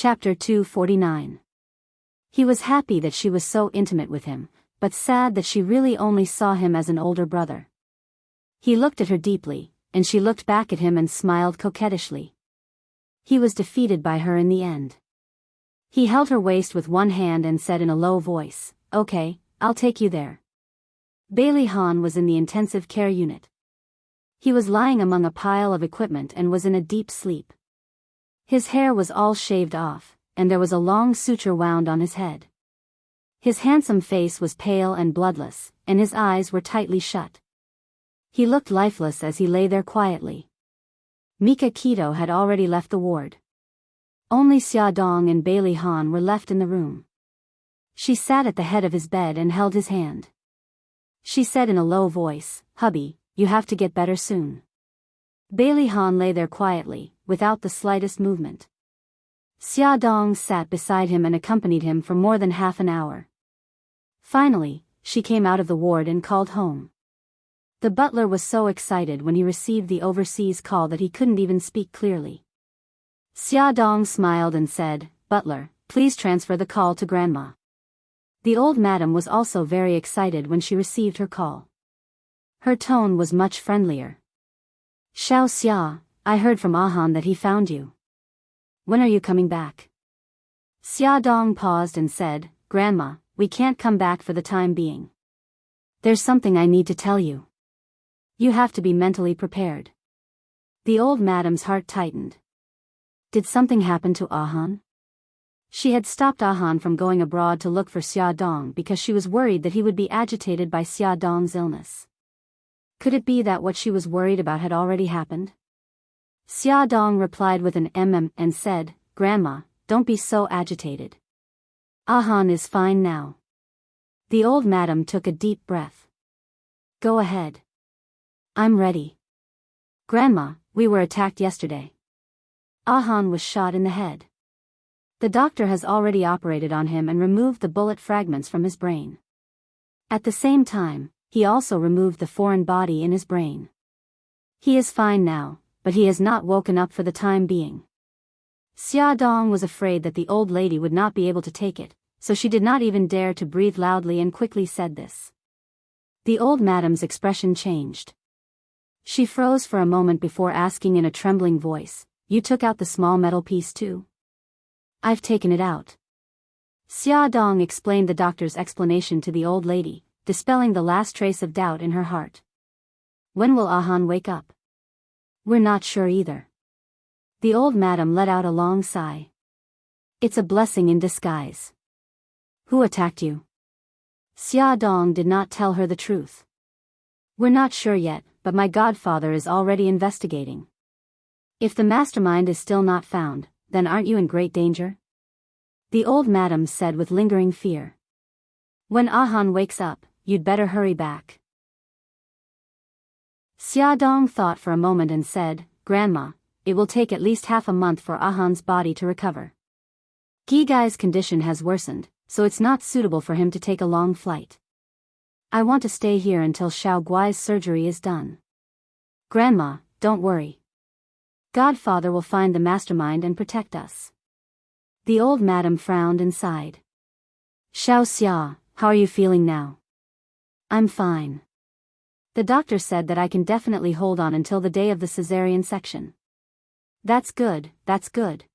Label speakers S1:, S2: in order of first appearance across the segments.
S1: Chapter 249. He was happy that she was so intimate with him, but sad that she really only saw him as an older brother. He looked at her deeply, and she looked back at him and smiled coquettishly. He was defeated by her in the end. He held her waist with one hand and said in a low voice, "Okay, I'll take you there." Bailey Han was in the intensive care unit. He was lying among a pile of equipment and was in a deep sleep. His hair was all shaved off, and there was a long suture wound on his head. His handsome face was pale and bloodless, and his eyes were tightly shut. He looked lifeless as he lay there quietly. Mika Keto had already left the ward. Only Xia Dong and Bailey Han were left in the room. She sat at the head of his bed and held his hand. She said in a low voice, "Hubby, you have to get better soon." Bailey Han lay there quietly, without the slightest movement. Xia Dong sat beside him and accompanied him for more than half an hour. Finally, she came out of the ward and called home. The butler was so excited when he received the overseas call that he couldn't even speak clearly. Xia Dong smiled and said, "Butler, please transfer the call to Grandma." The old madam was also very excited when she received her call. Her tone was much friendlier. "Xiao Xia, I heard from Ahan that he found you. When are you coming back?" Xia Dong paused and said, "Grandma, we can't come back for the time being. There's something I need to tell you. You have to be mentally prepared." The old madam's heart tightened. Did something happen to Ahan? She had stopped Ahan from going abroad to look for Xia Dong because she was worried that he would be agitated by Xia Dong's illness. Could it be that what she was worried about had already happened? Xia Dong replied with an and said, "Grandma, don't be so agitated. Ahan is fine now." The old madam took a deep breath. "Go ahead. I'm ready." "Grandma, we were attacked yesterday. Ahan was shot in the head. The doctor has already operated on him and removed the bullet fragments from his brain. At the same time, he also removed the foreign body in his brain. He is fine now, but he has not woken up for the time being." Xia Dong was afraid that the old lady would not be able to take it, so she did not even dare to breathe loudly and quickly said this. The old madam's expression changed. She froze for a moment before asking in a trembling voice, "You took out the small metal piece too?" "I've taken it out." Xia Dong explained the doctor's explanation to the old lady, dispelling the last trace of doubt in her heart. "When will Ahan wake up?" "We're not sure either." The old madam let out a long sigh. "It's a blessing in disguise." "Who attacked you?" Xia Dong did not tell her the truth. "We're not sure yet, but my godfather is already investigating. If the mastermind is still not found, then aren't you in great danger?" The old madam said with lingering fear. "When Ahan wakes up, you'd better hurry back." Xia Dong thought for a moment and said, "Grandma, it will take at least half a month for Ahan's body to recover. Gigai's condition has worsened, so it's not suitable for him to take a long flight. I want to stay here until Xiao Guai's surgery is done. Grandma, don't worry. Godfather will find the mastermind and protect us." The old madam frowned and sighed. "Xiao Xia, how are you feeling now?" "I'm fine. The doctor said that I can definitely hold on until the day of the cesarean section." That's good, that's good."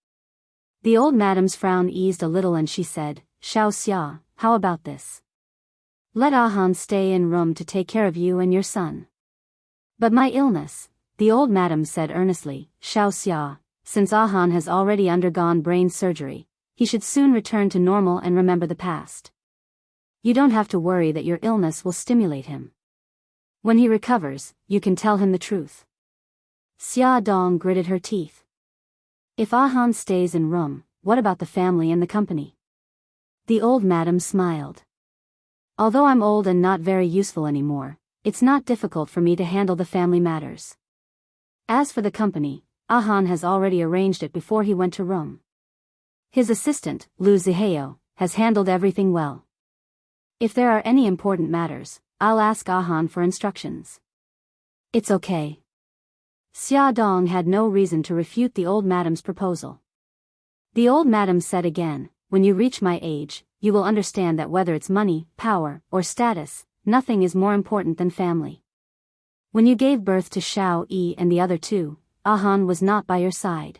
S1: The old madam's frown eased a little and she said, "Xiao Xia, how about this? Let Ahan stay in room to take care of you and your son." "But my illness," the old madam said earnestly, "Xiao Xia, since Ahan has already undergone brain surgery, he should soon return to normal and remember the past. You don't have to worry that your illness will stimulate him. When he recovers, you can tell him the truth." Xia Dong gritted her teeth. "If Ahan stays in room, what about the family and the company?" The old madam smiled. "Although I'm old and not very useful anymore, it's not difficult for me to handle the family matters. As for the company, Ahan has already arranged it before he went to room. His assistant, Lu Ziheo, has handled everything well. If there are any important matters, I'll ask Ahan for instructions." "It's okay." Xia Dong had no reason to refute the old madam's proposal. The old madam said again, when you reach my age, you will understand that whether it's money, power, or status, nothing is more important than family. When you gave birth to Xiao Yi and the other two, Ahan was not by your side.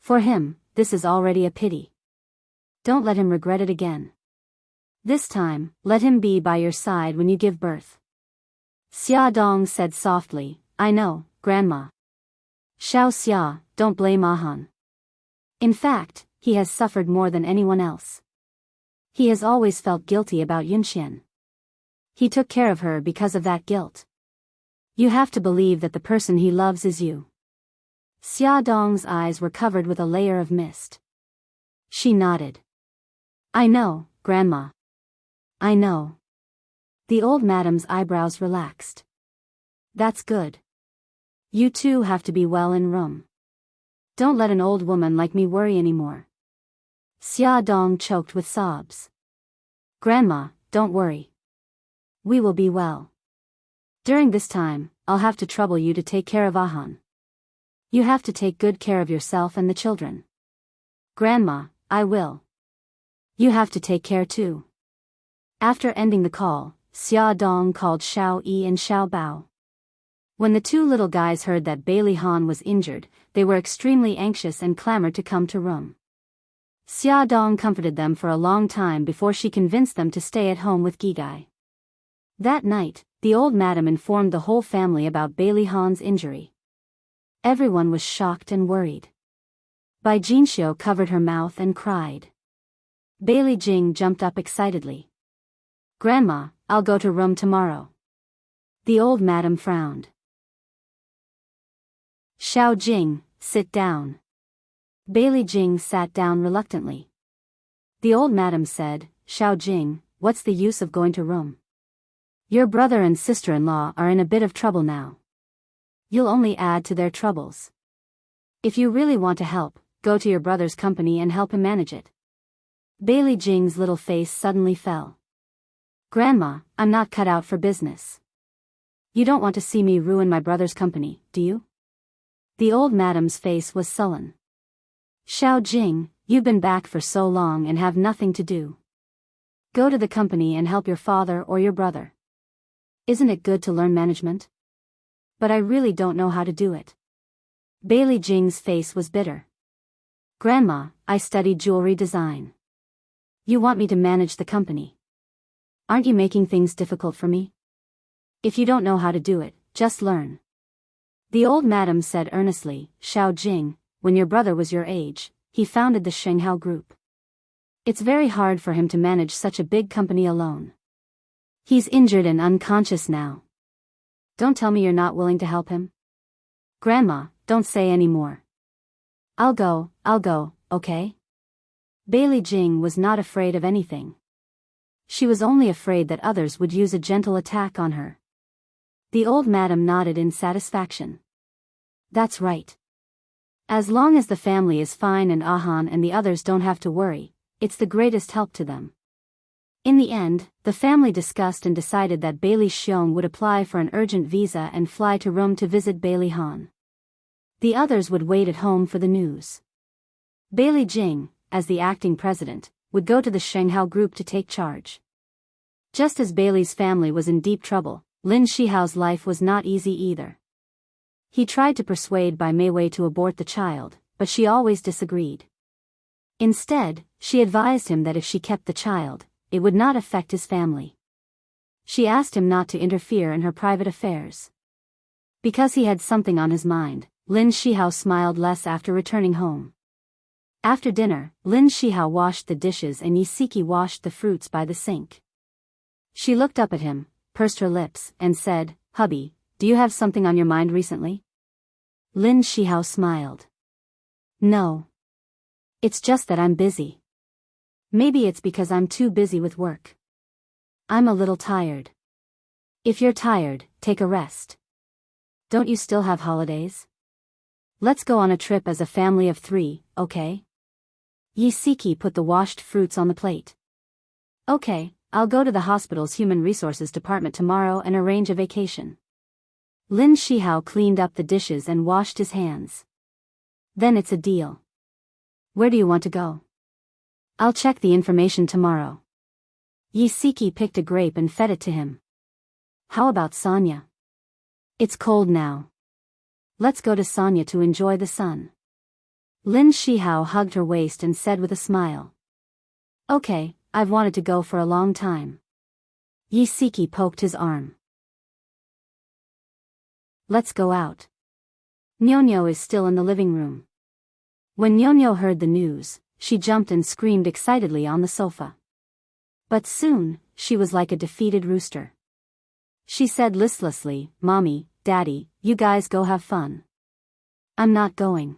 S1: For him, this is already a pity. Don't let him regret it again. This time, let him be by your side when you give birth. Xia Dong said softly, I know, Grandma. Xiao Xia, don't blame Ahan. In fact, he has suffered more than anyone else. He has always felt guilty about Yunxian. He took care of her because of that guilt. You have to believe that the person he loves is you. Xia Dong's eyes were covered with a layer of mist. She nodded. I know, Grandma. I know. The old madam's eyebrows relaxed. That's good. You two have to be well in room. Don't let an old woman like me worry anymore. Xia Dong choked with sobs. Grandma, don't worry. We will be well. During this time, I'll have to trouble you to take care of Ahan. You have to take good care of yourself and the children. Grandma, I will. You have to take care too. After ending the call, Xia Dong called Xiao Yi and Xiao Bao. When the two little guys heard that Bailey Han was injured, they were extremely anxious and clamored to come to room. Xia Dong comforted them for a long time before she convinced them to stay at home with Gigai. That night, the old madam informed the whole family about Bailey Han's injury. Everyone was shocked and worried. Bai Jinxiu covered her mouth and cried. Bailey Jing jumped up excitedly. Grandma, I'll go to room tomorrow. The old madam frowned. Xiao Jing, sit down. Bailey Jing sat down reluctantly. The old madam said, Xiao Jing, what's the use of going to room? Your brother and sister-in-law are in a bit of trouble now. You'll only add to their troubles. If you really want to help, go to your brother's company and help him manage it. Bailey Jing's little face suddenly fell. Grandma, I'm not cut out for business. You don't want to see me ruin my brother's company, do you? The old madam's face was sullen. Xiao Jing, you've been back for so long and have nothing to do. Go to the company and help your father or your brother. Isn't it good to learn management? But I really don't know how to do it. Bailey Jing's face was bitter. Grandma, I studied jewelry design. You want me to manage the company? Aren't you making things difficult for me? If you don't know how to do it, just learn. The old madam said earnestly, Xiao Jing, when your brother was your age, he founded the Shenghao Group. It's very hard for him to manage such a big company alone. He's injured and unconscious now. Don't tell me you're not willing to help him. Grandma, don't say any more. I'll go, okay? Bailey Jing was not afraid of anything. She was only afraid that others would use a gentle attack on her. The old madam nodded in satisfaction. That's right. As long as the family is fine and Ahan and the others don't have to worry, it's the greatest help to them. In the end, the family discussed and decided that Bailey Xiong would apply for an urgent visa and fly to Rome to visit Bailey Han. The others would wait at home for the news. Bailey Jing, as the acting president, would go to the Shenghao Group to take charge. Just as Bailey's family was in deep trouble, Lin Shihao's life was not easy either. He tried to persuade Bai Meiwei to abort the child, but she always disagreed. Instead, she advised him that if she kept the child, it would not affect his family. She asked him not to interfere in her private affairs. Because he had something on his mind, Lin Shihao smiled less after returning home. After dinner, Lin Shihao washed the dishes and Yisiki washed the fruits by the sink. She looked up at him, pursed her lips, and said, Hubby, do you have something on your mind recently? Lin Shihao smiled. No. It's just that I'm busy. Maybe it's because I'm too busy with work. I'm a little tired. If you're tired, take a rest. Don't you still have holidays? Let's go on a trip as a family of 3, okay? Yisiki put the washed fruits on the plate. Okay, I'll go to the hospital's human resources department tomorrow and arrange a vacation. Lin Shihao cleaned up the dishes and washed his hands. Then it's a deal. Where do you want to go? I'll check the information tomorrow. Yisiki picked a grape and fed it to him. How about Sonya? It's cold now. Let's go to Sonya to enjoy the sun. Lin Shihao hugged her waist and said with a smile. Okay, I've wanted to go for a long time. Yisiki poked his arm. Let's go out. Nyonyo is still in the living room. When Nyonyo heard the news, she jumped and screamed excitedly on the sofa. But soon, she was like a defeated rooster. She said listlessly, Mommy, Daddy, you guys go have fun. I'm not going.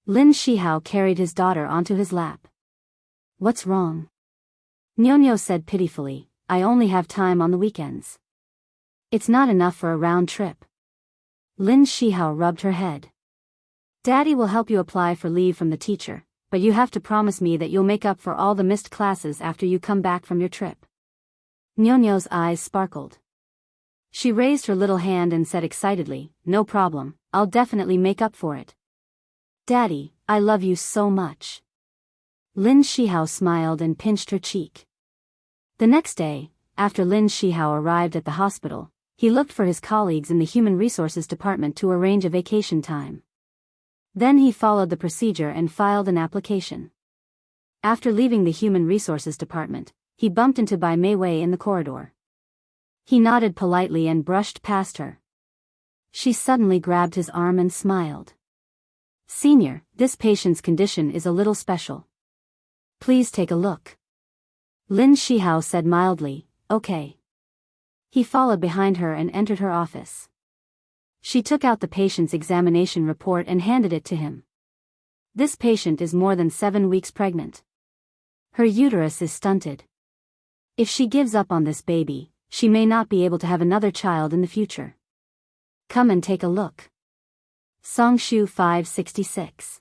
S1: Lin Shihao carried his daughter onto his lap. What's wrong? Nyonyo said pitifully, I only have time on the weekends. It's not enough for a round trip. Lin Shihao rubbed her head. Daddy will help you apply for leave from the teacher, but you have to promise me that you'll make up for all the missed classes after you come back from your trip. Nyonyo's eyes sparkled. She raised her little hand and said excitedly, No problem, I'll definitely make up for it. Daddy, I love you so much. Lin Shihao smiled and pinched her cheek. The next day, after Lin Shihao arrived at the hospital, he looked for his colleagues in the Human Resources Department to arrange a vacation time. Then he followed the procedure and filed an application. After leaving the Human Resources Department, he bumped into Bai Meiwei in the corridor. He nodded politely and brushed past her. She suddenly grabbed his arm and smiled. Senior, this patient's condition is a little special. Please take a look. Lin Shihao said mildly, Okay. He followed behind her and entered her office. She took out the patient's examination report and handed it to him. This patient is more than 7 weeks pregnant. Her uterus is stunted. If she gives up on this baby, she may not be able to have another child in the future. Come and take a look. Songshu 566.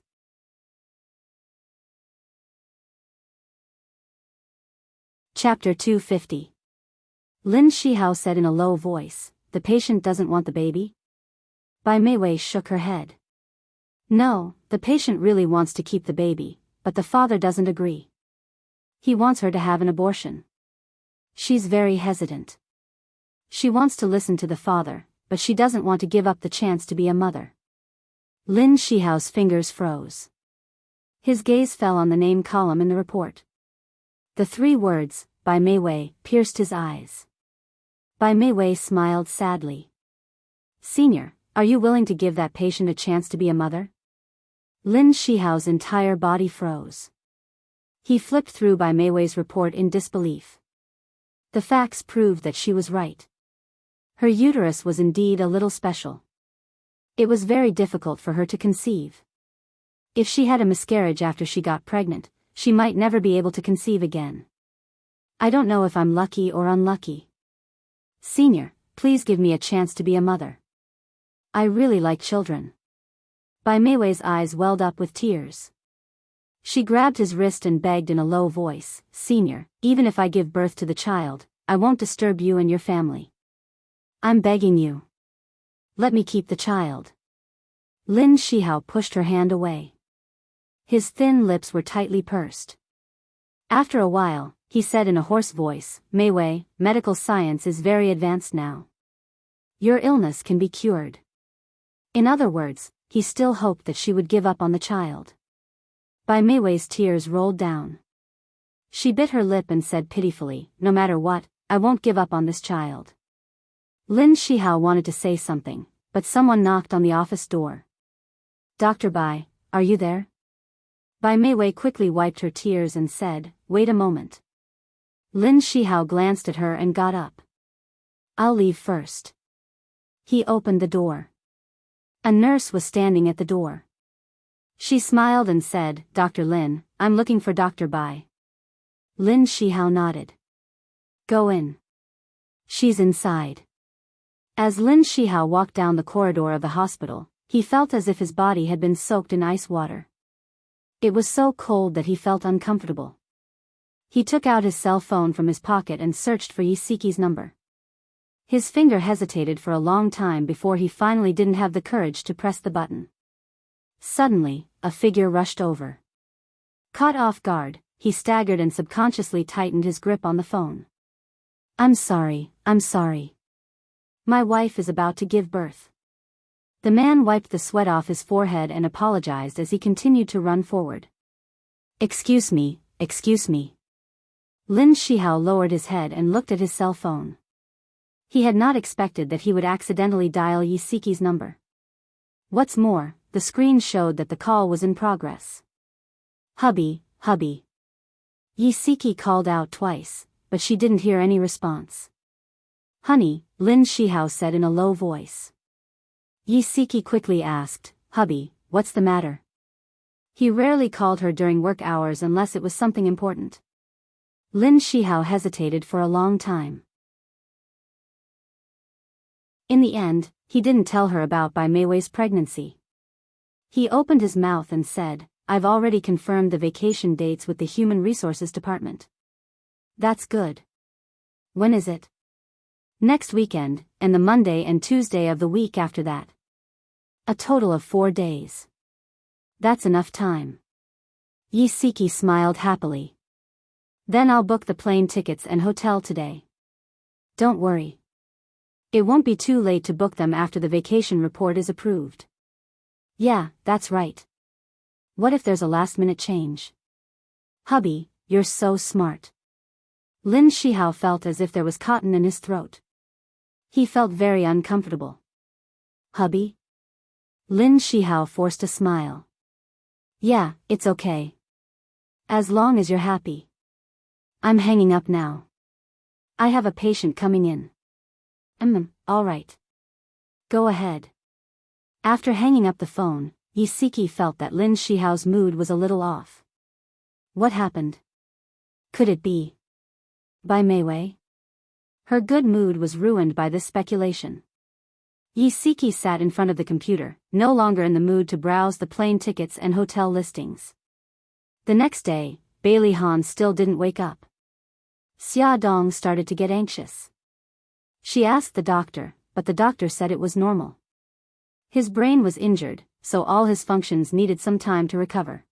S1: Chapter 250. Lin Shihao said in a low voice, The patient doesn't want the baby? Bai Meiwei shook her head. No, the patient really wants to keep the baby, but the father doesn't agree. He wants her to have an abortion. She's very hesitant. She wants to listen to the father, but she doesn't want to give up the chance to be a mother. Lin Shihao's fingers froze. His gaze fell on the name column in the report. The 3 words, Bai Meiwei, pierced his eyes. Bai Meiwei smiled sadly. Senior, are you willing to give that patient a chance to be a mother? Lin Shihao's entire body froze. He flipped through Bai Meiwei's report in disbelief. The facts proved that she was right. Her uterus was indeed a little special. It was very difficult for her to conceive. If she had a miscarriage after she got pregnant, she might never be able to conceive again. I don't know if I'm lucky or unlucky. Senior, please give me a chance to be a mother. I really like children. Bai Meiwei's eyes welled up with tears. She grabbed his wrist and begged in a low voice, Senior, even if I give birth to the child, I won't disturb you and your family. I'm begging you. Let me keep the child. Lin Shihao pushed her hand away. His thin lips were tightly pursed. After a while, he said in a hoarse voice, Meiwei, medical science is very advanced now. Your illness can be cured. In other words, he still hoped that she would give up on the child. Bai Meiwei's tears rolled down. She bit her lip and said pitifully, No matter what, I won't give up on this child. Lin Shihao wanted to say something, but someone knocked on the office door. Dr. Bai, are you there? Bai Meiwei quickly wiped her tears and said, Wait a moment. Lin Shihao glanced at her and got up. I'll leave first. He opened the door. A nurse was standing at the door. She smiled and said, Dr. Lin, I'm looking for Dr. Bai. Lin Shihao nodded. Go in. She's inside. As Lin Shihao walked down the corridor of the hospital, he felt as if his body had been soaked in ice water. It was so cold that he felt uncomfortable. He took out his cell phone from his pocket and searched for Yisiki's number. His finger hesitated for a long time before he finally didn't have the courage to press the button. Suddenly, a figure rushed over. Caught off guard, he staggered and subconsciously tightened his grip on the phone. I'm sorry. My wife is about to give birth. The man wiped the sweat off his forehead and apologized as he continued to run forward. Excuse me. Lin Shihao lowered his head and looked at his cell phone. He had not expected that he would accidentally dial Yisiki's number. What's more, the screen showed that the call was in progress. Hubby. Yisiki called out twice, but she didn't hear any response. Honey, Lin Shihao said in a low voice. Yisiki quickly asked, Hubby, what's the matter? He rarely called her during work hours unless it was something important. Lin Shihao hesitated for a long time. In the end, he didn't tell her about Bai Meiwei's pregnancy. He opened his mouth and said, I've already confirmed the vacation dates with the Human Resources Department. That's good. When is it? Next weekend, and the Monday and Tuesday of the week after that. A total of 4 days. That's enough time. Yisiki smiled happily. Then I'll book the plane tickets and hotel today. Don't worry. It won't be too late to book them after the vacation report is approved. Yeah, that's right. What if there's a last-minute change? Hubby, you're so smart. Lin Shihao felt as if there was cotton in his throat. He felt very uncomfortable. Hubby? Lin Shihao forced a smile. Yeah, it's okay. As long as you're happy. I'm hanging up now. I have a patient coming in. All right. Go ahead. After hanging up the phone, Yisiki felt that Lin Shihao's mood was a little off. What happened? Could it be Bai Meiwei? Her good mood was ruined by this speculation. Yisiki sat in front of the computer, no longer in the mood to browse the plane tickets and hotel listings. The next day, Bailey Han still didn't wake up. Xia Dong started to get anxious. She asked the doctor, but the doctor said it was normal. His brain was injured, so all his functions needed some time to recover.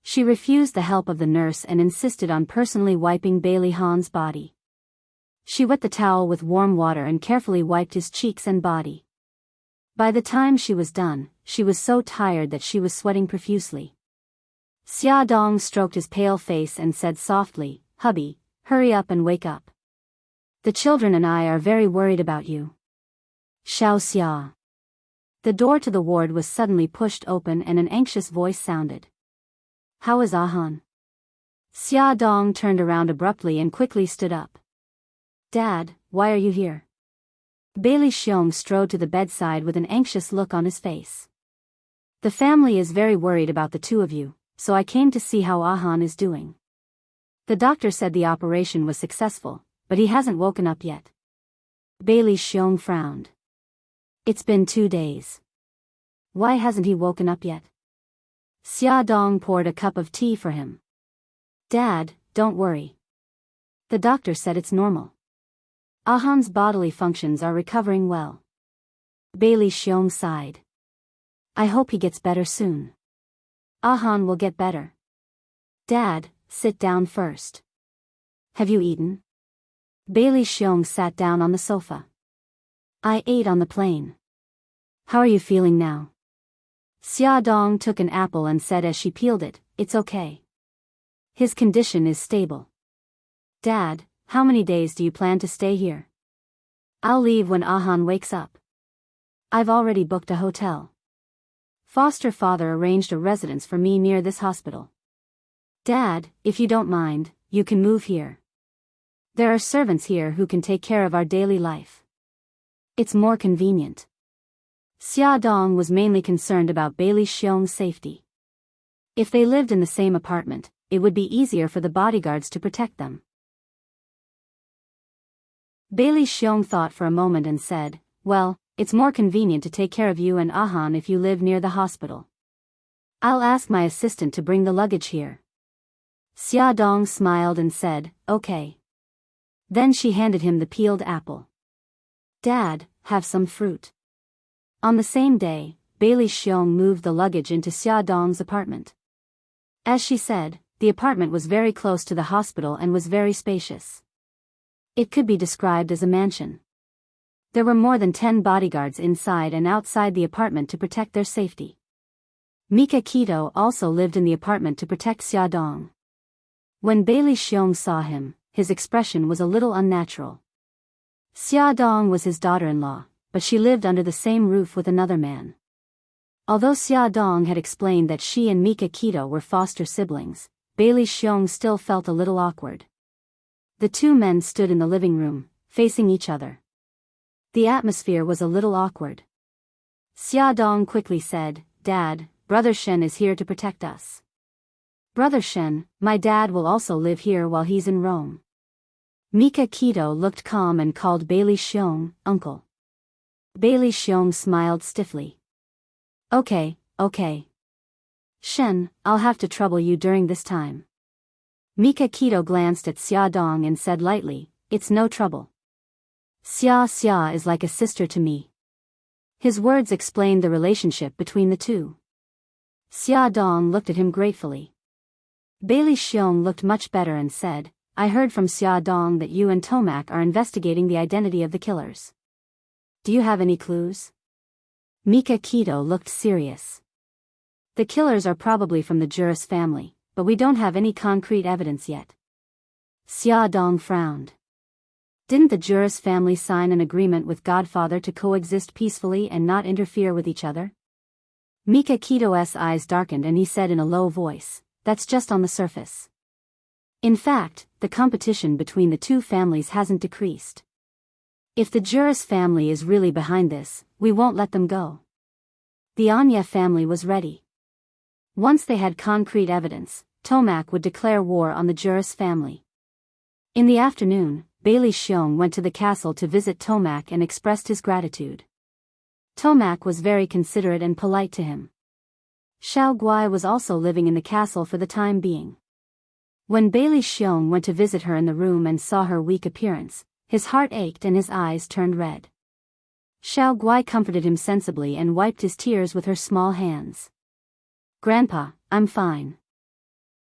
S1: She refused the help of the nurse and insisted on personally wiping Bailey Han's body. She wet the towel with warm water and carefully wiped his cheeks and body. By the time she was done, she was so tired that she was sweating profusely. Xia Dong stroked his pale face and said softly, Hubby, hurry up and wake up. The children and I are very worried about you. Xiao Xia. The door to the ward was suddenly pushed open and an anxious voice sounded. How is Ahan? Xia Dong turned around abruptly and quickly stood up. Dad, why are you here? Bailey Xiong strode to the bedside with an anxious look on his face. The family is very worried about the two of you, so I came to see how Ahan is doing. The doctor said the operation was successful, but he hasn't woken up yet. Bailey Xiong frowned. It's been 2 days. Why hasn't he woken up yet? Xia Dong poured a cup of tea for him. Dad, don't worry. The doctor said it's normal. Ahan's bodily functions are recovering well. Bailey Xiong sighed. I hope he gets better soon. Ahan will get better. Dad, sit down first. Have you eaten? Bailey Xiong sat down on the sofa. I ate on the plane. How are you feeling now? Xia Dong took an apple and said as she peeled it, it's okay. His condition is stable. Dad, how many days do you plan to stay here? I'll leave when Ahan wakes up. I've already booked a hotel. Foster father arranged a residence for me near this hospital. Dad, if you don't mind, you can move here. There are servants here who can take care of our daily life. It's more convenient. Xia Dong was mainly concerned about Bailey Xiong's safety. If they lived in the same apartment, it would be easier for the bodyguards to protect them. Bailey Xiong thought for a moment and said, well, it's more convenient to take care of you and Ahan if you live near the hospital. I'll ask my assistant to bring the luggage here. Xia Dong smiled and said, okay. Then she handed him the peeled apple. Dad, have some fruit. On the same day, Bailey Xiong moved the luggage into Xia Dong's apartment. As she said, the apartment was very close to the hospital and was very spacious. It could be described as a mansion. There were more than 10 bodyguards inside and outside the apartment to protect their safety. Mika Kito also lived in the apartment to protect Xia Dong. When Bailey Xiong saw him, his expression was a little unnatural. Xia Dong was his daughter-in-law, but she lived under the same roof with another man. Although Xia Dong had explained that she and Mika Kito were foster siblings, Bailey Xiong still felt a little awkward. The two men stood in the living room, facing each other. The atmosphere was a little awkward. Xia Dong quickly said, "Dad, Brother Shen is here to protect us." "Brother Shen, my dad will also live here while he's in Rome." Mika Kito looked calm and called Bailey Xiong, "Uncle." Bailey Xiong smiled stiffly. Okay. Shen, I'll have to trouble you during this time." Mika Kito glanced at Xia Dong and said lightly, "It's no trouble. Xia is like a sister to me." His words explained the relationship between the two. Xia Dong looked at him gratefully. Bailey Xiong looked much better and said, "I heard from Xia Dong that you and Tomac are investigating the identity of the killers. Do you have any clues?" Mika Kito looked serious. "The killers are probably from the Juris family, but we don't have any concrete evidence yet." Xia Dong frowned. Didn't the Juris family sign an agreement with Godfather to coexist peacefully and not interfere with each other? Mika Kito's eyes darkened and he said in a low voice, "That's just on the surface. In fact, the competition between the two families hasn't decreased. If the Juris family is really behind this, we won't let them go." The Anya family was ready. Once they had concrete evidence, Tomac would declare war on the Juris family. In the afternoon, Bailey Xiong went to the castle to visit Tomac and expressed his gratitude. Tomac was very considerate and polite to him. Xiao Guai was also living in the castle for the time being. When Bailey Xiong went to visit her in the room and saw her weak appearance, his heart ached and his eyes turned red. Xiao Guai comforted him sensibly and wiped his tears with her small hands. "Grandpa, I'm fine.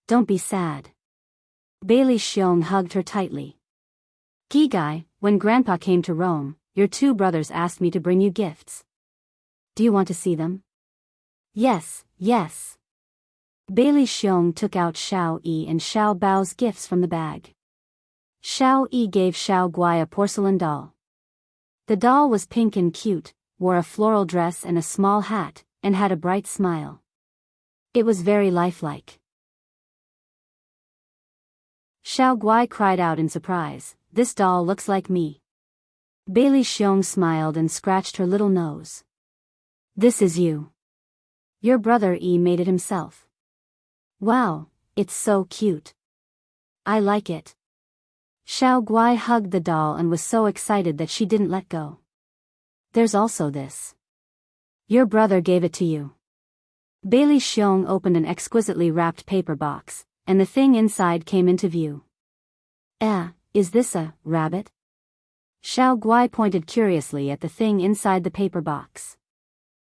S1: Don't be sad." Bailey Xiong hugged her tightly. "Gigai, when Grandpa came to Rome, your two brothers asked me to bring you gifts. Do you want to see them?" Yes. Bailey Xiong took out Xiao Yi and Xiao Bao's gifts from the bag. Xiao Yi gave Xiao Guai a porcelain doll. The doll was pink and cute, wore a floral dress and a small hat, and had a bright smile. It was very lifelike. Xiao Guai cried out in surprise, "This doll looks like me." Bailey Xiong smiled and scratched her little nose. "This is you. Your brother Yi made it himself." "Wow, it's so cute. I like it." Xiao Guai hugged the doll and was so excited that she didn't let go. "There's also this. Your brother gave it to you." Bailey Xiong opened an exquisitely wrapped paper box, and the thing inside came into view. Is this a rabbit?" Xiao Guai pointed curiously at the thing inside the paper box.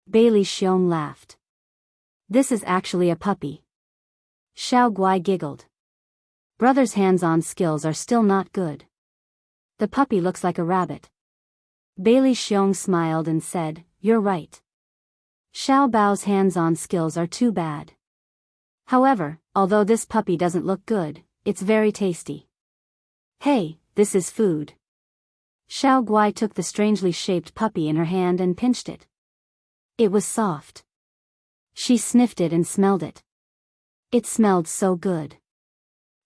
S1: Bailey Xiong laughed. "This is actually a puppy." Xiao Guai giggled. Brother's hands-on skills are still not good. The puppy looks like a rabbit. Bailey Xiong smiled and said, "You're right. Xiao Bao's hands-on skills are too bad. However, although this puppy doesn't look good, it's very tasty. Hey, this is food." Xiao Guai took the strangely shaped puppy in her hand and pinched it. It was soft. She sniffed it and smelled it. It smelled so good.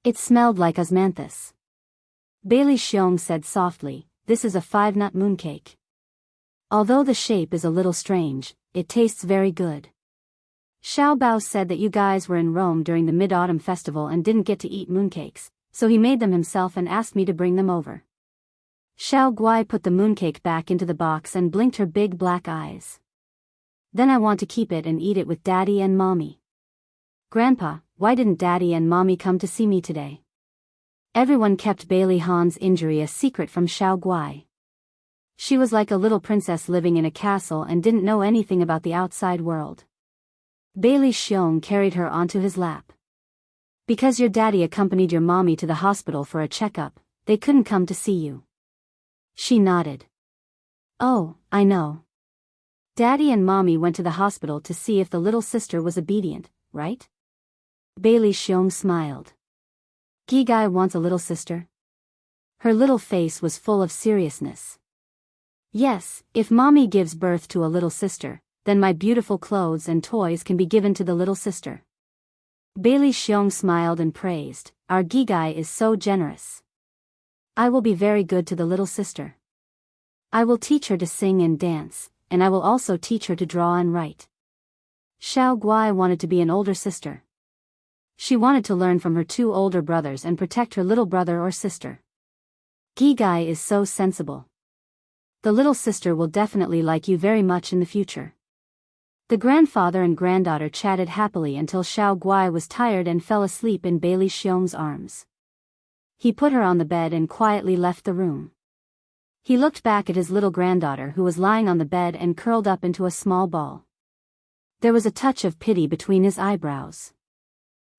S1: It smelled like osmanthus. Bailey Xiong said softly, "This is a 5-nut mooncake. Although the shape is a little strange, it tastes very good." Xiao Bao said that you guys were in Rome during the Mid-Autumn Festival and didn't get to eat mooncakes, so he made them himself and asked me to bring them over. Xiao Guai put the mooncake back into the box and blinked her big black eyes. "Then I want to keep it and eat it with Daddy and Mommy." "Grandpa, why didn't Daddy and Mommy come to see me today?" Everyone kept Bailey Han's injury a secret from Xiao Guai. She was like a little princess living in a castle and didn't know anything about the outside world. Bailey Xiong carried her onto his lap. Because your daddy accompanied your mommy to the hospital for a checkup, they couldn't come to see you. She nodded. Oh, I know. Daddy and mommy went to the hospital to see if the little sister was obedient, right? Bailey Xiong smiled. Gigai wants a little sister? Her little face was full of seriousness. Yes, if mommy gives birth to a little sister, then my beautiful clothes and toys can be given to the little sister. Bailey Xiong smiled and praised, our Gigai is so generous. I will be very good to the little sister. I will teach her to sing and dance, and I will also teach her to draw and write. Xiao Guai wanted to be an older sister. She wanted to learn from her two older brothers and protect her little brother or sister. Gigai is so sensible. The little sister will definitely like you very much in the future. The grandfather and granddaughter chatted happily until Xiao Guai was tired and fell asleep in Bailey Xiong's arms. He put her on the bed and quietly left the room. He looked back at his little granddaughter who was lying on the bed and curled up into a small ball. There was a touch of pity between his eyebrows.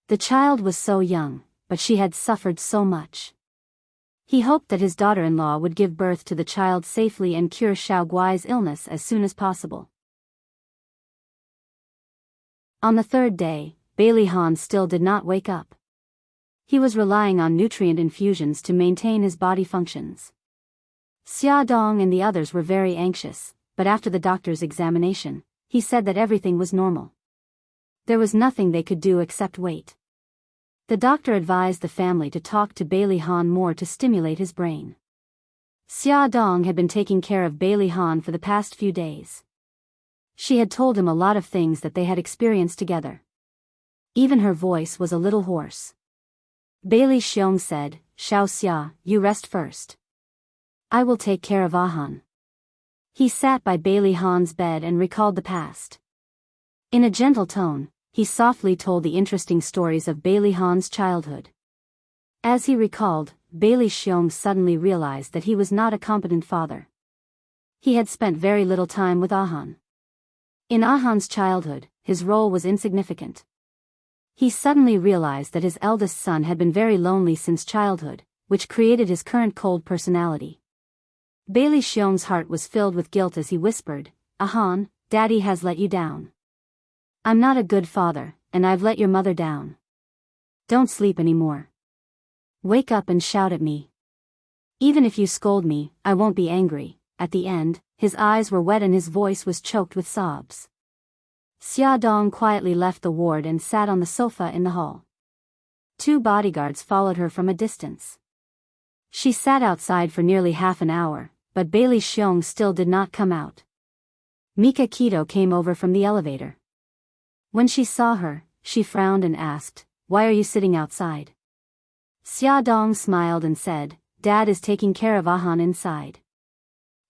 S1: The child was so young, but she had suffered so much. He hoped that his daughter-in-law would give birth to the child safely and cure Xiao Guai's illness as soon as possible. On the third day, Bailey Han still did not wake up. He was relying on nutrient infusions to maintain his body functions. Xia Dong and the others were very anxious, but after the doctor's examination, he said that everything was normal. There was nothing they could do except wait. The doctor advised the family to talk to Bailey Han more to stimulate his brain. Xia Dong had been taking care of Bailey Han for the past few days. She had told him a lot of things that they had experienced together. Even her voice was a little hoarse. Bailey Xiong said, Xiao Xia, you rest first. I will take care of Ahan. He sat by Bailey Han's bed and recalled the past. In a gentle tone, he softly told the interesting stories of Bailey Han's childhood. As he recalled, Bailey Xiong suddenly realized that he was not a competent father. He had spent very little time with Ahan. In Ahan's childhood, his role was insignificant. He suddenly realized that his eldest son had been very lonely since childhood, which created his current cold personality. Bailey Xiong's heart was filled with guilt as he whispered, Ahan, Daddy has let you down. I'm not a good father, and I've let your mother down. Don't sleep anymore. Wake up and shout at me. Even if you scold me, I won't be angry. At the end, his eyes were wet and his voice was choked with sobs. Xia Dong quietly left the ward and sat on the sofa in the hall. Two bodyguards followed her from a distance. She sat outside for nearly half an hour, but Bailey Xiong still did not come out. Mika Keto came over from the elevator. When she saw her, she frowned and asked, Why are you sitting outside? Xia Dong smiled and said, Dad is taking care of Ahan inside.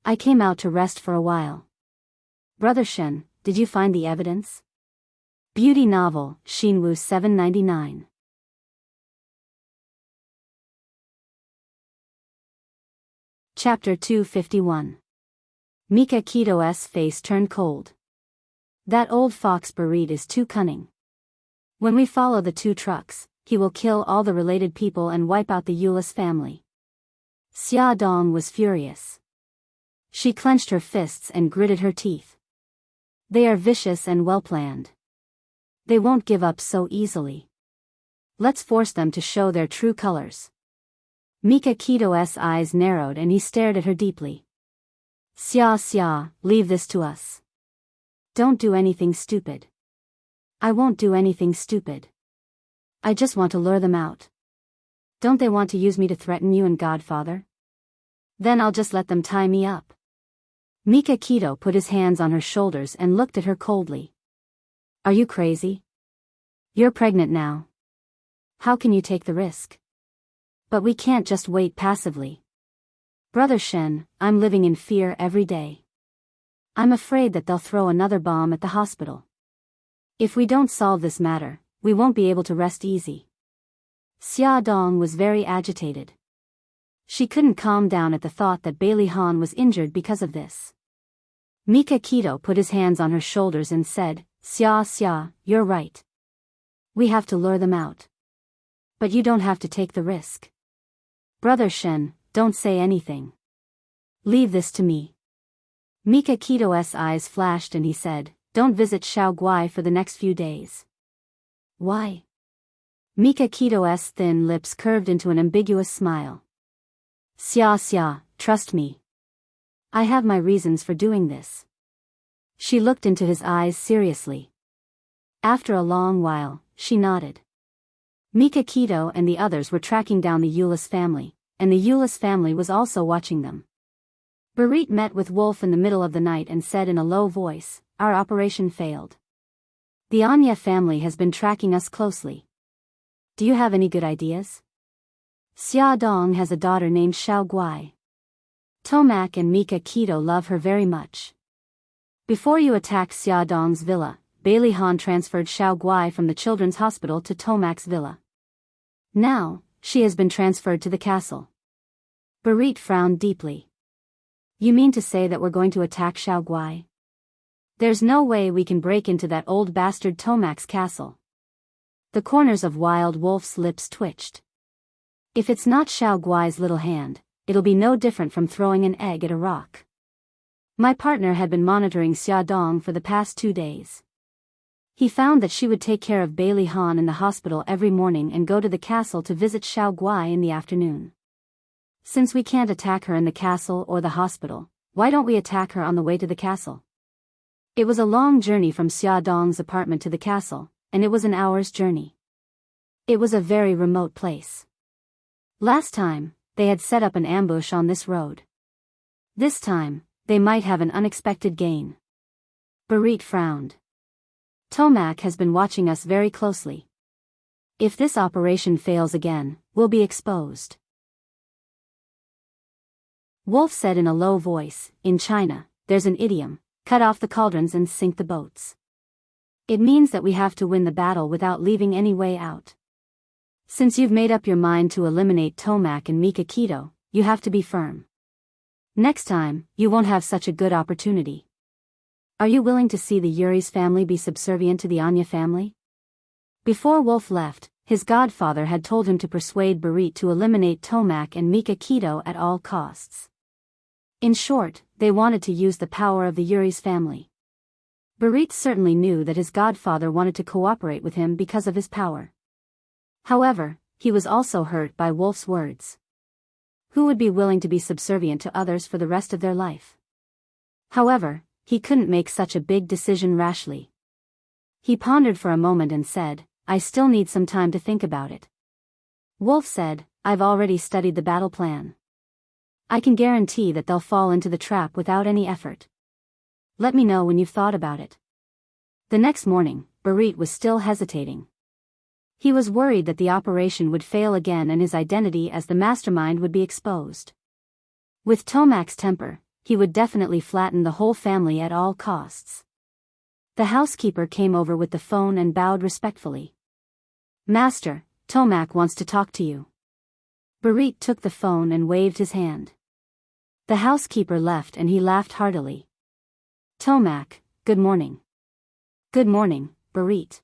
S1: I came out to rest for a while. Brother Shen, did you find the evidence? Beauty novel, Xinwu 799. Chapter 251. Mika Keto's face turned cold. That old fox Barit is too cunning. When we follow the two trucks, he will kill all the related people and wipe out the Eulis family. Xia Dong was furious. She clenched her fists and gritted her teeth. They are vicious and well-planned. They won't give up so easily. Let's force them to show their true colors. Mika Keto's eyes narrowed and he stared at her deeply. Xia, leave this to us. Don't do anything stupid. I won't do anything stupid. I just want to lure them out. Don't they want to use me to threaten you and Godfather? Then I'll just let them tie me up. Mika Keto put his hands on her shoulders and looked at her coldly. Are you crazy? You're pregnant now. How can you take the risk? But we can't just wait passively. Brother Shen, I'm living in fear every day. I'm afraid that they'll throw another bomb at the hospital. If we don't solve this matter, we won't be able to rest easy. Xia Dong was very agitated. She couldn't calm down at the thought that Bailey Han was injured because of this. Mika Keto put his hands on her shoulders and said, Xia, you're right. We have to lure them out. But you don't have to take the risk. Brother Shen, don't say anything. Leave this to me. Mika Kito's eyes flashed and he said, don't visit Xiao Guai for the next few days. Why? Mika Kito's thin lips curved into an ambiguous smile. Xia, trust me. I have my reasons for doing this. She looked into his eyes seriously. After a long while, she nodded. Mika Kito and the others were tracking down the Eulis family, and the Eulis family was also watching them. Barit met with Wolf in the middle of the night and said in a low voice, our operation failed. The Anya family has been tracking us closely. Do you have any good ideas? Xia Dong has a daughter named Xiao Guai. Tomac and Mika Kito love her very much. Before you attacked Xia Dong's villa, Bailey Han transferred Xiao Guai from the children's hospital to Tomac's villa. Now, she has been transferred to the castle. Barit frowned deeply. You mean to say that we're going to attack Xiao Guai? There's no way we can break into that old bastard Tomac's castle. The corners of Wild Wolf's lips twitched. If it's not Xiao Guai's little hand, it'll be no different from throwing an egg at a rock. My partner had been monitoring Xia Dong for the past 2 days. He found that she would take care of Bailey Han in the hospital every morning and go to the castle to visit Xiao Guai in the afternoon. Since we can't attack her in the castle or the hospital, why don't we attack her on the way to the castle? It was a long journey from Xia Dong's apartment to the castle, and it was an hour's journey. It was a very remote place. Last time, they had set up an ambush on this road. This time, they might have an unexpected gain. Barit frowned. Tomac has been watching us very closely. If this operation fails again, we'll be exposed. Wolf said in a low voice, in China, there's an idiom, cut off the cauldrons and sink the boats. It means that we have to win the battle without leaving any way out. Since you've made up your mind to eliminate Tomac and Mika Kito, you have to be firm. Next time, you won't have such a good opportunity. Are you willing to see the Yuri's family be subservient to the Anya family? Before Wolf left, his godfather had told him to persuade Barit to eliminate Tomac and Mika Kito at all costs. In short, they wanted to use the power of the Yuri's family. Barit certainly knew that his godfather wanted to cooperate with him because of his power. However, he was also hurt by Wolf's words. Who would be willing to be subservient to others for the rest of their life? However, he couldn't make such a big decision rashly. He pondered for a moment and said, I still need some time to think about it. Wolf said, I've already studied the battle plan. I can guarantee that they'll fall into the trap without any effort. Let me know when you've thought about it. The next morning, Barit was still hesitating. He was worried that the operation would fail again and his identity as the mastermind would be exposed. With Tomac's temper, he would definitely flatten the whole family at all costs. The housekeeper came over with the phone and bowed respectfully. Master, Tomac wants to talk to you. Barit took the phone and waved his hand. The housekeeper left and he laughed heartily. Tomac, good morning. Good morning, Barit.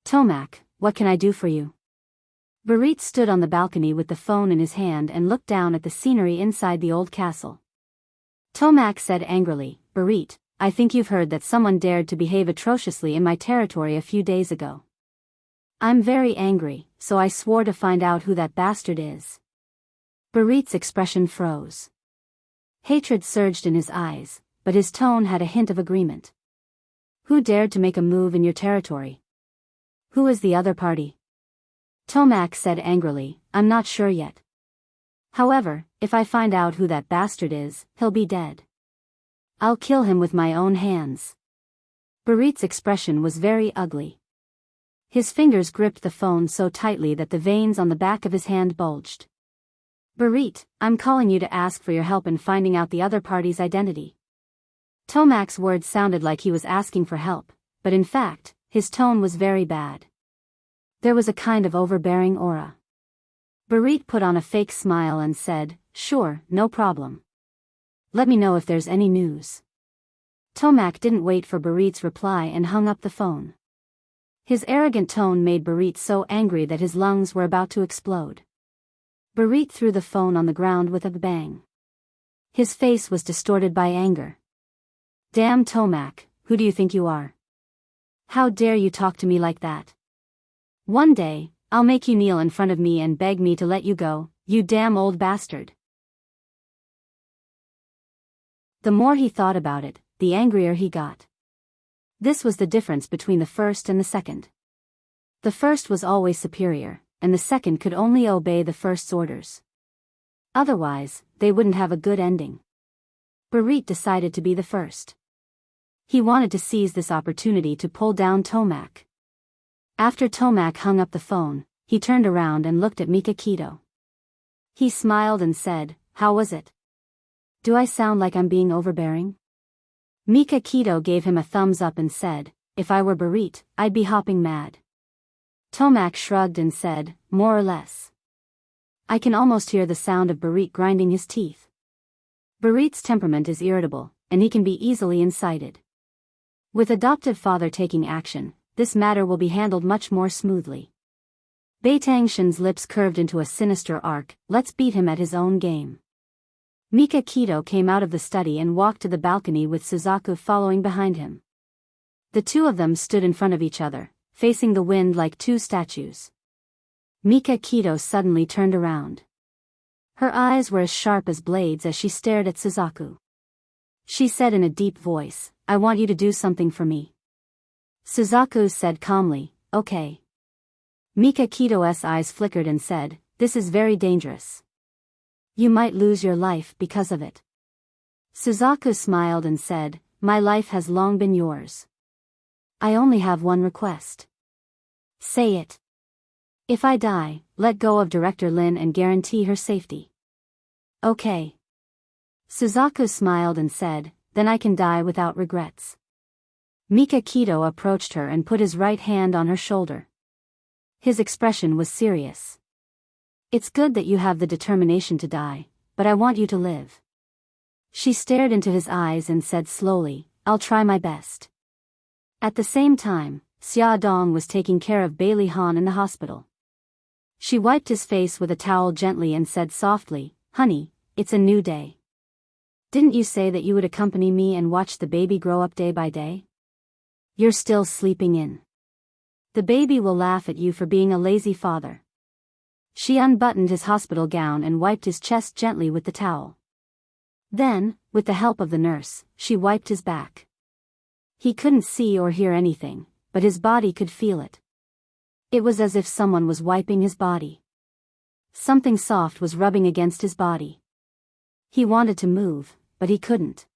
S1: Tomac, what can I do for you? Barit stood on the balcony with the phone in his hand and looked down at the scenery inside the old castle. Tomac said angrily, Barit, I think you've heard that someone dared to behave atrociously in my territory a few days ago. I'm very angry, so I swore to find out who that bastard is. Barit's expression froze. Hatred surged in his eyes, but his tone had a hint of agreement. Who dared to make a move in your territory? Who is the other party? Tomac said angrily, I'm not sure yet. However, if I find out who that bastard is, he'll be dead. I'll kill him with my own hands. Barit's expression was very ugly. His fingers gripped the phone so tightly that the veins on the back of his hand bulged. Barit, I'm calling you to ask for your help in finding out the other party's identity. Tomac's words sounded like he was asking for help, but in fact, his tone was very bad. There was a kind of overbearing aura. Barit put on a fake smile and said, Sure, no problem. Let me know if there's any news. Tomac didn't wait for Barit's reply and hung up the phone. His arrogant tone made Barit so angry that his lungs were about to explode. Barit threw the phone on the ground with a bang. His face was distorted by anger. Damn Tomac, who do you think you are? How dare you talk to me like that? One day, I'll make you kneel in front of me and beg me to let you go, you damn old bastard. The more he thought about it, the angrier he got. This was the difference between the first and the second. The first was always superior, and the second could only obey the first's orders. Otherwise, they wouldn't have a good ending. Barit decided to be the first. He wanted to seize this opportunity to pull down Tomac. After Tomac hung up the phone, he turned around and looked at Mikakito. He smiled and said, "How was it? Do I sound like I'm being overbearing?" Mikakito gave him a thumbs up and said, "If I were Barit, I'd be hopping mad." Tomac shrugged and said, "More or less." I can almost hear the sound of Barit grinding his teeth. Barit's temperament is irritable, and he can be easily incited. With adoptive father taking action, this matter will be handled much more smoothly. Beitangshin's lips curved into a sinister arc. Let's beat him at his own game. Mikakito came out of the study and walked to the balcony with Suzaku following behind him. The two of them stood in front of each other, facing the wind like two statues. Mikakito suddenly turned around. Her eyes were as sharp as blades as she stared at Suzaku. She said in a deep voice, "I want you to do something for me." Suzaku said calmly, "Okay." Mikakito's eyes flickered and said, "This is very dangerous. You might lose your life because of it." Suzaku smiled and said, "My life has long been yours. I only have one request." "Say it." "If I die, let go of Director Lin and guarantee her safety." "Okay." Suzaku smiled and said, "Then I can die without regrets." Mikakito approached her and put his right hand on her shoulder. His expression was serious. "It's good that you have the determination to die, but I want you to live." She stared into his eyes and said slowly, "I'll try my best." At the same time, Xia Dong was taking care of Bailey Han in the hospital. She wiped his face with a towel gently and said softly, "Honey, it's a new day. Didn't you say that you would accompany me and watch the baby grow up day by day? You're still sleeping in. The baby will laugh at you for being a lazy father." She unbuttoned his hospital gown and wiped his chest gently with the towel. Then, with the help of the nurse, she wiped his back. He couldn't see or hear anything, but his body could feel it. It was as if someone was wiping his body. Something soft was rubbing against his body. He wanted to move, but he couldn't.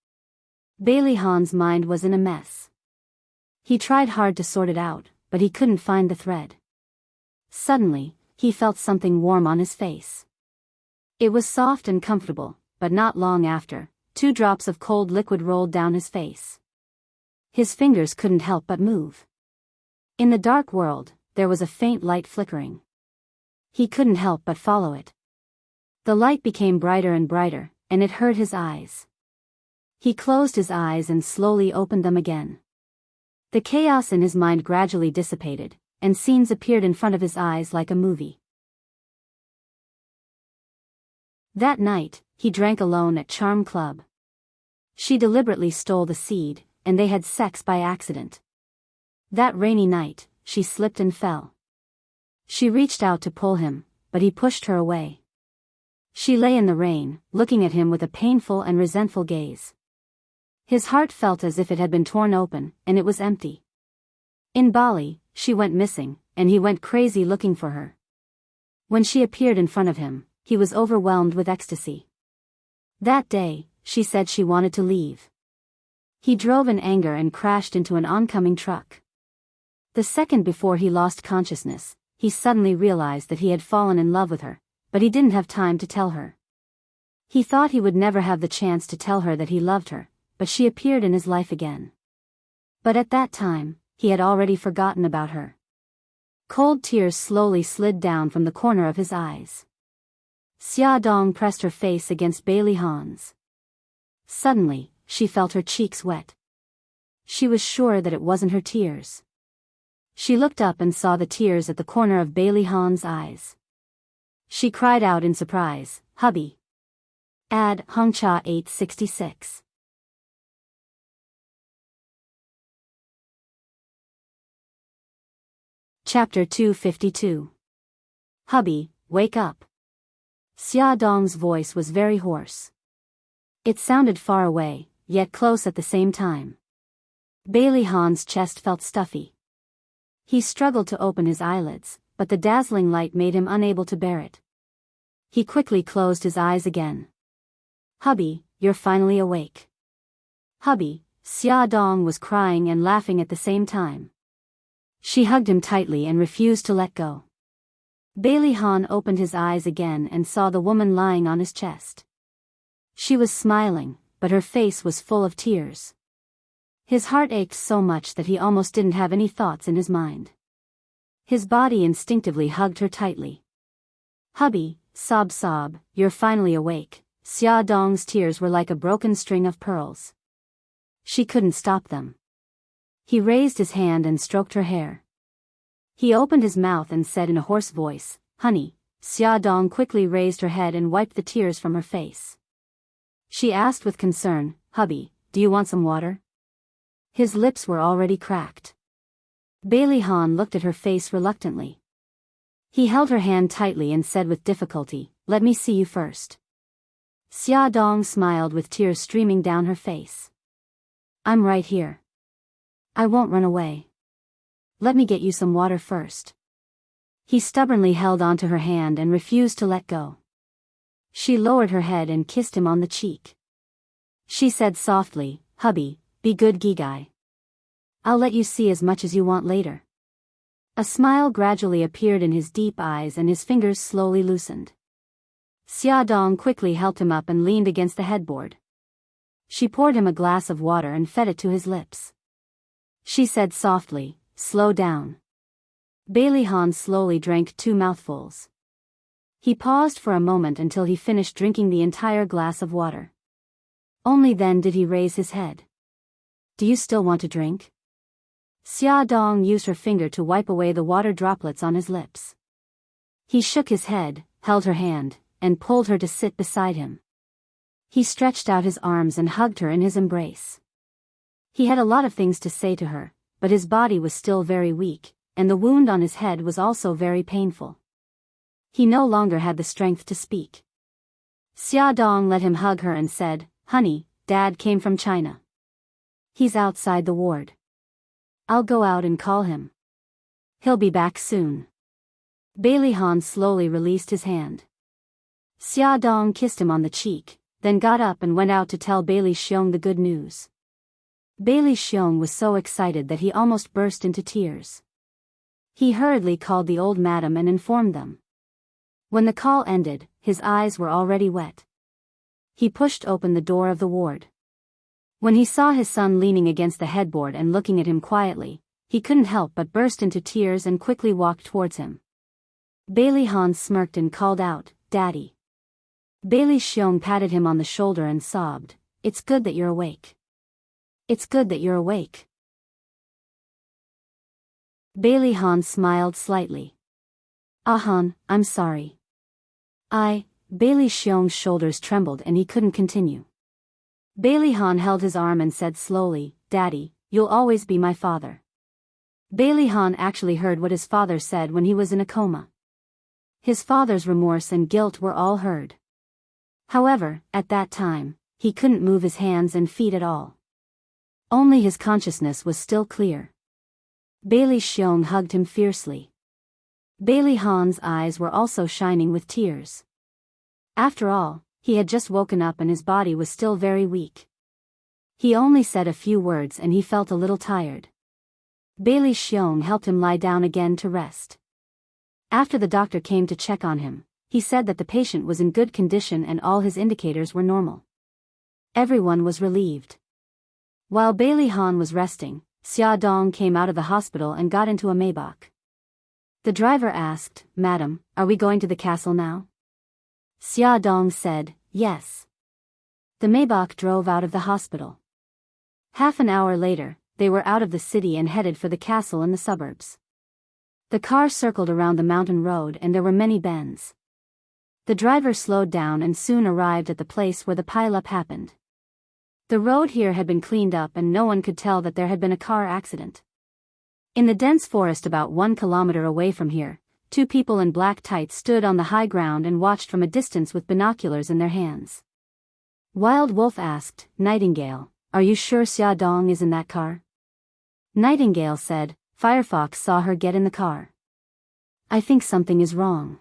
S1: Bailey Han's mind was in a mess. He tried hard to sort it out, but he couldn't find the thread. Suddenly, he felt something warm on his face. It was soft and comfortable, but not long after, 2 drops of cold liquid rolled down his face. His fingers couldn't help but move. In the dark world, there was a faint light flickering. He couldn't help but follow it. The light became brighter and brighter, and it hurt his eyes. He closed his eyes and slowly opened them again. The chaos in his mind gradually dissipated, and scenes appeared in front of his eyes like a movie. That night, he drank alone at Charm Club. She deliberately stole the seed, and they had sex by accident. That rainy night, she slipped and fell. She reached out to pull him, but he pushed her away. She lay in the rain, looking at him with a painful and resentful gaze. His heart felt as if it had been torn open, and it was empty. In Bali, she went missing, and he went crazy looking for her. When she appeared in front of him, he was overwhelmed with ecstasy. That day, she said she wanted to leave. He drove in anger and crashed into an oncoming truck. The second before he lost consciousness, he suddenly realized that he had fallen in love with her, but he didn't have time to tell her. He thought he would never have the chance to tell her that he loved her, but she appeared in his life again. But at that time, he had already forgotten about her. Cold tears slowly slid down from the corner of his eyes. Xia Dong pressed her face against Bailey Han's. Suddenly, she felt her cheeks wet. She was sure that it wasn't her tears. She looked up and saw the tears at the corner of Bailey Han's eyes. She cried out in surprise, "Hubby!" Ad Hongcha 866. Chapter 252. Hubby, wake up. Xia Dong's voice was very hoarse. It sounded far away, yet close at the same time. Bailey Han's chest felt stuffy. He struggled to open his eyelids, but the dazzling light made him unable to bear it. He quickly closed his eyes again. "Hubby, you're finally awake." "Hubby," Xia Dong was crying and laughing at the same time. She hugged him tightly and refused to let go. Bailey Han opened his eyes again and saw the woman lying on his chest. She was smiling, but her face was full of tears. His heart ached so much that he almost didn't have any thoughts in his mind. His body instinctively hugged her tightly. "Hubby," sob, "you're finally awake." Xia Dong's tears were like a broken string of pearls. She couldn't stop them. He raised his hand and stroked her hair. He opened his mouth and said in a hoarse voice, "Honey." Xia Dong quickly raised her head and wiped the tears from her face. She asked with concern, "Hubby, do you want some water?" His lips were already cracked. Bailey Han looked at her face reluctantly. He held her hand tightly and said with difficulty, "Let me see you first." Xia Dong smiled with tears streaming down her face. "I'm right here. I won't run away. Let me get you some water first." He stubbornly held onto her hand and refused to let go. She lowered her head and kissed him on the cheek. She said softly, "Hubby, be good Gigai. I'll let you see as much as you want later." A smile gradually appeared in his deep eyes and his fingers slowly loosened. Xia Dong quickly helped him up and leaned against the headboard. She poured him a glass of water and fed it to his lips. She said softly, "Slow down." Bailey Han slowly drank 2 mouthfuls. He paused for a moment until he finished drinking the entire glass of water. Only then did he raise his head. "Do you still want to drink?" Xia Dong used her finger to wipe away the water droplets on his lips. He shook his head, held her hand, and pulled her to sit beside him. He stretched out his arms and hugged her in his embrace. He had a lot of things to say to her, but his body was still very weak, and the wound on his head was also very painful. He no longer had the strength to speak. Xia Dong let him hug her and said, "Honey, Dad came from China. He's outside the ward. I'll go out and call him. He'll be back soon." Bailey Han slowly released his hand. Xia Dong kissed him on the cheek, then got up and went out to tell Bailey Xiong the good news. Bailey Xiong was so excited that he almost burst into tears. He hurriedly called the old madam and informed them. When the call ended, his eyes were already wet. He pushed open the door of the ward. When he saw his son leaning against the headboard and looking at him quietly, he couldn't help but burst into tears and quickly walked towards him. Bailey Han smirked and called out, "Daddy." Bailey Xiong patted him on the shoulder and sobbed, "It's good that you're awake. It's good that you're awake." Bailey Han smiled slightly. "Han, I'm sorry." Bailey Xiong's shoulders trembled and he couldn't continue. Bailey Han held his arm and said slowly, "Daddy, you'll always be my father." Bailey Han actually heard what his father said when he was in a coma. His father's remorse and guilt were all heard. However, at that time, he couldn't move his hands and feet at all. Only his consciousness was still clear. Bailey Xiong hugged him fiercely. Bailey Han's eyes were also shining with tears. After all, he had just woken up and his body was still very weak. He only said a few words and he felt a little tired. Bailey Xiong helped him lie down again to rest. After the doctor came to check on him, he said that the patient was in good condition and all his indicators were normal. Everyone was relieved. While Bailey Han was resting, Xia Dong came out of the hospital and got into a Maybach. The driver asked, "Madam, are we going to the castle now?" Xia Dong said, "Yes." The Maybach drove out of the hospital. Half an hour later, they were out of the city and headed for the castle in the suburbs. The car circled around the mountain road and there were many bends. The driver slowed down and soon arrived at the place where the pileup happened. The road here had been cleaned up and no one could tell that there had been a car accident. In the dense forest about 1 kilometer away from here, 2 people in black tights stood on the high ground and watched from a distance with binoculars in their hands. Wild Wolf asked, "Nightingale, are you sure Xia Dong is in that car?" Nightingale said, "Firefox saw her get in the car. I think something is wrong."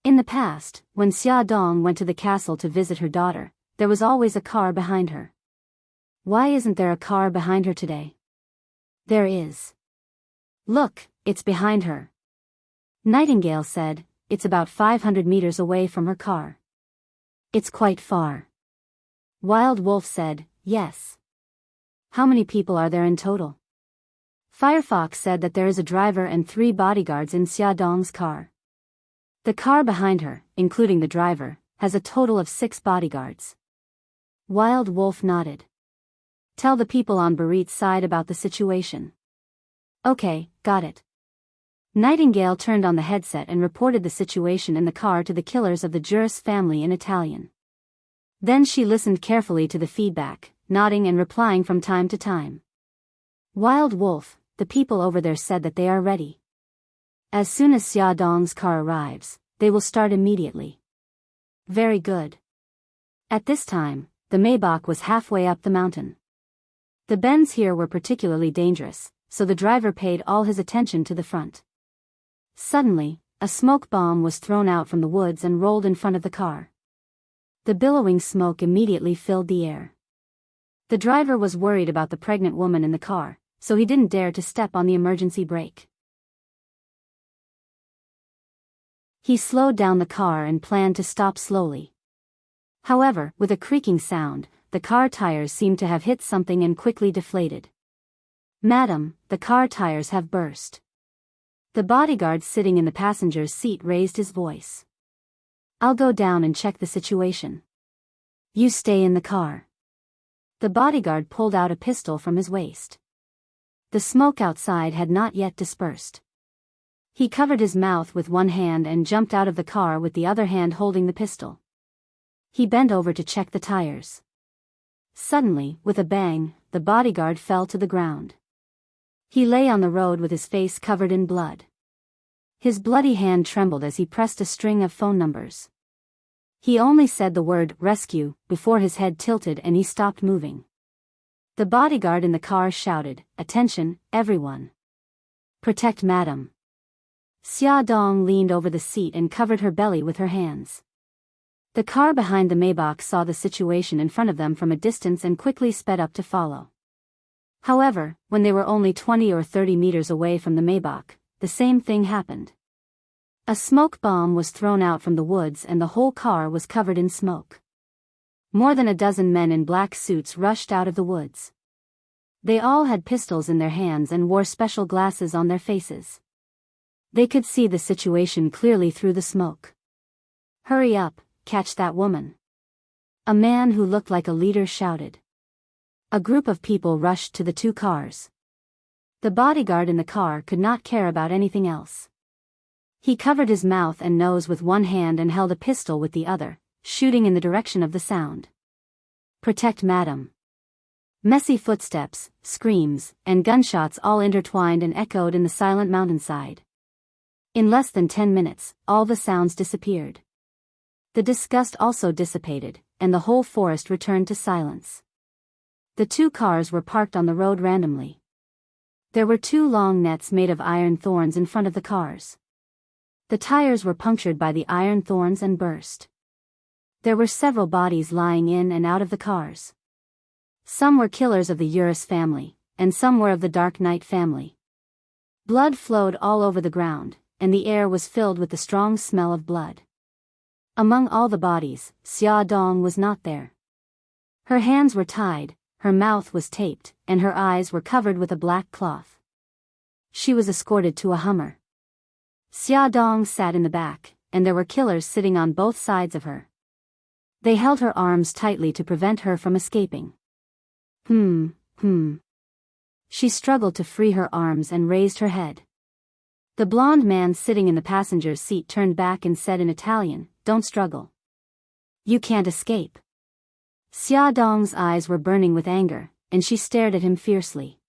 S1: In the past, when Xia Dong went to the castle to visit her daughter, there was always a car behind her. Why isn't there a car behind her today? There is. Look, it's behind her. Nightingale said, "It's about 500 meters away from her car." It's quite far. Wild Wolf said, "Yes." How many people are there in total? Firefox said that there is a driver and 3 bodyguards in Xia Dong's car. The car behind her, including the driver, has a total of 6 bodyguards. Wild Wolf nodded. Tell the people on Barit's side about the situation. Okay, got it. Nightingale turned on the headset and reported the situation in the car to the killers of the Juris family in Italian. Then she listened carefully to the feedback, nodding and replying from time to time. Wild Wolf, the people over there said that they are ready. As soon as Xia Dong's car arrives, they will start immediately. Very good. At this time, the Maybach was halfway up the mountain. The bends here were particularly dangerous, so the driver paid all his attention to the front. Suddenly, a smoke bomb was thrown out from the woods and rolled in front of the car. The billowing smoke immediately filled the air. The driver was worried about the pregnant woman in the car, so he didn't dare to step on the emergency brake. He slowed down the car and planned to stop slowly. However, with a creaking sound, the car tires seemed to have hit something and quickly deflated. "Madam, the car tires have burst." The bodyguard sitting in the passenger's seat raised his voice. "I'll go down and check the situation. You stay in the car." The bodyguard pulled out a pistol from his waist. The smoke outside had not yet dispersed. He covered his mouth with one hand and jumped out of the car with the other hand holding the pistol. He bent over to check the tires. Suddenly, with a bang, the bodyguard fell to the ground. He lay on the road with his face covered in blood. His bloody hand trembled as he pressed a string of phone numbers. He only said the word "rescue" before his head tilted and he stopped moving. The bodyguard in the car shouted, "Attention, everyone. Protect Madam." Xia Dong leaned over the seat and covered her belly with her hands. The car behind the Maybach saw the situation in front of them from a distance and quickly sped up to follow. However, when they were only 20 or 30 meters away from the Maybach, the same thing happened. A smoke bomb was thrown out from the woods and the whole car was covered in smoke. More than a dozen men in black suits rushed out of the woods. They all had pistols in their hands and wore special glasses on their faces. They could see the situation clearly through the smoke. "Hurry up, catch that woman!" A man who looked like a leader shouted. A group of people rushed to the 2 cars. The bodyguard in the car could not care about anything else. He covered his mouth and nose with one hand and held a pistol with the other, shooting in the direction of the sound. "Protect Madam." Messy footsteps, screams, and gunshots all intertwined and echoed in the silent mountainside. In less than 10 minutes, all the sounds disappeared. The disgust also dissipated, and the whole forest returned to silence. The 2 cars were parked on the road randomly. There were 2 long nets made of iron thorns in front of the cars. The tires were punctured by the iron thorns and burst. There were several bodies lying in and out of the cars. Some were killers of the Juris family, and some were of the Dark Knight family. Blood flowed all over the ground, and the air was filled with the strong smell of blood. Among all the bodies, Xia Dong was not there. Her hands were tied, her mouth was taped, and her eyes were covered with a black cloth. She was escorted to a Hummer. Xia Dong sat in the back, and there were killers sitting on both sides of her. They held her arms tightly to prevent her from escaping. She struggled to free her arms and raised her head. The blond man sitting in the passenger's seat turned back and said in Italian, "Don't struggle. You can't escape." Xia Dong's eyes were burning with anger, and she stared at him fiercely.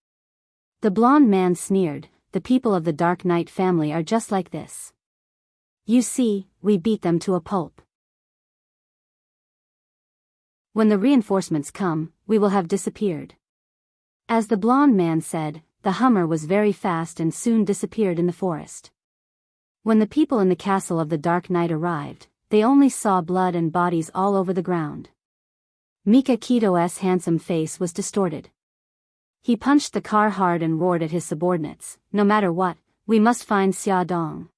S1: The blond man sneered, "The people of the Dark Knight family are just like this. You see, we beat them to a pulp. When the reinforcements come, we will have disappeared." As the blond man said, the Hummer was very fast and soon disappeared in the forest. When the people in the castle of the Dark Knight arrived, they only saw blood and bodies all over the ground. Mika Kito's handsome face was distorted. He punched the car hard and roared at his subordinates, "No matter what, we must find Xia Dong."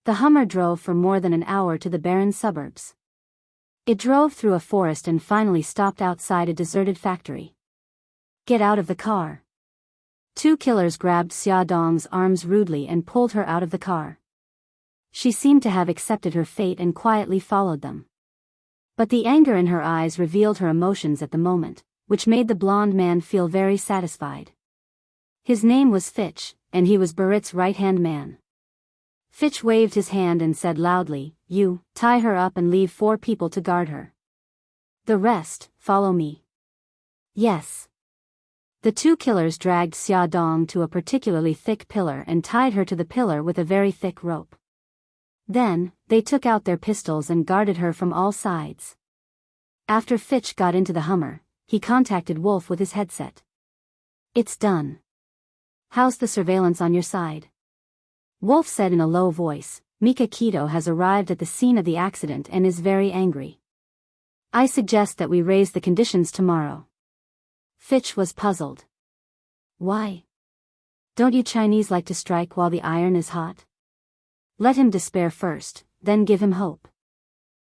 S1: The Hummer drove for more than an hour to the barren suburbs. It drove through a forest and finally stopped outside a deserted factory. "Get out of the car." Two killers grabbed Xia Dong's arms rudely and pulled her out of the car. She seemed to have accepted her fate and quietly followed them. But the anger in her eyes revealed her emotions at the moment, which made the blond man feel very satisfied. His name was Fitch, and he was Burritt's right-hand man. Fitch waved his hand and said loudly, "You, tie her up and leave 4 people to guard her. The rest, follow me." "Yes." The 2 killers dragged Xia Dong to a particularly thick pillar and tied her to the pillar with a very thick rope. Then, they took out their pistols and guarded her from all sides. After Fitch got into the Hummer, he contacted Wolf with his headset. "It's done. How's the surveillance on your side?" Wolf said in a low voice, "Mika Kito has arrived at the scene of the accident and is very angry. I suggest that we raise the conditions tomorrow." Fitch was puzzled. "Why? Don't you Chinese like to strike while the iron is hot? Let him despair first, then give him hope.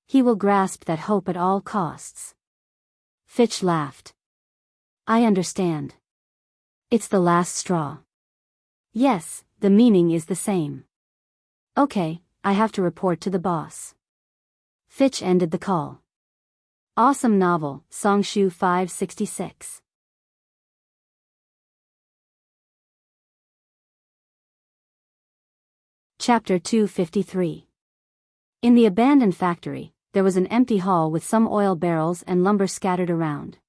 S1: He will grasp that hope at all costs." Fitch laughed. "I understand. It's the last straw." "Yes, the meaning is the same. Okay, I have to report to the boss." Fitch ended the call. Awesome novel, Songshu 566. Chapter 253. In the abandoned factory, there was an empty hall with some oil barrels and lumber scattered around.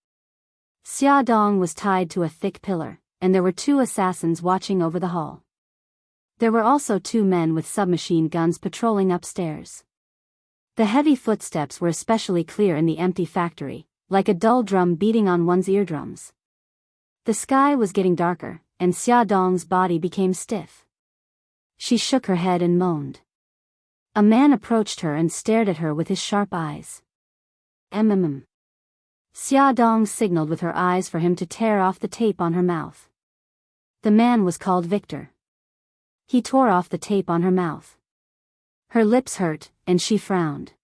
S1: Xia Dong was tied to a thick pillar, and there were 2 assassins watching over the hall. There were also 2 men with submachine guns patrolling upstairs. The heavy footsteps were especially clear in the empty factory, like a dull drum beating on one's eardrums. The sky was getting darker, and Xia Dong's body became stiff. She shook her head and moaned. A man approached her and stared at her with his sharp eyes. Xia Dong signaled with her eyes for him to tear off the tape on her mouth. The man was called Victor. He tore off the tape on her mouth. Her lips hurt, and she frowned.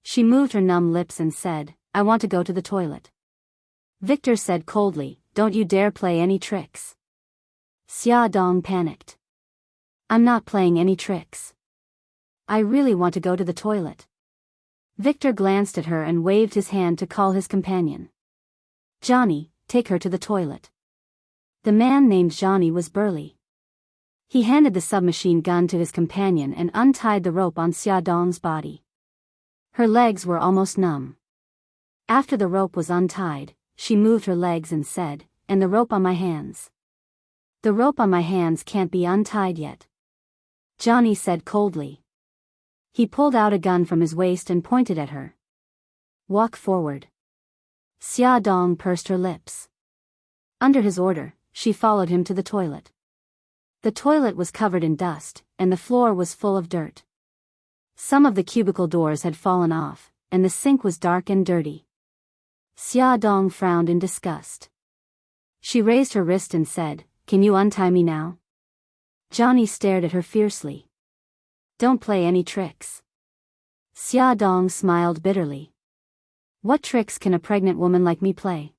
S1: She moved her numb lips and said, "I want to go to the toilet." Victor said coldly, "Don't you dare play any tricks." Xia Dong panicked. "I'm not playing any tricks. I really want to go to the toilet." Victor glanced at her and waved his hand to call his companion. "Johnny, take her to the toilet." The man named Johnny was burly. He handed the submachine gun to his companion and untied the rope on Xia Dong's body. Her legs were almost numb. After the rope was untied, she moved her legs and said, "And the rope on my hands." "The rope on my hands can't be untied yet," Johnny said coldly. He pulled out a gun from his waist and pointed at her. "Walk forward." Xia Dong pursed her lips. Under his order, she followed him to the toilet. The toilet was covered in dust, and the floor was full of dirt. Some of the cubicle doors had fallen off, and the sink was dark and dirty. Xia Dong frowned in disgust. She raised her wrist and said, "Can you untie me now?" Johnny stared at her fiercely. "Don't play any tricks." Xia Dong smiled bitterly. "What tricks can a pregnant woman like me play?"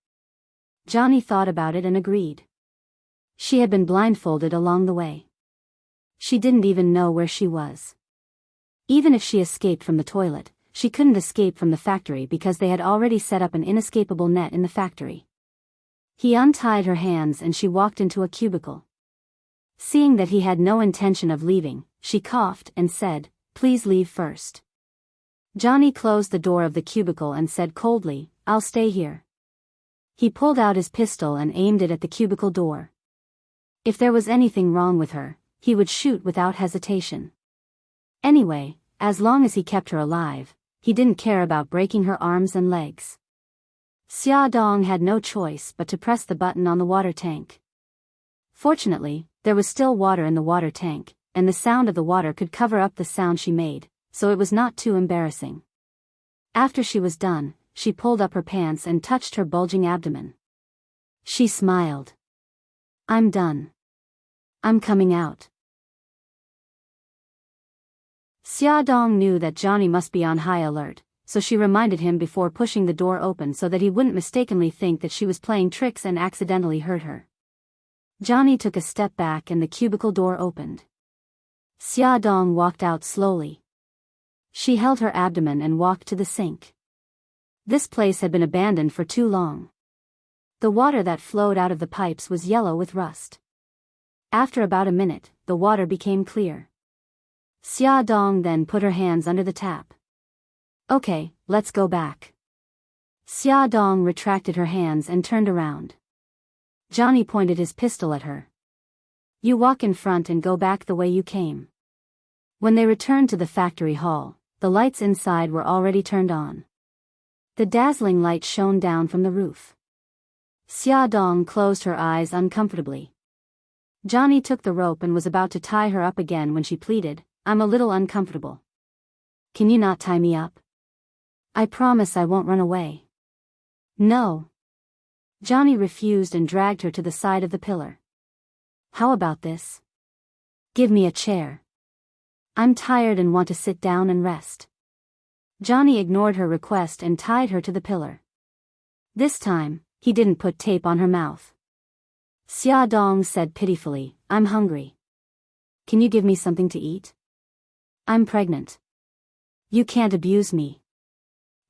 S1: Johnny thought about it and agreed. She had been blindfolded along the way. She didn't even know where she was. Even if she escaped from the toilet, she couldn't escape from the factory because they had already set up an inescapable net in the factory. He untied her hands and she walked into a cubicle. Seeing that he had no intention of leaving, she coughed and said, "Please leave first." Johnny closed the door of the cubicle and said coldly, "I'll stay here." He pulled out his pistol and aimed it at the cubicle door. If there was anything wrong with her, he would shoot without hesitation. Anyway, as long as he kept her alive, he didn't care about breaking her arms and legs. Xia Dong had no choice but to press the button on the water tank. Fortunately, there was still water in the water tank, and the sound of the water could cover up the sound she made, so it was not too embarrassing. After she was done, she pulled up her pants and touched her bulging abdomen. She smiled. "I'm done. I'm coming out." Xia Dong knew that Johnny must be on high alert, so she reminded him before pushing the door open so that he wouldn't mistakenly think that she was playing tricks and accidentally hurt her. Johnny took a step back and the cubicle door opened. Xia Dong walked out slowly. She held her abdomen and walked to the sink. This place had been abandoned for too long. The water that flowed out of the pipes was yellow with rust. After about a minute, the water became clear. Xia Dong then put her hands under the tap. "Okay, let's go back." Xia Dong retracted her hands and turned around. Johnny pointed his pistol at her. "You walk in front and go back the way you came." When they returned to the factory hall, the lights inside were already turned on. The dazzling light shone down from the roof. Xia Dong closed her eyes uncomfortably. Johnny took the rope and was about to tie her up again when she pleaded, "I'm a little uncomfortable. Can you not tie me up? I promise I won't run away." "No." Johnny refused and dragged her to the side of the pillar. "How about this? Give me a chair. I'm tired and want to sit down and rest." Johnny ignored her request and tied her to the pillar. This time, he didn't put tape on her mouth. Xia Dong said pitifully, "I'm hungry. Can you give me something to eat? I'm pregnant. You can't abuse me."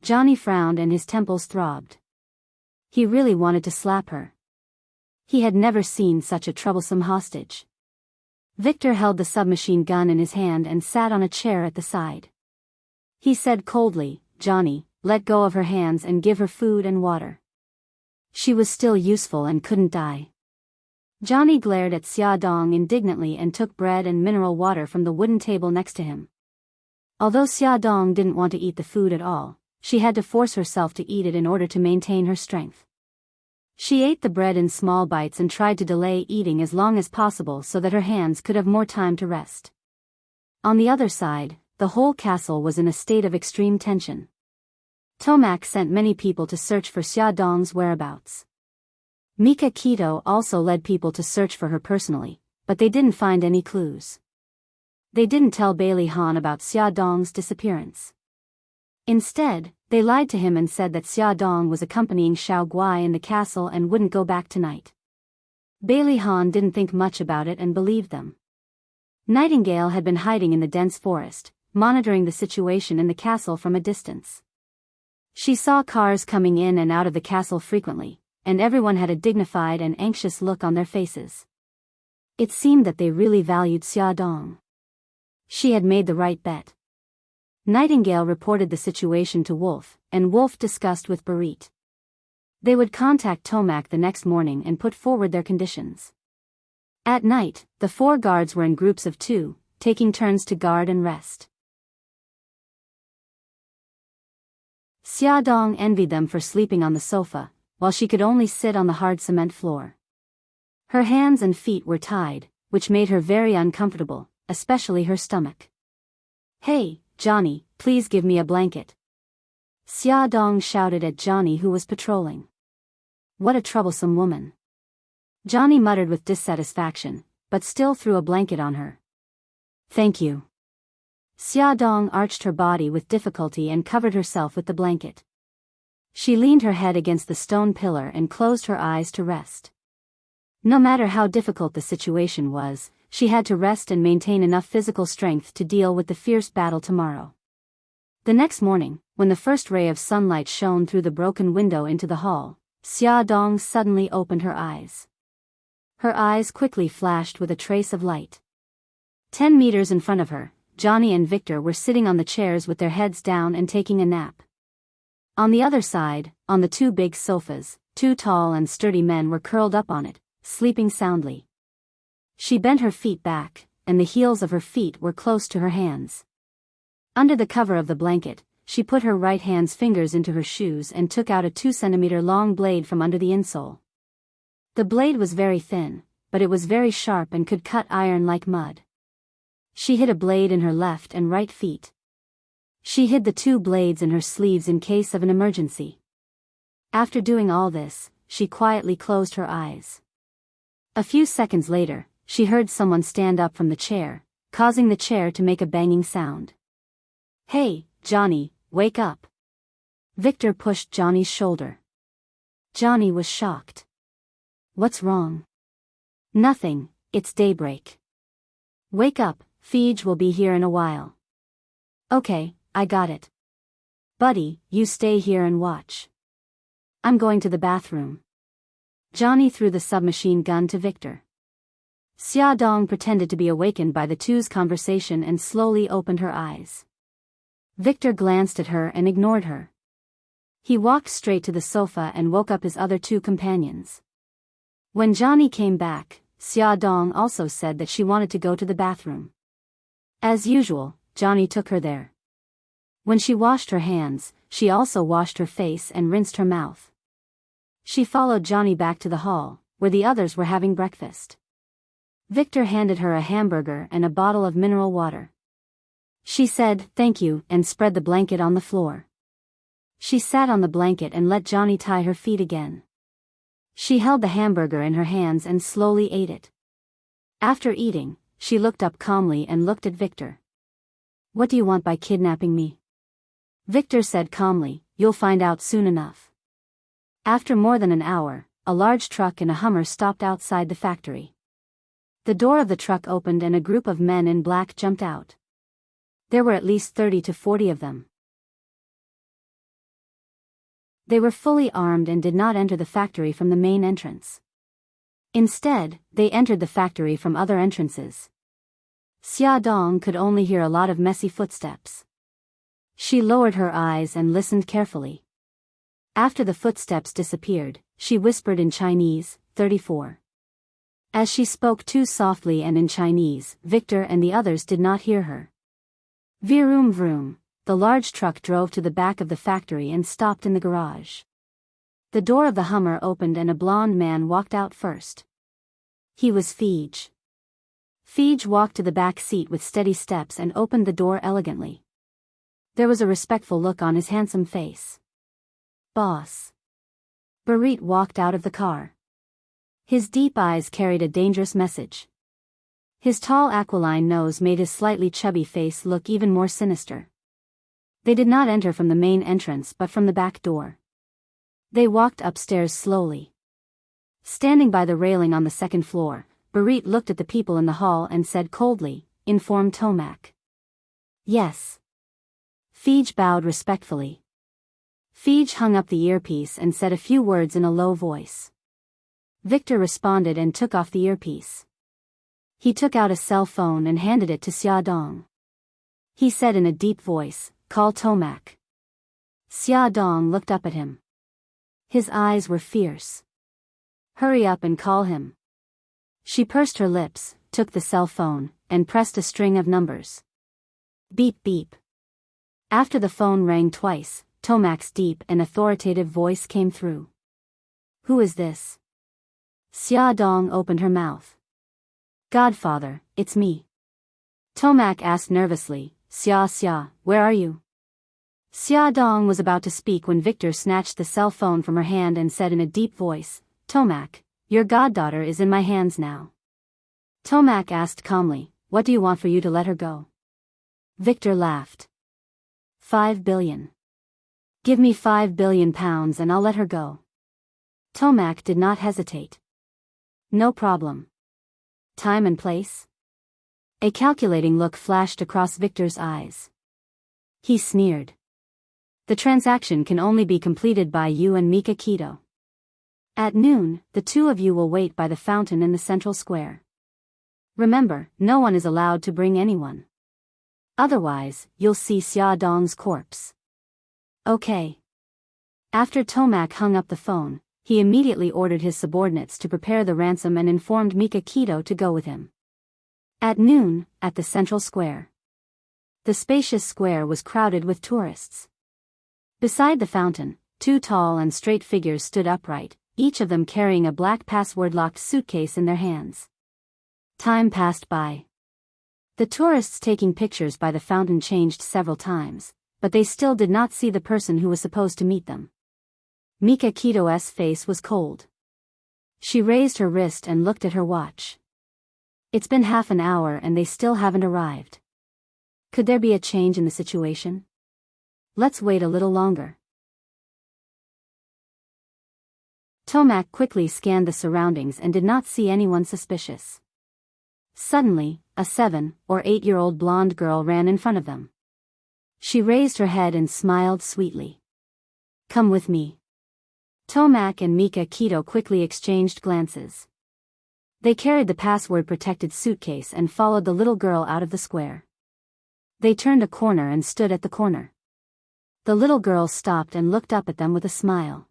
S1: Johnny frowned and his temples throbbed. He really wanted to slap her. He had never seen such a troublesome hostage. Victor held the submachine gun in his hand and sat on a chair at the side. He said coldly, "Johnny, let go of her hands and give her food and water. She was still useful and couldn't die." Johnny glared at Xia Dong indignantly and took bread and mineral water from the wooden table next to him. Although Xia Dong didn't want to eat the food at all, she had to force herself to eat it in order to maintain her strength. She ate the bread in small bites and tried to delay eating as long as possible so that her hands could have more time to rest. On the other side, the whole castle was in a state of extreme tension. Tomac sent many people to search for Xia Dong's whereabouts. Mika Keto also led people to search for her personally, but they didn't find any clues. They didn't tell Bailey Han about Xia Dong's disappearance. Instead, they lied to him and said that Xia Dong was accompanying Xiao Guai in the castle and wouldn't go back tonight. Bailey Han didn't think much about it and believed them. Nightingale had been hiding in the dense forest, monitoring the situation in the castle from a distance. She saw cars coming in and out of the castle frequently, and everyone had a dignified and anxious look on their faces. It seemed that they really valued Xia Dong. She had made the right bet. Nightingale reported the situation to Wolf, and Wolf discussed with Barit. They would contact Tomac the next morning and put forward their conditions. At night, the 4 guards were in groups of 2, taking turns to guard and rest. Xia Dong envied them for sleeping on the sofa, while she could only sit on the hard cement floor. Her hands and feet were tied, which made her very uncomfortable, especially her stomach. "Hey, Johnny, please give me a blanket." Xia Dong shouted at Johnny, who was patrolling. What a troublesome woman. Johnny muttered with dissatisfaction, but still threw a blanket on her. "Thank you." Xia Dong arched her body with difficulty and covered herself with the blanket. She leaned her head against the stone pillar and closed her eyes to rest. No matter how difficult the situation was, she had to rest and maintain enough physical strength to deal with the fierce battle tomorrow. The next morning, when the first ray of sunlight shone through the broken window into the hall, Xia Dong suddenly opened her eyes. Her eyes quickly flashed with a trace of light. 10 meters in front of her, Johnny and Victor were sitting on the chairs with their heads down and taking a nap. On the other side, on the two big sofas, two tall and sturdy men were curled up on it, sleeping soundly. She bent her feet back, and the heels of her feet were close to her hands. Under the cover of the blanket, she put her right hand's fingers into her shoes and took out a 2-centimeter long blade from under the insole. The blade was very thin, but it was very sharp and could cut iron like mud. She hid a blade in her left and right feet. She hid the two blades in her sleeves in case of an emergency. After doing all this, she quietly closed her eyes. A few seconds later, she heard someone stand up from the chair, causing the chair to make a banging sound. "Hey, Johnny, wake up." Victor pushed Johnny's shoulder. Johnny was shocked. "What's wrong?" "Nothing, it's daybreak." "Wake up, Feej will be here in a while." "Okay, I got it. Buddy, you stay here and watch. I'm going to the bathroom." Johnny threw the submachine gun to Victor. Xia Dong pretended to be awakened by the two's conversation and slowly opened her eyes. Victor glanced at her and ignored her. He walked straight to the sofa and woke up his other two companions. When Johnny came back, Xia Dong also said that she wanted to go to the bathroom. As usual, Johnny took her there. When she washed her hands, she also washed her face and rinsed her mouth. She followed Johnny back to the hall, where the others were having breakfast. Victor handed her a hamburger and a bottle of mineral water. She said, "Thank you," and spread the blanket on the floor. She sat on the blanket and let Johnny tie her feet again. She held the hamburger in her hands and slowly ate it. After eating, she looked up calmly and looked at Victor. "What do you want by kidnapping me?" Victor said calmly, "You'll find out soon enough." After more than an hour, a large truck and a Hummer stopped outside the factory. The door of the truck opened and a group of men in black jumped out. There were at least 30 to 40 of them. They were fully armed and did not enter the factory from the main entrance. Instead, they entered the factory from other entrances. Xia Dong could only hear a lot of messy footsteps. She lowered her eyes and listened carefully. After the footsteps disappeared, she whispered in Chinese, 34. As she spoke too softly and in Chinese, Victor and the others did not hear her. Vroom vroom, the large truck drove to the back of the factory and stopped in the garage. The door of the Hummer opened and a blond man walked out first. He was Feej. Feej walked to the back seat with steady steps and opened the door elegantly. There was a respectful look on his handsome face. "Boss." Barit walked out of the car. His deep eyes carried a dangerous message. His tall aquiline nose made his slightly chubby face look even more sinister. They did not enter from the main entrance but from the back door. They walked upstairs slowly. Standing by the railing on the second floor, Barit looked at the people in the hall and said coldly, "Inform Tomac." "Yes." Feej bowed respectfully. Feej hung up the earpiece and said a few words in a low voice. Victor responded and took off the earpiece. He took out a cell phone and handed it to Xia Dong. He said in a deep voice, "Call Tomac." Xia Dong looked up at him. His eyes were fierce. "Hurry up and call him." She pursed her lips, took the cell phone, and pressed a string of numbers. Beep beep. After the phone rang twice, Tomac's deep and authoritative voice came through. "Who is this?" Xia Dong opened her mouth. "Godfather, it's me." Tomac asked nervously, Xia, where are you?" Xia Dong was about to speak when Victor snatched the cell phone from her hand and said in a deep voice, "Tomac, your goddaughter is in my hands now." Tomac asked calmly, "What do you want for you to let her go?" Victor laughed. 5 billion. "Give me 5 billion pounds and I'll let her go." Tomac did not hesitate. "No problem. Time and place?" A calculating look flashed across Victor's eyes. He sneered. "The transaction can only be completed by you and Mika Keto." At noon, the two of you will wait by the fountain in the central square. Remember, no one is allowed to bring anyone. Otherwise, you'll see Xia Dong's corpse. Okay. After Tomac hung up the phone, he immediately ordered his subordinates to prepare the ransom and informed Mika Keto to go with him. At noon, at the central square. The spacious square was crowded with tourists. Beside the fountain, two tall and straight figures stood upright, each of them carrying a black password-locked suitcase in their hands. Time passed by. The tourists taking pictures by the fountain changed several times, but they still did not see the person who was supposed to meet them. Mika Keto's face was cold. She raised her wrist and looked at her watch. It's been half an hour and they still haven't arrived. Could there be a change in the situation? Let's wait a little longer. Tomac quickly scanned the surroundings and did not see anyone suspicious. Suddenly, a 7 or 8-year-old blonde girl ran in front of them. She raised her head and smiled sweetly. Come with me. Tomac and Mika Keto quickly exchanged glances. They carried the password-protected suitcase and followed the little girl out of the square. They turned a corner and stood at the corner. The little girl stopped and looked up at them with a smile.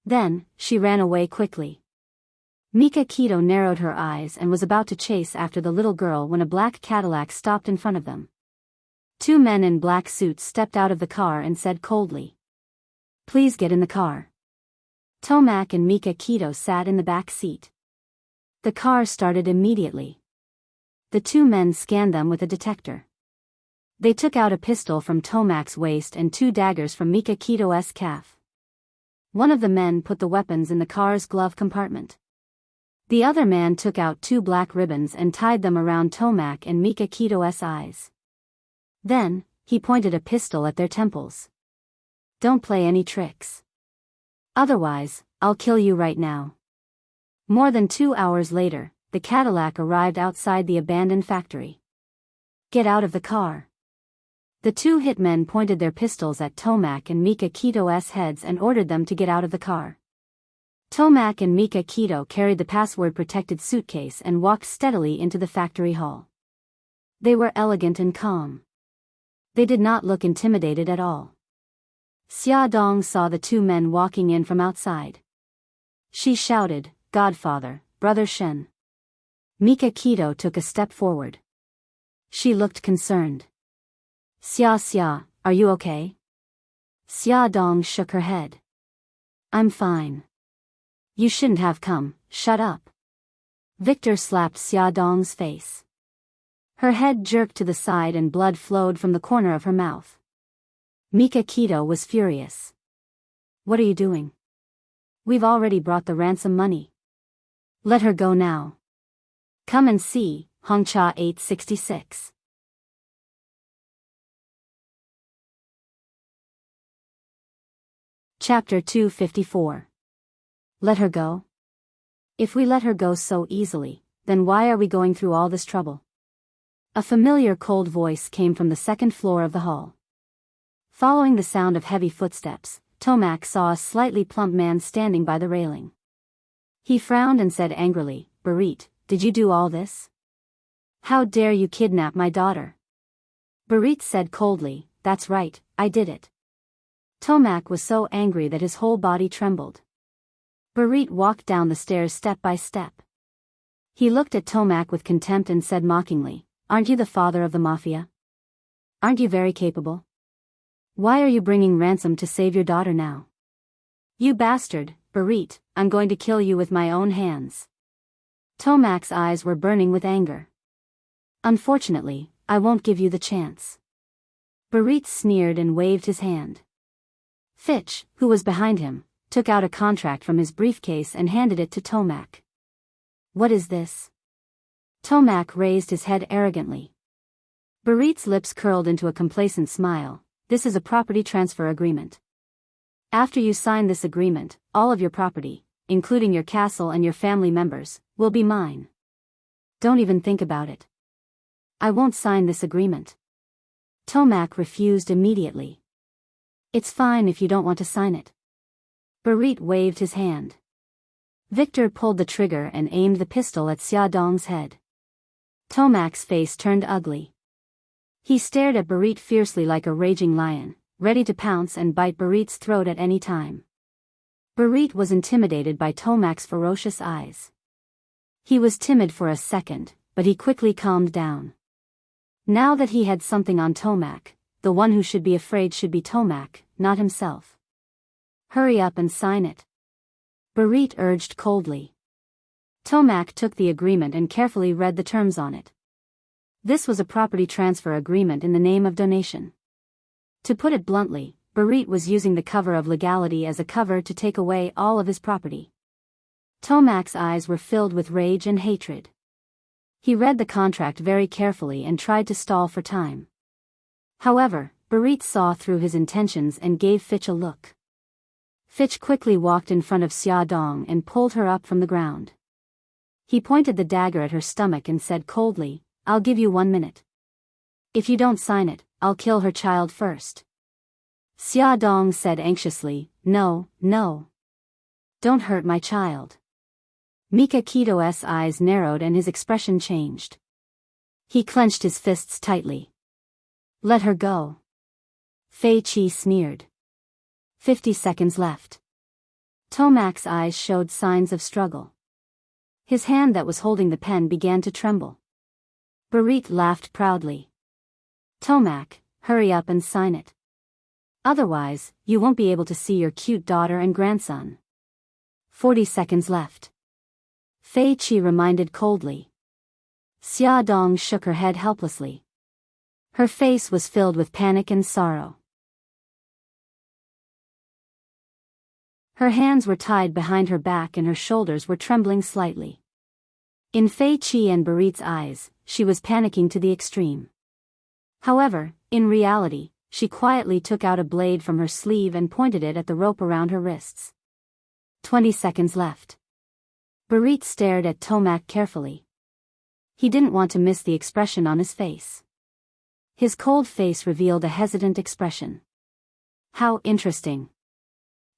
S1: Then, she ran away quickly. Mika Keto narrowed her eyes and was about to chase after the little girl when a black Cadillac stopped in front of them. Two men in black suits stepped out of the car and said coldly, "Please get in the car." Tomac and Mika Keto sat in the back seat. The car started immediately. The two men scanned them with a detector. They took out a pistol from Tomac's waist and two daggers from Mika Keto's calf. One of the men put the weapons in the car's glove compartment. The other man took out two black ribbons and tied them around Tomac and Mika Keto's eyes. Then, he pointed a pistol at their temples. "Don't play any tricks. Otherwise, I'll kill you right now." More than 2 hours later, the Cadillac arrived outside the abandoned factory. "Get out of the car." The two hitmen pointed their pistols at Tomac and Mika Keto's heads and ordered them to get out of the car. Tomac and Mika Keto carried the password-protected suitcase and walked steadily into the factory hall. They were elegant and calm. They did not look intimidated at all. Xia Dong saw the two men walking in from outside. She shouted, "Godfather, Brother Shen." Mika Keto took a step forward. She looked concerned. Xia, are you okay?" Xia Dong shook her head. "I'm fine." "You shouldn't have come, shut up." Victor slapped Xia Dong's face. Her head jerked to the side and blood flowed from the corner of her mouth. Mika Keto was furious. "What are you doing? We've already brought the ransom money. Let her go now." Come and see, Hongcha 866. Chapter 254. Let her go? If we let her go so easily, then why are we going through all this trouble? A familiar cold voice came from the second floor of the hall. Following the sound of heavy footsteps, Tomac saw a slightly plump man standing by the railing. He frowned and said angrily, "Barit, did you do all this? How dare you kidnap my daughter?" Barit said coldly, "That's right, I did it." Tomac was so angry that his whole body trembled. Barit walked down the stairs step by step. He looked at Tomac with contempt and said mockingly, "Aren't you the father of the mafia? Aren't you very capable? Why are you bringing ransom to save your daughter now? You bastard, Barit, I'm going to kill you with my own hands." Tomac's eyes were burning with anger. "Unfortunately, I won't give you the chance." Barit sneered and waved his hand. Fitch, who was behind him, took out a contract from his briefcase and handed it to Tomac. "What is this?" Tomac raised his head arrogantly. Barit's lips curled into a complacent smile. "This is a property transfer agreement. After you sign this agreement, all of your property, including your castle and your family members, will be mine. Don't even think about it." "I won't sign this agreement." Tomac refused immediately. "It's fine if you don't want to sign it." Barit waved his hand. Victor pulled the trigger and aimed the pistol at Xia Dong's head. Tomac's face turned ugly. He stared at Barit fiercely like a raging lion, ready to pounce and bite Barit's throat at any time. Barit was intimidated by Tomac's ferocious eyes. He was timid for a second, but he quickly calmed down. Now that he had something on Tomac, the one who should be afraid should be Tomac, not himself. Hurry up and sign it, Barit urged coldly. Tomac took the agreement and carefully read the terms on it. This was a property transfer agreement in the name of donation. To put it bluntly, Barit was using the cover of legality as a cover to take away all of his property. Tomac's eyes were filled with rage and hatred. He read the contract very carefully and tried to stall for time. However, Barit saw through his intentions and gave Fitch a look. Fitch quickly walked in front of Xia Dong and pulled her up from the ground. He pointed the dagger at her stomach and said coldly, "I'll give you 1 minute. If you don't sign it, I'll kill her child first." Xia Dong said anxiously, "No, no. Don't hurt my child." Mika Kito's eyes narrowed and his expression changed. He clenched his fists tightly. "Let her go." Fei Qi sneered. 50 seconds left. Tomac's eyes showed signs of struggle. His hand that was holding the pen began to tremble. Barit laughed proudly. "Tomac, hurry up and sign it. Otherwise, you won't be able to see your cute daughter and grandson." 40 seconds left. Fei Qi reminded coldly. Xia Dong shook her head helplessly. Her face was filled with panic and sorrow. Her hands were tied behind her back and her shoulders were trembling slightly. In Fei Qi and Barit's eyes, she was panicking to the extreme. However, in reality, she quietly took out a blade from her sleeve and pointed it at the rope around her wrists. 20 seconds left. Barit stared at Tomac carefully. He didn't want to miss the expression on his face. His cold face revealed a hesitant expression. "How interesting."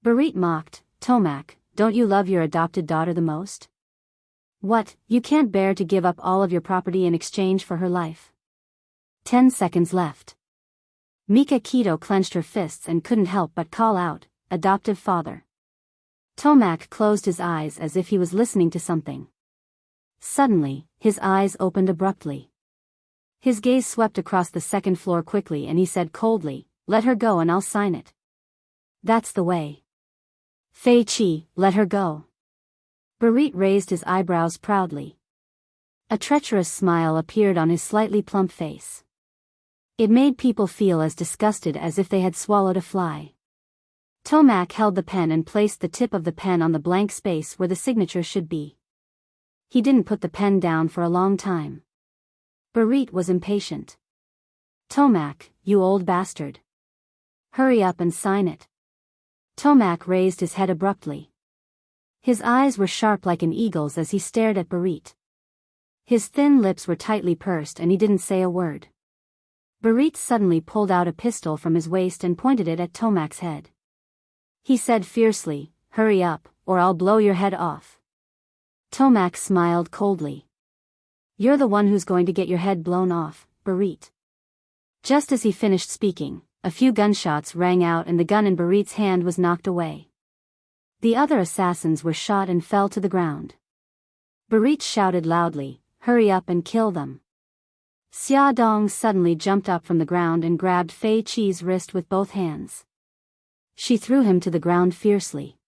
S1: Barit mocked, "Tomac, don't you love your adopted daughter the most? What, you can't bear to give up all of your property in exchange for her life?" 10 seconds left. Mika Kito clenched her fists and couldn't help but call out, "Adoptive father." Tomac closed his eyes as if he was listening to something. Suddenly, his eyes opened abruptly. His gaze swept across the second floor quickly and he said coldly, "Let her go and I'll sign it." "That's the way." "Fei Qi, let her go." Barit raised his eyebrows proudly. A treacherous smile appeared on his slightly plump face. It made people feel as disgusted as if they had swallowed a fly. Tomac held the pen and placed the tip of the pen on the blank space where the signature should be. He didn't put the pen down for a long time. Barit was impatient. "Tomac, you old bastard. Hurry up and sign it." Tomac raised his head abruptly. His eyes were sharp like an eagle's as he stared at Barit. His thin lips were tightly pursed and he didn't say a word. Barit suddenly pulled out a pistol from his waist and pointed it at Tomac's head. He said fiercely, "Hurry up, or I'll blow your head off." Tomac smiled coldly. "You're the one who's going to get your head blown off, Barit." Just as he finished speaking, a few gunshots rang out and the gun in Barit's hand was knocked away. The other assassins were shot and fell to the ground. Barit shouted loudly, "Hurry up and kill them." Xia Dong suddenly jumped up from the ground and grabbed Fei Qi's wrist with both hands. She threw him to the ground fiercely.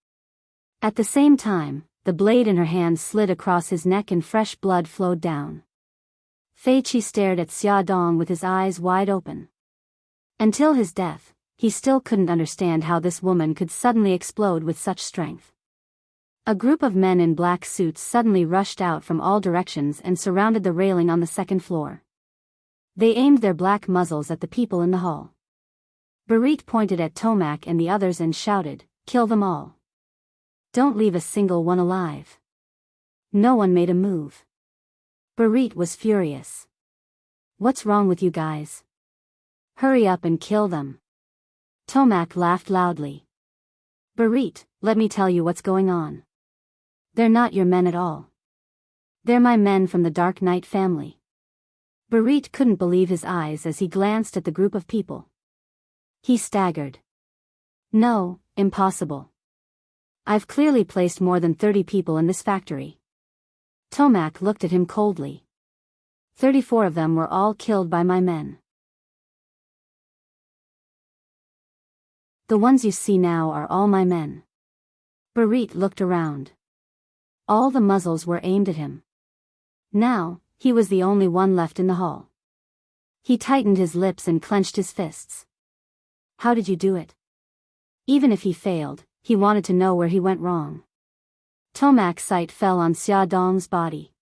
S1: At the same time, the blade in her hand slid across his neck and fresh blood flowed down. Fei Qi stared at Xia Dong with his eyes wide open. Until his death, he still couldn't understand how this woman could suddenly explode with such strength. A group of men in black suits suddenly rushed out from all directions and surrounded the railing on the second floor. They aimed their black muzzles at the people in the hall. Barit pointed at Tomac and the others and shouted, "Kill them all. Don't leave a single one alive." No one made a move. Barit was furious. "What's wrong with you guys? Hurry up and kill them." Tomac laughed loudly. "Barit, let me tell you what's going on. They're not your men at all. They're my men from the Dark Knight family. Barit couldn't believe his eyes as he glanced at the group of people. He staggered. No, impossible. I've clearly placed more than 30 people in this factory. Tomac looked at him coldly. 34 of them were all killed by my men. The ones you see now are all my men. Barit looked around. All the muzzles were aimed at him. Now, he was the only one left in the hall. He tightened his lips and clenched his fists. How did you do it? Even if he failed, he wanted to know where he went wrong. Tomac's sight fell on Xia Dong's body.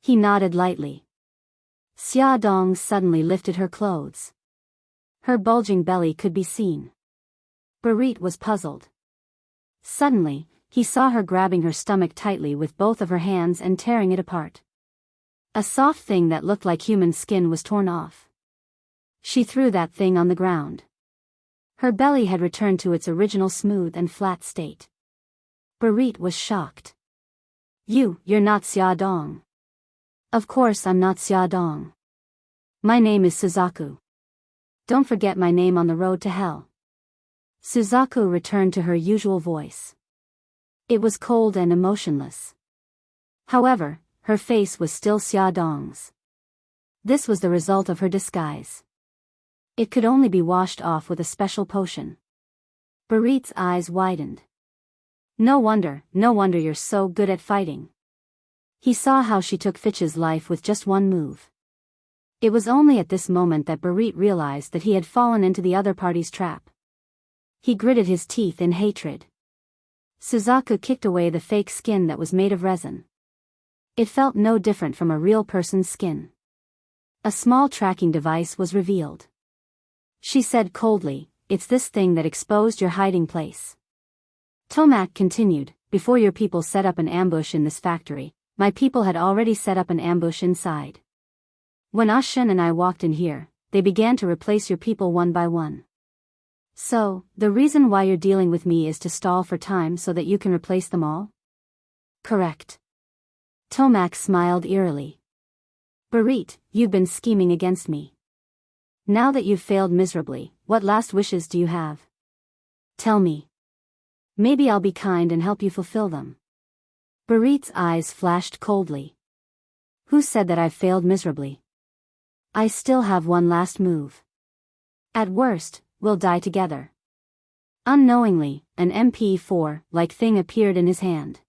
S1: He nodded lightly. Xia Dong suddenly lifted her clothes. Her bulging belly could be seen. Barit was puzzled. Suddenly, he saw her grabbing her stomach tightly with both of her hands and tearing it apart. A soft thing that looked like human skin was torn off. She threw that thing on the ground. Her belly had returned to its original smooth and flat state. Barit was shocked. You're not Xia Dong. Of course I'm not Xia Dong. My name is Suzaku. Don't forget my name on the road to hell. Suzaku returned to her usual voice. It was cold and emotionless. However, her face was still Xia Dong's. This was the result of her disguise. It could only be washed off with a special potion. Barit's eyes widened. No wonder you're so good at fighting. He saw how she took Fitch's life with just one move. It was only at this moment that Barit realized that he had fallen into the other party's trap. He gritted his teeth in hatred. Suzaku kicked away the fake skin that was made of resin. It felt no different from a real person's skin. A small tracking device was revealed. She said coldly, "It's this thing that exposed your hiding place." Tomac continued, "Before your people set up an ambush in this factory, my people had already set up an ambush inside. When Ashen and I walked in here, they began to replace your people one by one. So, the reason why you're dealing with me is to stall for time so that you can replace them all?" "Correct." Tomac smiled eerily. "Barit, you've been scheming against me. Now that you've failed miserably, what last wishes do you have? Tell me. Maybe I'll be kind and help you fulfill them." Barit's eyes flashed coldly. "Who said that I've failed miserably? I still have one last move. At worst, we'll die together." Unknowingly, an MP4-like thing appeared in his hand.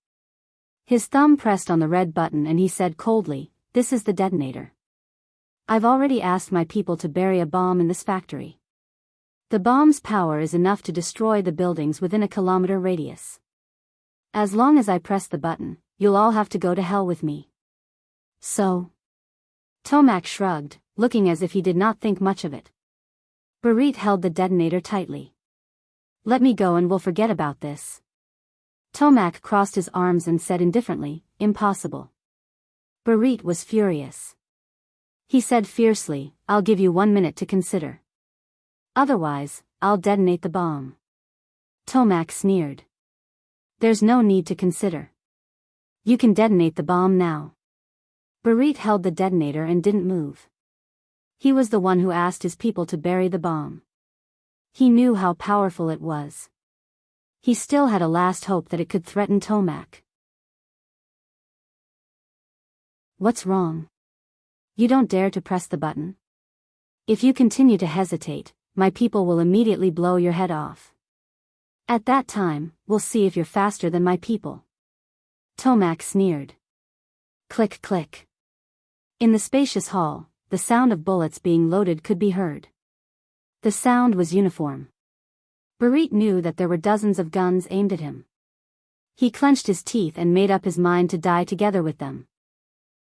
S1: His thumb pressed on the red button and he said coldly, "This is the detonator. I've already asked my people to bury a bomb in this factory. The bomb's power is enough to destroy the buildings within a kilometer radius. As long as I press the button, you'll all have to go to hell with me." "So?" Tomac shrugged, looking as if he did not think much of it. Barit held the detonator tightly. "Let me go and we'll forget about this." Tomac crossed his arms and said indifferently, "Impossible." Barit was furious. He said fiercely, "I'll give you 1 minute to consider. Otherwise, I'll detonate the bomb." Tomac sneered. "There's no need to consider. You can detonate the bomb now." Barit held the detonator and didn't move. He was the one who asked his people to bury the bomb. He knew how powerful it was. He still had a last hope that it could threaten Tomac. "What's wrong? You don't dare to press the button? If you continue to hesitate, my people will immediately blow your head off. At that time, we'll see if you're faster than my people." Tomac sneered. Click click. In the spacious hall, the sound of bullets being loaded could be heard. The sound was uniform. Barit knew that there were dozens of guns aimed at him. He clenched his teeth and made up his mind to die together with them.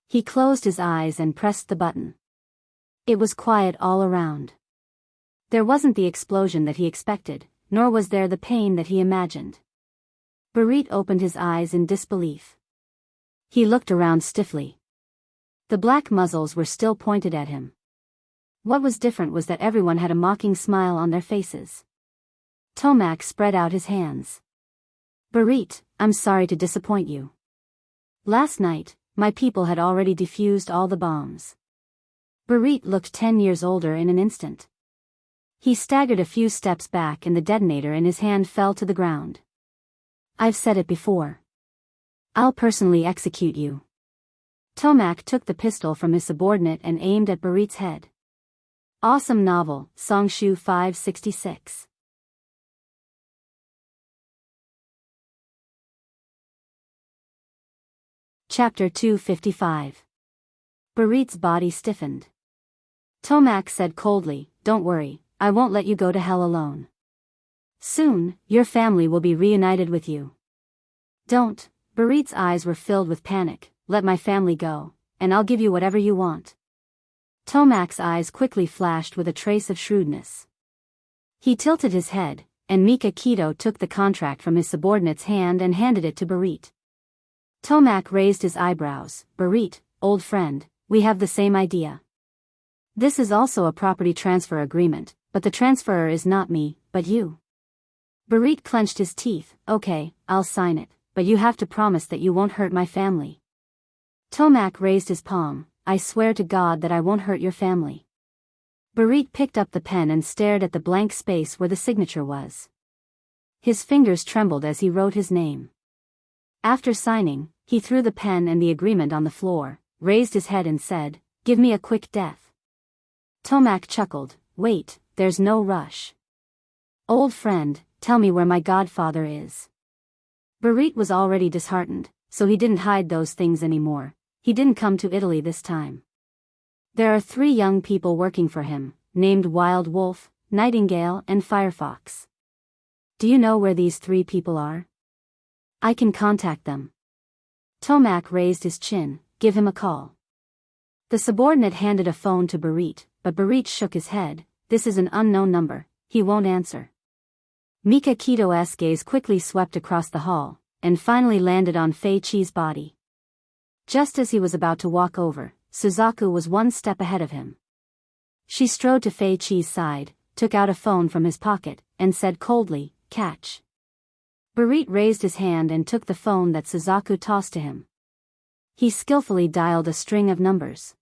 S1: He closed his eyes and pressed the button. It was quiet all around. There wasn't the explosion that he expected, nor was there the pain that he imagined. Barit opened his eyes in disbelief. He looked around stiffly. The black muzzles were still pointed at him. What was different was that everyone had a mocking smile on their faces. Tomac spread out his hands. "Barit, I'm sorry to disappoint you. Last night, my people had already defused all the bombs. Barit looked 10 years older in an instant. He staggered a few steps back and the detonator in his hand fell to the ground. I've said it before. I'll personally execute you. Tomac took the pistol from his subordinate and aimed at Barit's head. Awesome novel, Songshu 566. Chapter 255. Barit's body stiffened. Tomac said coldly, "Don't worry, I won't let you go to hell alone. Soon, your family will be reunited with you." "Don't." Barit's eyes were filled with panic. "Let my family go, and I'll give you whatever you want." Tomac's eyes quickly flashed with a trace of shrewdness. He tilted his head, and Mika Keto took the contract from his subordinate's hand and handed it to Barit. Tomac raised his eyebrows. "Barit, old friend, we have the same idea. This is also a property transfer agreement, but the transferor is not me, but you." Barit clenched his teeth. "Okay, I'll sign it, but you have to promise that you won't hurt my family." Tomac raised his palm. "I swear to God that I won't hurt your family." Barit picked up the pen and stared at the blank space where the signature was. His fingers trembled as he wrote his name. After signing, he threw the pen and the agreement on the floor, raised his head and said, "Give me a quick death." Tomac chuckled. "Wait, there's no rush. Old friend, tell me where my godfather is." Barit was already disheartened, so he didn't hide those things anymore. He didn't come to Italy this time. "There are 3 young people working for him, named Wild Wolf, Nightingale and Firefox. Do you know where these 3 people are? I can contact them." Tomac raised his chin. "Give him a call." The subordinate handed a phone to Barit, but Barit shook his head. "This is an unknown number, he won't answer." Mika Keto's gaze quickly swept across the hall, and finally landed on Fei Chi's body. Just as he was about to walk over, Suzaku was 1 step ahead of him. She strode to Fei Chi's side, took out a phone from his pocket, and said coldly, "Catch." Barit raised his hand and took the phone that Suzaku tossed to him. He skillfully dialed a string of numbers.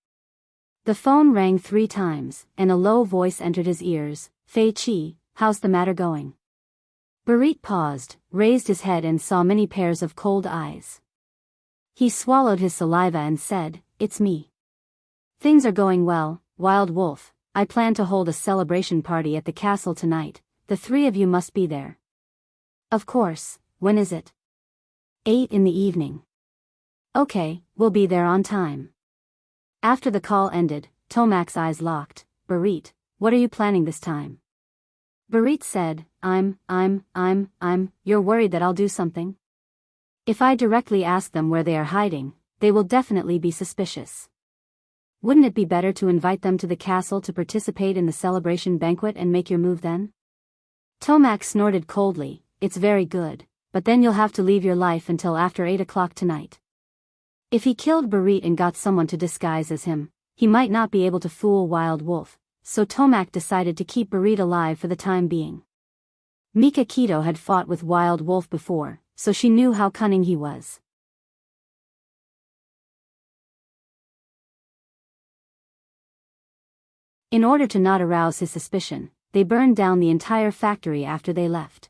S1: The phone rang 3 times, and a low voice entered his ears. "Fei Chi, how's the matter going?" Barit paused, raised his head and saw many pairs of cold eyes. He swallowed his saliva and said, "It's me. Things are going well, Wild Wolf. I plan to hold a celebration party at the castle tonight. The 3 of you must be there." "Of course, when is it?" 8 in the evening. "Okay, we'll be there on time." After the call ended, Tomac's eyes locked. "Barit, what are you planning this time?" Barit said, You're worried that I'll do something? If I directly ask them where they are hiding, they will definitely be suspicious. Wouldn't it be better to invite them to the castle to participate in the celebration banquet and make your move then?" Tomac snorted coldly. "It's very good, but then you'll have to leave your life until after 8 o'clock tonight." If he killed Barit and got someone to disguise as him, he might not be able to fool Wild Wolf, so Tomac decided to keep Barit alive for the time being. Mika Keto had fought with Wild Wolf before, so she knew how cunning he was. In order to not arouse his suspicion, they burned down the entire factory after they left.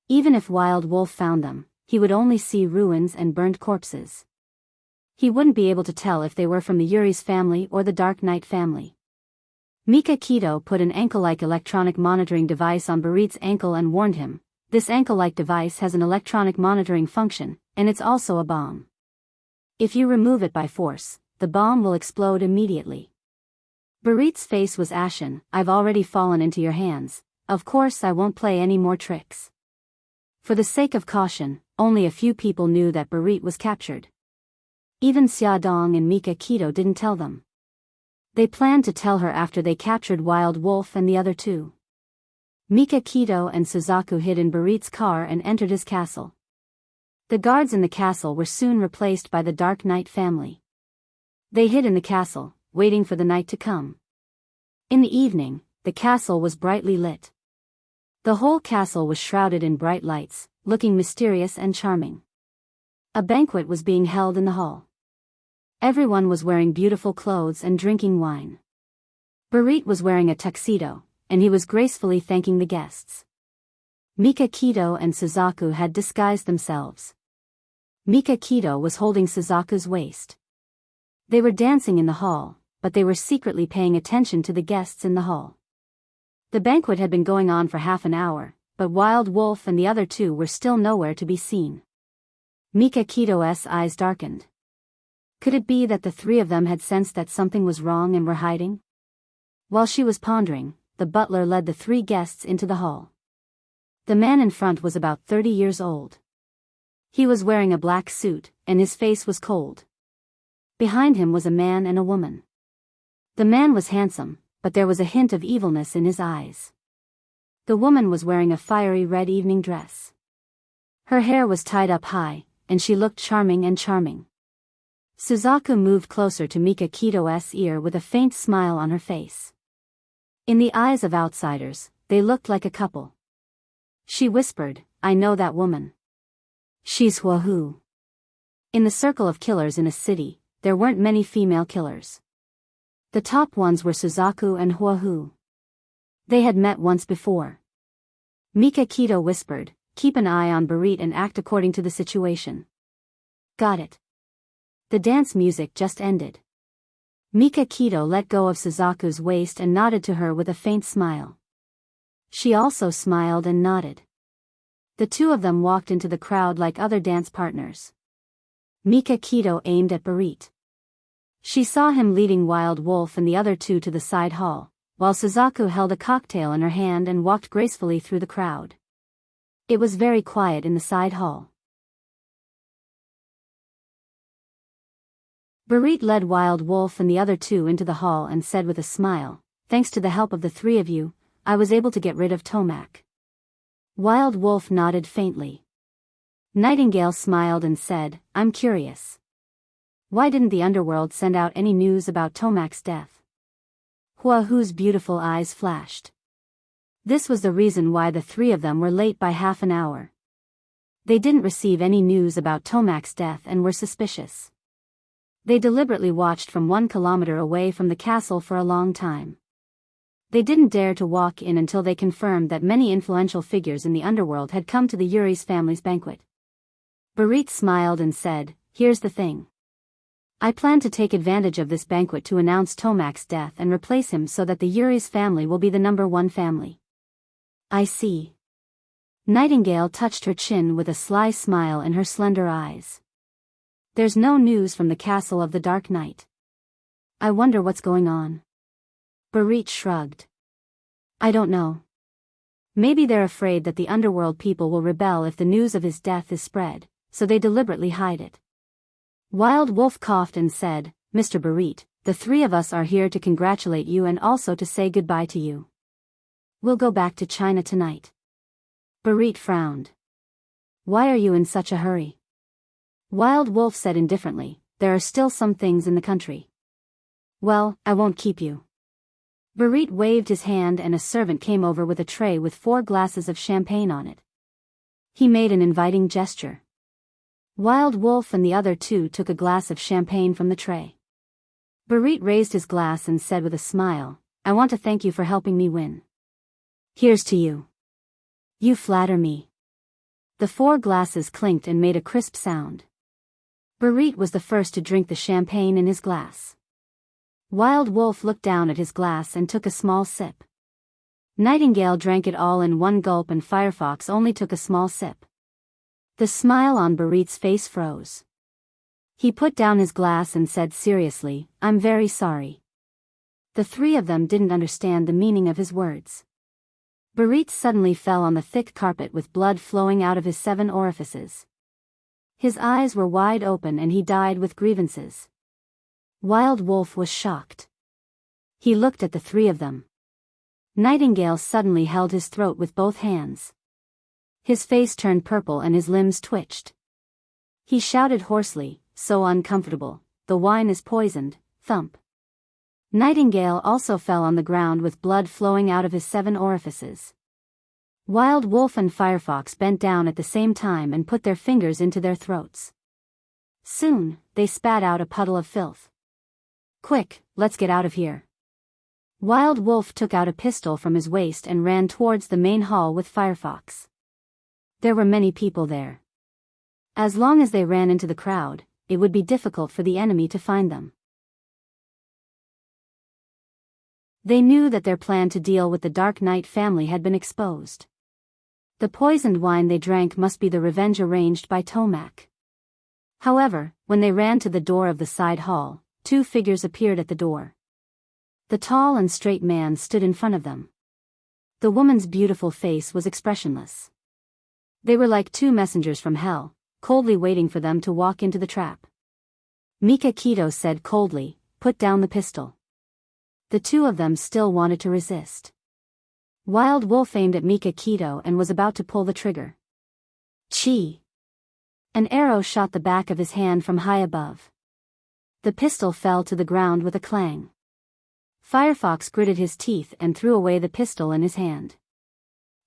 S1: Even if Wild Wolf found them, he would only see ruins and burnt corpses. He wouldn't be able to tell if they were from the Yuri's family or the Dark Knight family. Mika Keto put an ankle-like electronic monitoring device on Barit's ankle and warned him, "This ankle-like device has an electronic monitoring function, and it's also a bomb. If you remove it by force, the bomb will explode immediately." Barit's face was ashen. "I've already fallen into your hands. Of course I won't play any more tricks." For the sake of caution, only a few people knew that Barit was captured. Even Xia Dong and Mika Keto didn't tell them. They planned to tell her after they captured Wild Wolf and the other 2. Mika Keto and Suzaku hid in Barit's car and entered his castle. The guards in the castle were soon replaced by the Dark Knight family. They hid in the castle, waiting for the night to come. In the evening, the castle was brightly lit. The whole castle was shrouded in bright lights, looking mysterious and charming. A banquet was being held in the hall. Everyone was wearing beautiful clothes and drinking wine. Barit was wearing a tuxedo, and he was gracefully thanking the guests. Mika Kito and Suzaku had disguised themselves. Mika Kito was holding Suzaku's waist. They were dancing in the hall, but they were secretly paying attention to the guests in the hall. The banquet had been going on for half an hour, but Wild Wolf and the other two were still nowhere to be seen. Mika Kito's eyes darkened. Could it be that the three of them had sensed that something was wrong and were hiding? While she was pondering, the butler led the three guests into the hall. The man in front was about 30 years old. He was wearing a black suit, and his face was cold. Behind him was a man and a woman. The man was handsome, but there was a hint of evilness in his eyes. The woman was wearing a fiery red evening dress. Her hair was tied up high, and she looked charming and charming. Suzaku moved closer to Mika Kito's ear with a faint smile on her face. In the eyes of outsiders, they looked like a couple. She whispered, "I know that woman. She's Huahu." In the circle of killers in a city, there weren't many female killers. The top ones were Suzaku and Huahu. They had met once before. Mika Kito whispered, "Keep an eye on Barit and act according to the situation." Got it. The dance music just ended. Mika Kito let go of Suzaku's waist and nodded to her with a faint smile. She also smiled and nodded. The two of them walked into the crowd like other dance partners. Mika Kito aimed at Barit. She saw him leading Wild Wolf and the other two to the side hall, while Suzaku held a cocktail in her hand and walked gracefully through the crowd. It was very quiet in the side hall. Barit led Wild Wolf and the other two into the hall and said with a smile, "Thanks to the help of the three of you, I was able to get rid of Tomac." Wild Wolf nodded faintly. Nightingale smiled and said, "I'm curious. Why didn't the underworld send out any news about Tomac's death?" Huahu's beautiful eyes flashed. This was the reason why the three of them were late by half an hour. They didn't receive any news about Tomac's death and were suspicious. They deliberately watched from 1 kilometer away from the castle for a long time. They didn't dare to walk in until they confirmed that many influential figures in the underworld had come to the Yuri's family's banquet. Barit smiled and said, "Here's the thing. I plan to take advantage of this banquet to announce Tomac's death and replace him so that the Yuri's family will be the #1 family." "I see." Nightingale touched her chin with a sly smile in her slender eyes. "There's no news from the castle of the Dark Knight. I wonder what's going on." Barit shrugged. "I don't know. Maybe they're afraid that the underworld people will rebel if the news of his death is spread, so they deliberately hide it." Wild Wolf coughed and said, "Mr. Barit, the three of us are here to congratulate you and also to say goodbye to you. We'll go back to China tonight." Barit frowned. "Why are you in such a hurry?" Wild Wolf said indifferently, "There are still some things in the country." "Well, I won't keep you." Barit waved his hand and a servant came over with a tray with 4 glasses of champagne on it. He made an inviting gesture. Wild Wolf and the other two took a glass of champagne from the tray. Barit raised his glass and said with a smile, "I want to thank you for helping me win." "Here's to you." "You flatter me." The 4 glasses clinked and made a crisp sound. Barit was the first to drink the champagne in his glass. Wild Wolf looked down at his glass and took a small sip. Nightingale drank it all in one gulp and Firefox only took a small sip. The smile on Barit's face froze. He put down his glass and said seriously, "I'm very sorry." The three of them didn't understand the meaning of his words. Barit suddenly fell on the thick carpet with blood flowing out of his 7 orifices. His eyes were wide open and he died with grievances. Wild Wolf was shocked. He looked at the three of them. Nightingale suddenly held his throat with both hands. His face turned purple and his limbs twitched. He shouted hoarsely, "So uncomfortable, the wine is poisoned," thump. Nightingale also fell on the ground with blood flowing out of his 7 orifices. Wild Wolf and Firefox bent down at the same time and put their fingers into their throats. Soon, they spat out a puddle of filth. Quick, let's get out of here. Wild Wolf took out a pistol from his waist and ran towards the main hall with Firefox. There were many people there. As long as they ran into the crowd, it would be difficult for the enemy to find them. They knew that their plan to deal with the Dark Knight family had been exposed. The poisoned wine they drank must be the revenge arranged by Tomac. However, when they ran to the door of the side hall, two figures appeared at the door. The tall and straight man stood in front of them. The woman's beautiful face was expressionless. They were like two messengers from hell, coldly waiting for them to walk into the trap. Mika Keto said coldly, "Put down the pistol." The two of them still wanted to resist. Wild Wolf aimed at Mika Keto and was about to pull the trigger. Chi! An arrow shot the back of his hand from high above. The pistol fell to the ground with a clang. Firefox gritted his teeth and threw away the pistol in his hand.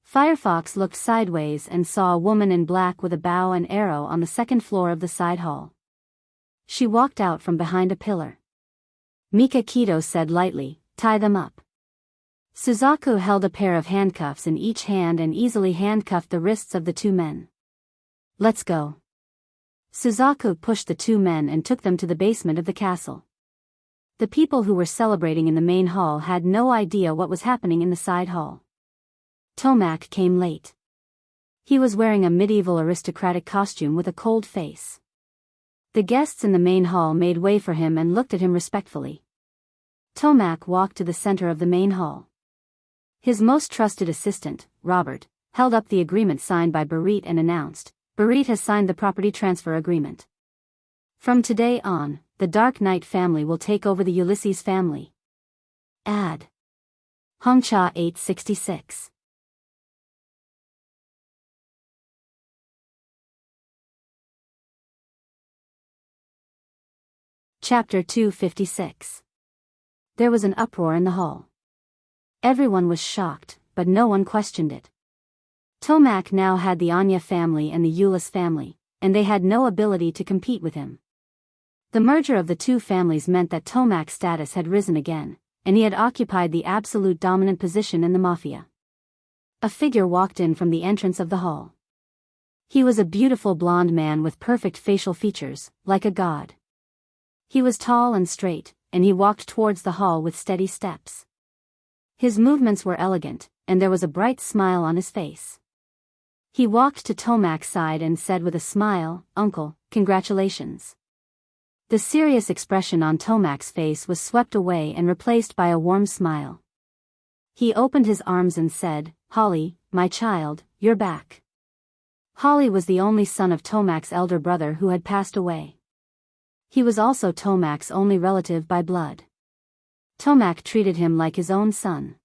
S1: Firefox looked sideways and saw a woman in black with a bow and arrow on the second floor of the side hall. She walked out from behind a pillar. Mika Keto said lightly, "Tie them up." Suzaku held a pair of handcuffs in each hand and easily handcuffed the wrists of the two men. "Let's go." Suzaku pushed the two men and took them to the basement of the castle. The people who were celebrating in the main hall had no idea what was happening in the side hall. Tomac came late. He was wearing a medieval aristocratic costume with a cold face. The guests in the main hall made way for him and looked at him respectfully. Tomac walked to the center of the main hall. His most trusted assistant, Robert, held up the agreement signed by Barit and announced, "Barit has signed the property transfer agreement. From today on, the Dark Knight family will take over the Ulysses family." Ad. Hongcha 866. Chapter 256. There was an uproar in the hall. Everyone was shocked, but no one questioned it. Tomac now had the Anya family and the Euless family, and they had no ability to compete with him. The merger of the two families meant that Tomac's status had risen again, and he had occupied the absolute dominant position in the mafia. A figure walked in from the entrance of the hall. He was a beautiful blonde man with perfect facial features, like a god. He was tall and straight, and he walked towards the hall with steady steps. His movements were elegant, and there was a bright smile on his face. He walked to Tomac's side and said with a smile, "Uncle, congratulations." The serious expression on Tomac's face was swept away and replaced by a warm smile. He opened his arms and said, "Holly, my child, you're back." Holly was the only son of Tomac's elder brother who had passed away. He was also Tomac's only relative by blood. Tomac treated him like his own son.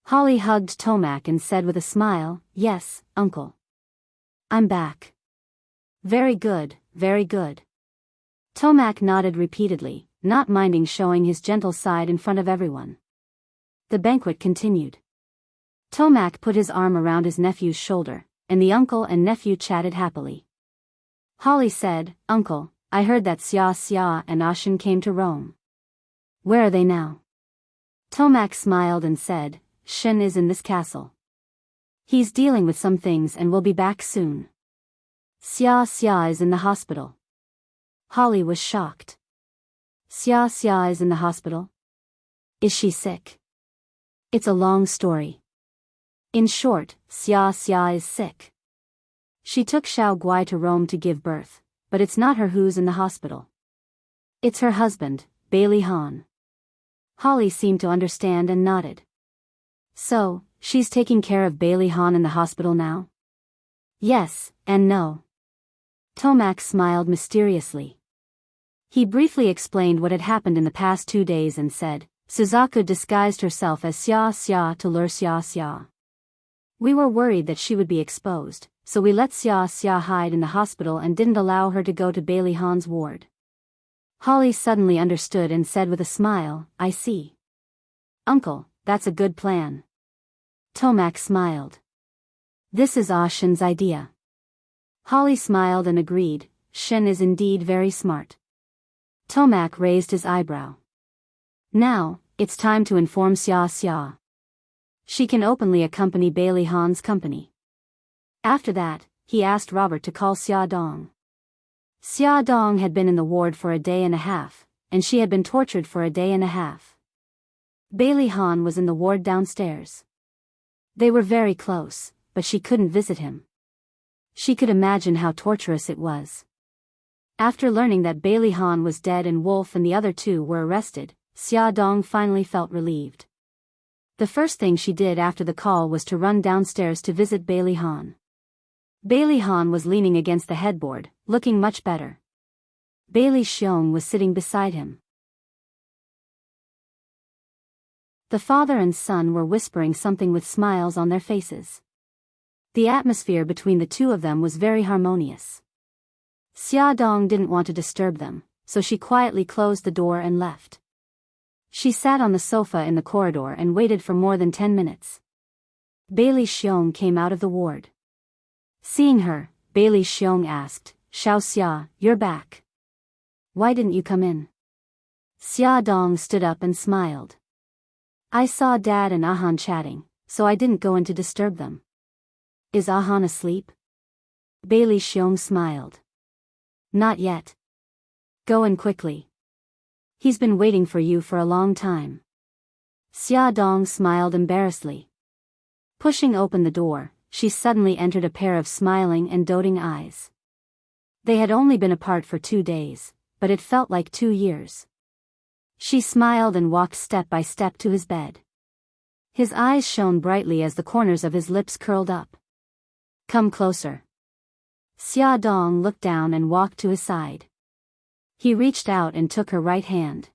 S1: Holly hugged Tomac and said with a smile, "Yes, uncle. I'm back." "Very good, very good." Tomac nodded repeatedly, not minding showing his gentle side in front of everyone. The banquet continued. Tomac put his arm around his nephew's shoulder, and the uncle and nephew chatted happily. Holly said, "Uncle, I heard that Xia and Ashin came to Rome. Where are they now?" Tomac smiled and said, "Shin is in this castle. He's dealing with some things and will be back soon. Xia is in the hospital." Holly was shocked. Xia is in the hospital? Is she sick? It's a long story. In short, Xia is sick. She took Xiao Guai to Rome to give birth, but it's not her who's in the hospital. It's her husband, Bailey Han. Holly seemed to understand and nodded. "So, she's taking care of Bailey Han in the hospital now?" "Yes, and no." Tomac smiled mysteriously. He briefly explained what had happened in the past 2 days and said, "Suzaku disguised herself as Xia to lure Xia. We were worried that she would be exposed, so we let Xia hide in the hospital and didn't allow her to go to Bailey Han's ward." Holly suddenly understood and said with a smile, "I see. Uncle, that's a good plan." Tomac smiled. "This is Ashin's idea." Holly smiled and agreed, Shen is indeed very smart. Tomac raised his eyebrow. Now, it's time to inform Xia Xia. She can openly accompany Bailey Han's company. After that, he asked Robert to call Xia Dong. Xia Dong had been in the ward for a day and a half, and she had been tortured for a day and a half. Bailey Han was in the ward downstairs. They were very close, but she couldn't visit him. She could imagine how torturous it was. After learning that Bailey Han was dead and Wolf and the other two were arrested, Xia Dong finally felt relieved. The first thing she did after the call was to run downstairs to visit Bailey Han. Bailey Han was leaning against the headboard, looking much better. Bailey Xiong was sitting beside him. The father and son were whispering something with smiles on their faces. The atmosphere between the two of them was very harmonious. Xia Dong didn't want to disturb them, so she quietly closed the door and left. She sat on the sofa in the corridor and waited for more than 10 minutes. Bailey Xiong came out of the ward. Seeing her, Bailey Xiong asked, "Xiao Xia, you're back. Why didn't you come in?" Xia Dong stood up and smiled. "I saw Dad and Ahan chatting, so I didn't go in to disturb them." "Is Ahan asleep?" Bailey Xiong smiled. "Not yet. Go in quickly. He's been waiting for you for a long time." Xia Dong smiled embarrassedly. Pushing open the door, she suddenly entered a pair of smiling and doting eyes. They had only been apart for 2 days, but it felt like 2 years. She smiled and walked step by step to his bed. His eyes shone brightly as the corners of his lips curled up. "Come closer." Xia Dong looked down and walked to his side. He reached out and took her right hand.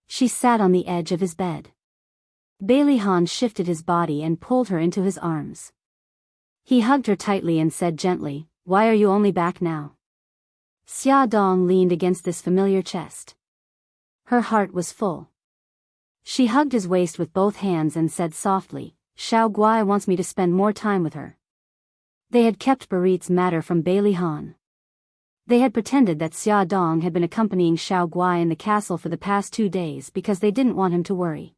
S1: She sat on the edge of his bed. Bailey Han shifted his body and pulled her into his arms. He hugged her tightly and said gently, "Why are you only back now?" Xia Dong leaned against this familiar chest. Her heart was full. She hugged his waist with both hands and said softly, "Xiao Guai wants me to spend more time with her." They had kept Barit's matter from Bailey Han. They had pretended that Xia Dong had been accompanying Xiao Guai in the castle for the past 2 days because they didn't want him to worry.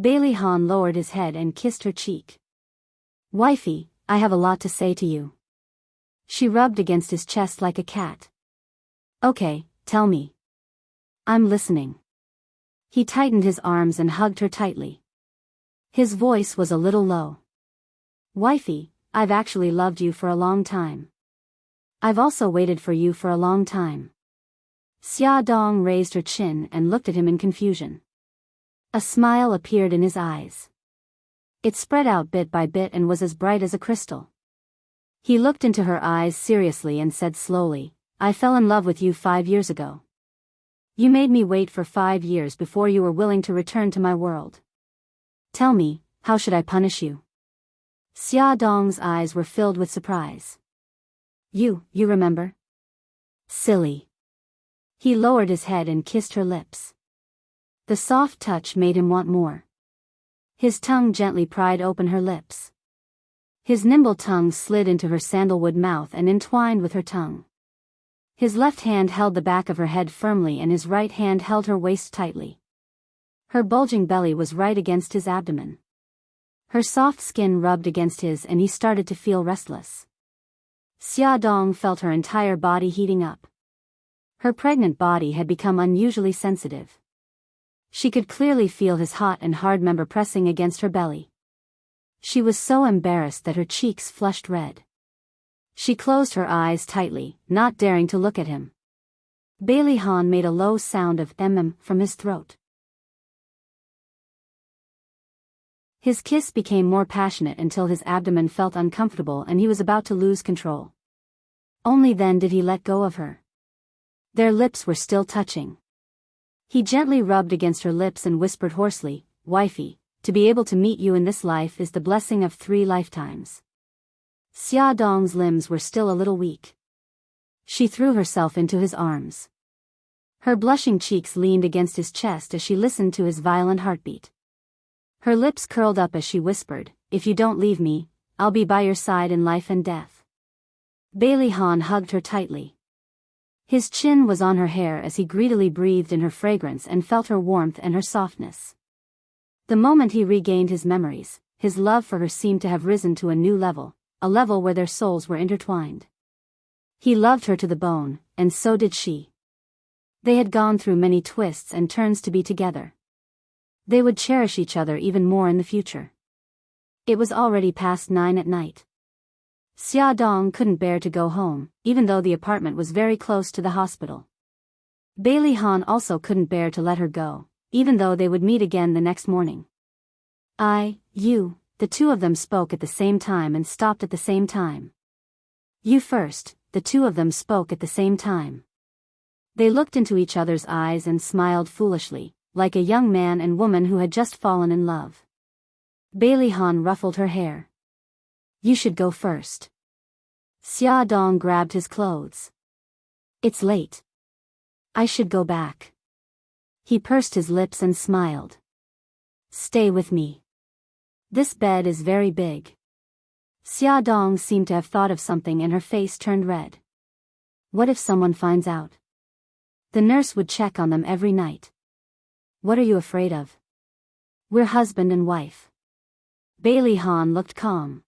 S1: Bailey Han lowered his head and kissed her cheek. "Wifey, I have a lot to say to you." She rubbed against his chest like a cat. "Okay, tell me." "I'm listening." He tightened his arms and hugged her tightly. His voice was a little low. "Wifey, I've actually loved you for a long time. I've also waited for you for a long time." Xia Dong raised her chin and looked at him in confusion. A smile appeared in his eyes. It spread out bit by bit and was as bright as a crystal. He looked into her eyes seriously and said slowly, "I fell in love with you 5 years ago. You made me wait for 5 years before you were willing to return to my world. Tell me, how should I punish you?" Xia Dong's eyes were filled with surprise. You remember?" "Silly." He lowered his head and kissed her lips. The soft touch made him want more. His tongue gently pried open her lips. His nimble tongue slid into her sandalwood mouth and entwined with her tongue. His left hand held the back of her head firmly and his right hand held her waist tightly. Her bulging belly was right against his abdomen. Her soft skin rubbed against his and he started to feel restless. Xia Dong felt her entire body heating up. Her pregnant body had become unusually sensitive. She could clearly feel his hot and hard member pressing against her belly. She was so embarrassed that her cheeks flushed red. She closed her eyes tightly, not daring to look at him. Bailey Han made a low sound of from his throat. His kiss became more passionate until his abdomen felt uncomfortable and he was about to lose control. Only then did he let go of her. Their lips were still touching. He gently rubbed against her lips and whispered hoarsely, "Wifey, to be able to meet you in this life is the blessing of 3 lifetimes." Xia Dong's limbs were still a little weak. She threw herself into his arms. Her blushing cheeks leaned against his chest as she listened to his violent heartbeat. Her lips curled up as she whispered, "If you don't leave me, I'll be by your side in life and death." Bailey Han hugged her tightly. His chin was on her hair as he greedily breathed in her fragrance and felt her warmth and her softness. The moment he regained his memories, his love for her seemed to have risen to a new level, a level where their souls were intertwined. He loved her to the bone, and so did she. They had gone through many twists and turns to be together. They would cherish each other even more in the future. It was already past 9 at night. Xia Dong couldn't bear to go home, even though the apartment was very close to the hospital. Bailey Han also couldn't bear to let her go, even though they would meet again the next morning. The two of them spoke at the same time and stopped at the same time. You first, the two of them spoke at the same time. They looked into each other's eyes and smiled foolishly, like a young man and woman who had just fallen in love. Bailey Han ruffled her hair. You should go first. Xia Dong grabbed his clothes. It's late. I should go back. He pursed his lips and smiled. Stay with me. This bed is very big. Xia Dong seemed to have thought of something and her face turned red. What if someone finds out? The nurse would check on them every night. What are you afraid of? We're husband and wife. Bailey Han looked calm.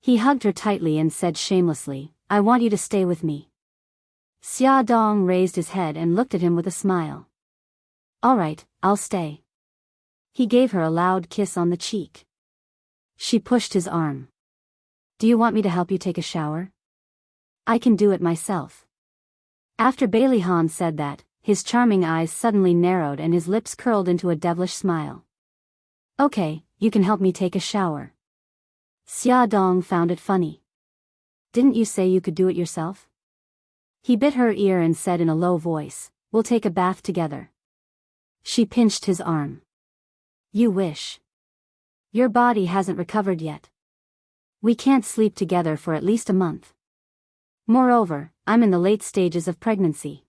S1: He hugged her tightly and said shamelessly, I want you to stay with me. Xia Dong raised his head and looked at him with a smile. All right, I'll stay. He gave her a loud kiss on the cheek. She pushed his arm. Do you want me to help you take a shower? I can do it myself. After Bailey Han said that, his charming eyes suddenly narrowed and his lips curled into a devilish smile. Okay, you can help me take a shower. Xia Dong found it funny. Didn't you say you could do it yourself? He bit her ear and said in a low voice, We'll take a bath together. She pinched his arm. You wish. Your body hasn't recovered yet. We can't sleep together for at least a month. Moreover, I'm in the late stages of pregnancy.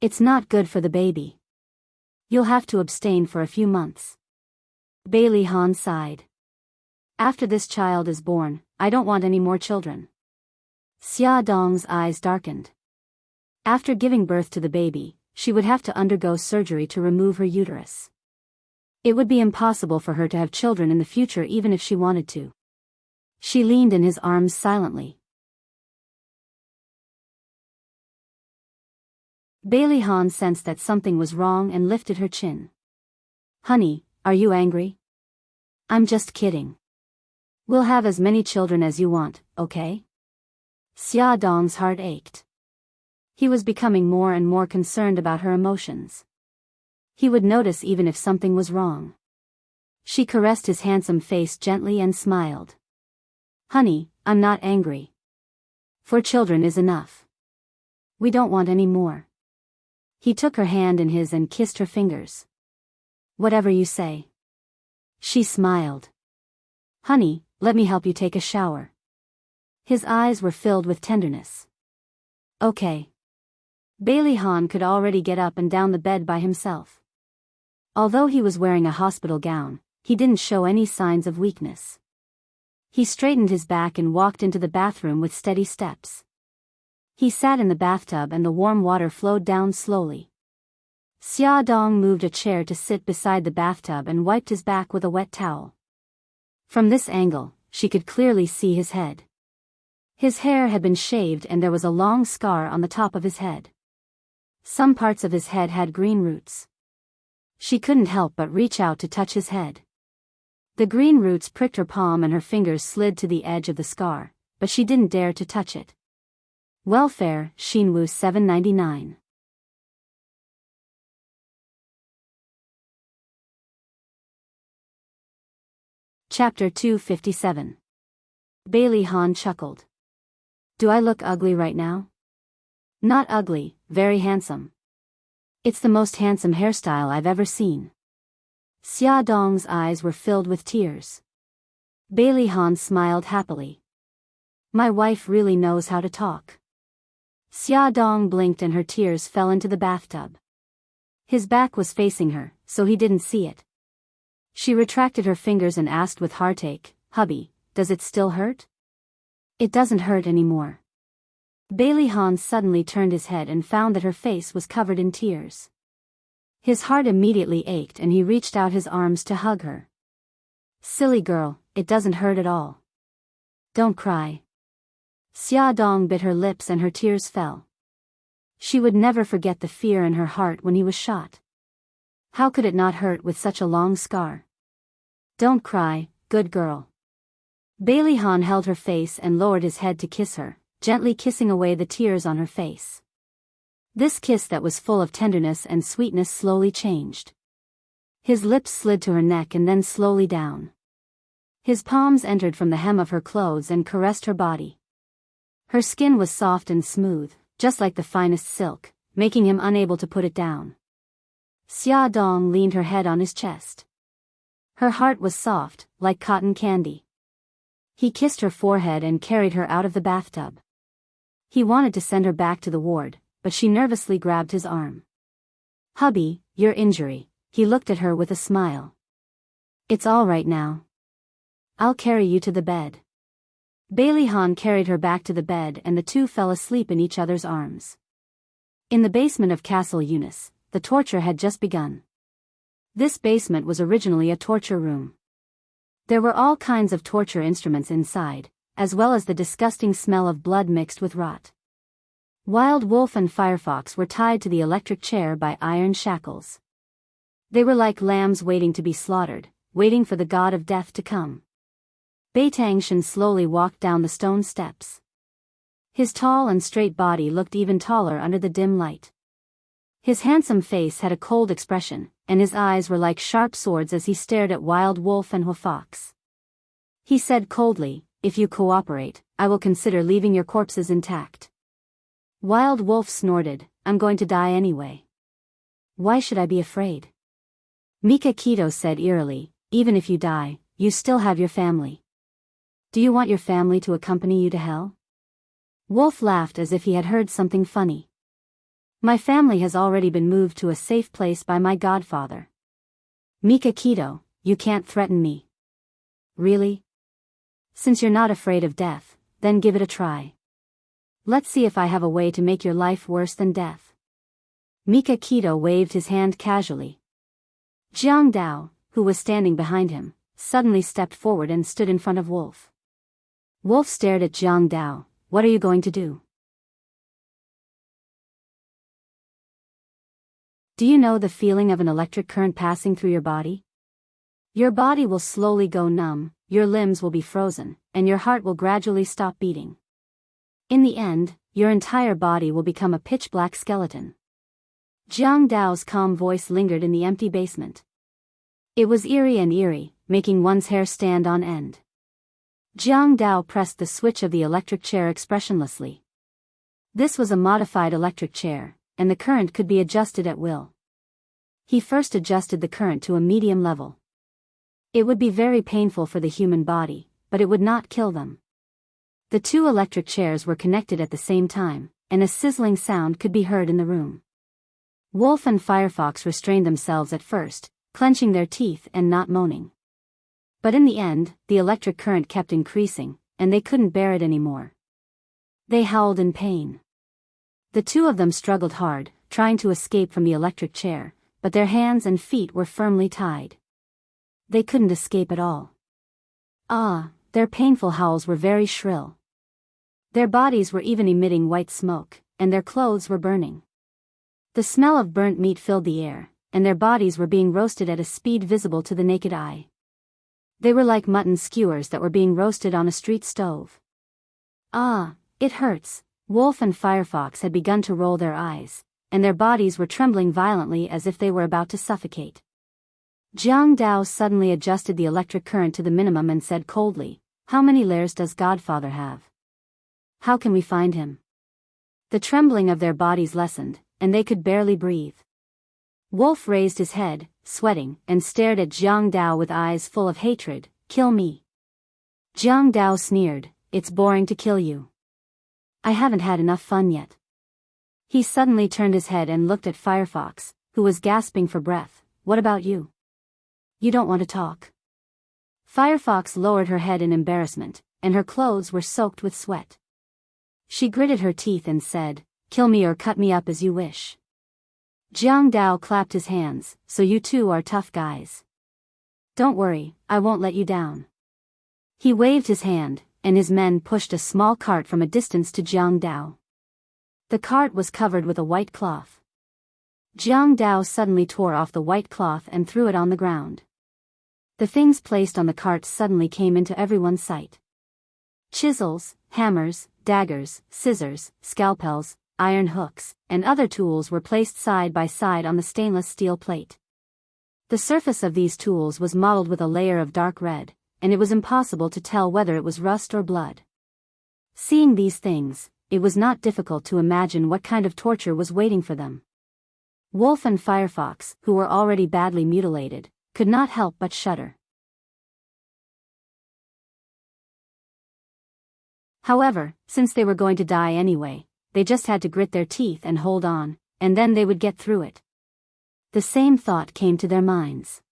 S1: It's not good for the baby. You'll have to abstain for a few months. Bailey Han sighed. After this child is born, I don't want any more children. Xia Dong's eyes darkened. After giving birth to the baby, she would have to undergo surgery to remove her uterus. It would be impossible for her to have children in the future even if she wanted to. She leaned in his arms silently. Bailey Han sensed that something was wrong and lifted her chin. Honey, are you angry? I'm just kidding. We'll have as many children as you want, okay? Xia Dong's heart ached. He was becoming more and more concerned about her emotions. He would notice even if something was wrong. She caressed his handsome face gently and smiled. Honey, I'm not angry. 4 children is enough. We don't want any more. He took her hand in his and kissed her fingers. Whatever you say. She smiled. Honey, let me help you take a shower. His eyes were filled with tenderness. Okay. Bailey Han could already get up and down the bed by himself. Although he was wearing a hospital gown, he didn't show any signs of weakness. He straightened his back and walked into the bathroom with steady steps. He sat in the bathtub and the warm water flowed down slowly. Xia Dong moved a chair to sit beside the bathtub and wiped his back with a wet towel. From this angle, she could clearly see his head. His hair had been shaved and there was a long scar on the top of his head. Some parts of his head had green roots. She couldn't help but reach out to touch his head. The green roots pricked her palm and her fingers slid to the edge of the scar, but she didn't dare to touch it. Welfare, Xinwu 799. Chapter 257. Bailey Han chuckled. Do I look ugly right now? Not ugly, very handsome. It's the most handsome hairstyle I've ever seen. Xia Dong's eyes were filled with tears. Bailey Han smiled happily. My wife really knows how to talk. Xia Dong blinked and her tears fell into the bathtub. His back was facing her, so he didn't see it. She retracted her fingers and asked with heartache, Hubby, does it still hurt? It doesn't hurt anymore. Bailey Han suddenly turned his head and found that her face was covered in tears. His heart immediately ached and he reached out his arms to hug her. Silly girl, it doesn't hurt at all. Don't cry. Xia Dong bit her lips and her tears fell. She would never forget the fear in her heart when he was shot. How could it not hurt with such a long scar? Don't cry, good girl. Bailey Han held her face and lowered his head to kiss her, gently kissing away the tears on her face. This kiss that was full of tenderness and sweetness slowly changed. His lips slid to her neck and then slowly down. His palms entered from the hem of her clothes and caressed her body. Her skin was soft and smooth, just like the finest silk, making him unable to put it down. Xia Dong leaned her head on his chest. Her heart was soft, like cotton candy. He kissed her forehead and carried her out of the bathtub. He wanted to send her back to the ward, but she nervously grabbed his arm. Hubby, your injury. He looked at her with a smile. It's all right now. I'll carry you to the bed. Bailey Han carried her back to the bed and the two fell asleep in each other's arms. In the basement of Castle Eunice, the torture had just begun. This basement was originally a torture room. There were all kinds of torture instruments inside, as well as the disgusting smell of blood mixed with rot. Wild Wolf and Firefox were tied to the electric chair by iron shackles. They were like lambs waiting to be slaughtered, waiting for the god of death to come. Beitang Shen slowly walked down the stone steps. His tall and straight body looked even taller under the dim light. His handsome face had a cold expression, and his eyes were like sharp swords as he stared at Wild Wolf and Fox. He said coldly, "If you cooperate, I will consider leaving your corpses intact." Wild Wolf snorted, "I'm going to die anyway. Why should I be afraid?" Mika Keto said eerily, "Even if you die, you still have your family. Do you want your family to accompany you to hell?" Wolf laughed as if he had heard something funny. "My family has already been moved to a safe place by my godfather." Mika Keto, "You can't threaten me." "Really? Since you're not afraid of death, then give it a try. Let's see if I have a way to make your life worse than death." Mika Keto waved his hand casually. Jiang Dao, who was standing behind him, suddenly stepped forward and stood in front of Wolf. Wolf stared at Jiang Dao. "What are you going to do?" "Do you know the feeling of an electric current passing through your body? Your body will slowly go numb, your limbs will be frozen, and your heart will gradually stop beating. In the end, your entire body will become a pitch-black skeleton." Jiang Dao's calm voice lingered in the empty basement. It was eerie, making one's hair stand on end. Jiang Dao pressed the switch of the electric chair expressionlessly. This was a modified electric chair, and the current could be adjusted at will. He first adjusted the current to a medium level. It would be very painful for the human body, but it would not kill them. The two electric chairs were connected at the same time, and a sizzling sound could be heard in the room. Wolf and Firefox restrained themselves at first, clenching their teeth and not moaning. But in the end, the electric current kept increasing, and they couldn't bear it anymore. They howled in pain. The two of them struggled hard, trying to escape from the electric chair, but their hands and feet were firmly tied. They couldn't escape at all. Their painful howls were very shrill. Their bodies were even emitting white smoke, and their clothes were burning. The smell of burnt meat filled the air, and their bodies were being roasted at a speed visible to the naked eye. They were like mutton skewers that were being roasted on a street stove. It hurts. Wolf and Firefox had begun to roll their eyes, and their bodies were trembling violently as if they were about to suffocate. Jiang Dao suddenly adjusted the electric current to the minimum and said coldly, "How many layers does Godfather have? How can we find him?" The trembling of their bodies lessened, and they could barely breathe. Wolf raised his head, sweating, and stared at Jiang Dao with eyes full of hatred. "Kill me." Jiang Dao sneered, "It's boring to kill you. I haven't had enough fun yet." He suddenly turned his head and looked at Firefox, who was gasping for breath. "What about you? You don't want to talk?" Firefox lowered her head in embarrassment, and her clothes were soaked with sweat. She gritted her teeth and said, "Kill me or cut me up as you wish." Jiang Dao clapped his hands, "So you two are tough guys. Don't worry, I won't let you down." He waved his hand, and his men pushed a small cart from a distance to Jiang Dao. The cart was covered with a white cloth. Jiang Dao suddenly tore off the white cloth and threw it on the ground. The things placed on the cart suddenly came into everyone's sight. Chisels, hammers, daggers, scissors, scalpels, iron hooks, and other tools were placed side by side on the stainless steel plate. The surface of these tools was mottled with a layer of dark red, and it was impossible to tell whether it was rust or blood. Seeing these things, it was not difficult to imagine what kind of torture was waiting for them. Wolf and Firefox, who were already badly mutilated, could not help but shudder. However, since they were going to die anyway, they just had to grit their teeth and hold on, and then they would get through it. The same thought came to their minds.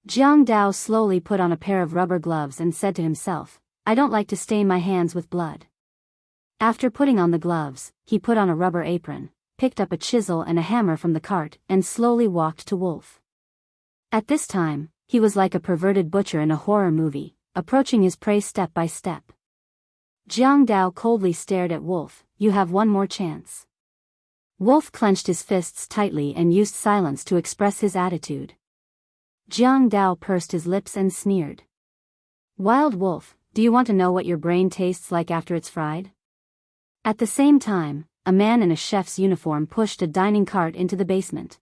S1: Jiang Dao slowly put on a pair of rubber gloves and said to himself, "I don't like to stain my hands with blood." After putting on the gloves, he put on a rubber apron, picked up a chisel and a hammer from the cart, and slowly walked to Wolf. At this time, he was like a perverted butcher in a horror movie, approaching his prey step by step. Jiang Dao coldly stared at Wolf. "You have one more chance." Wolf clenched his fists tightly and used silence to express his attitude. Jiang Dao pursed his lips and sneered. "Wild Wolf, do you want to know what your brain tastes like after it's fried?" At the same time, a man in a chef's uniform pushed a dining cart into the basement.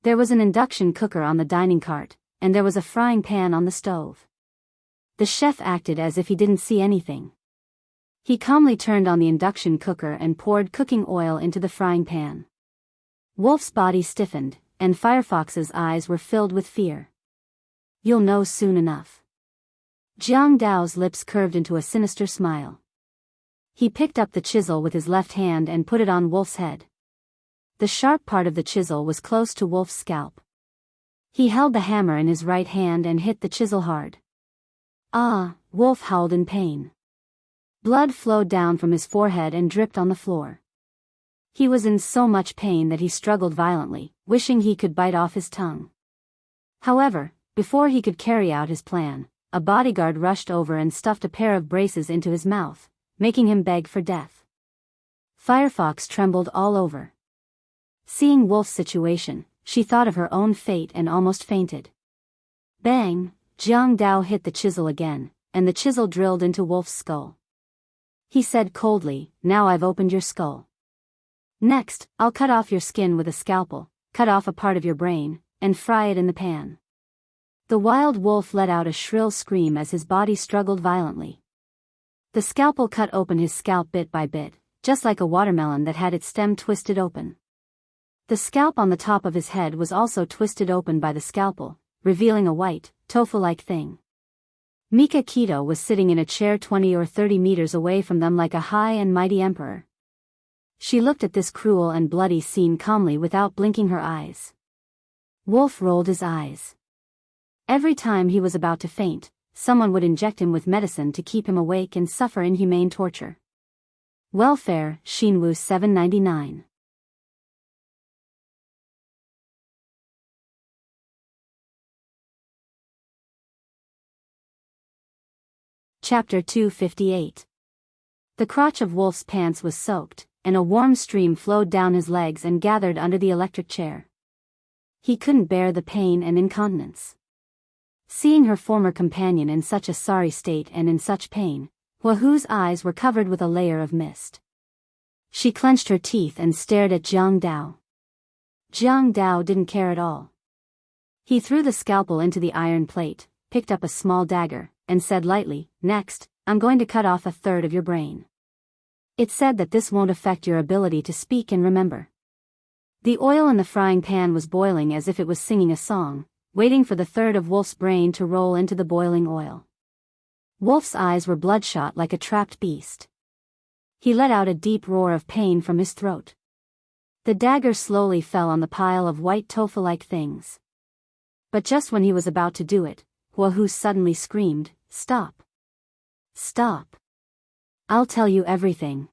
S1: There was an induction cooker on the dining cart, and there was a frying pan on the stove. The chef acted as if he didn't see anything. He calmly turned on the induction cooker and poured cooking oil into the frying pan. Wolf's body stiffened, and Firefox's eyes were filled with fear. "You'll know soon enough." Jiang Dao's lips curved into a sinister smile. He picked up the chisel with his left hand and put it on Wolf's head. The sharp part of the chisel was close to Wolf's scalp. He held the hammer in his right hand and hit the chisel hard. "Ah!" Wolf howled in pain. Blood flowed down from his forehead and dripped on the floor. He was in so much pain that he struggled violently, wishing he could bite off his tongue. However, before he could carry out his plan, a bodyguard rushed over and stuffed a pair of braces into his mouth, making him beg for death. Firefox trembled all over. Seeing Wolf's situation, she thought of her own fate and almost fainted. Bang! Jiang Dao hit the chisel again, and the chisel drilled into Wolf's skull. He said coldly, "Now I've opened your skull. Next, I'll cut off your skin with a scalpel, cut off a part of your brain, and fry it in the pan." The wild wolf let out a shrill scream as his body struggled violently. The scalpel cut open his scalp bit by bit, just like a watermelon that had its stem twisted open. The scalp on the top of his head was also twisted open by the scalpel, revealing a white, tofu-like thing. Mika Keto was sitting in a chair 20 or 30 meters away from them like a high and mighty emperor. She looked at this cruel and bloody scene calmly without blinking her eyes. Wolf rolled his eyes. Every time he was about to faint, someone would inject him with medicine to keep him awake and suffer inhumane torture. Welfare, Shinwu 799. Chapter 258. The crotch of Wolf's pants was soaked, and a warm stream flowed down his legs and gathered under the electric chair. He couldn't bear the pain and incontinence. Seeing her former companion in such a sorry state and in such pain, Wahu's eyes were covered with a layer of mist. She clenched her teeth and stared at Jiang Dao. Jiang Dao didn't care at all. He threw the scalpel into the iron plate, picked up a small dagger, and said lightly, "Next, I'm going to cut off a third of your brain. It's said that this won't affect your ability to speak and remember." The oil in the frying pan was boiling as if it was singing a song, waiting for the third of Wolf's brain to roll into the boiling oil. Wolf's eyes were bloodshot like a trapped beast. He let out a deep roar of pain from his throat. The dagger slowly fell on the pile of white tofu-like things. But just when he was about to do it, Wahu suddenly screamed, "Stop! Stop! I'll tell you everything."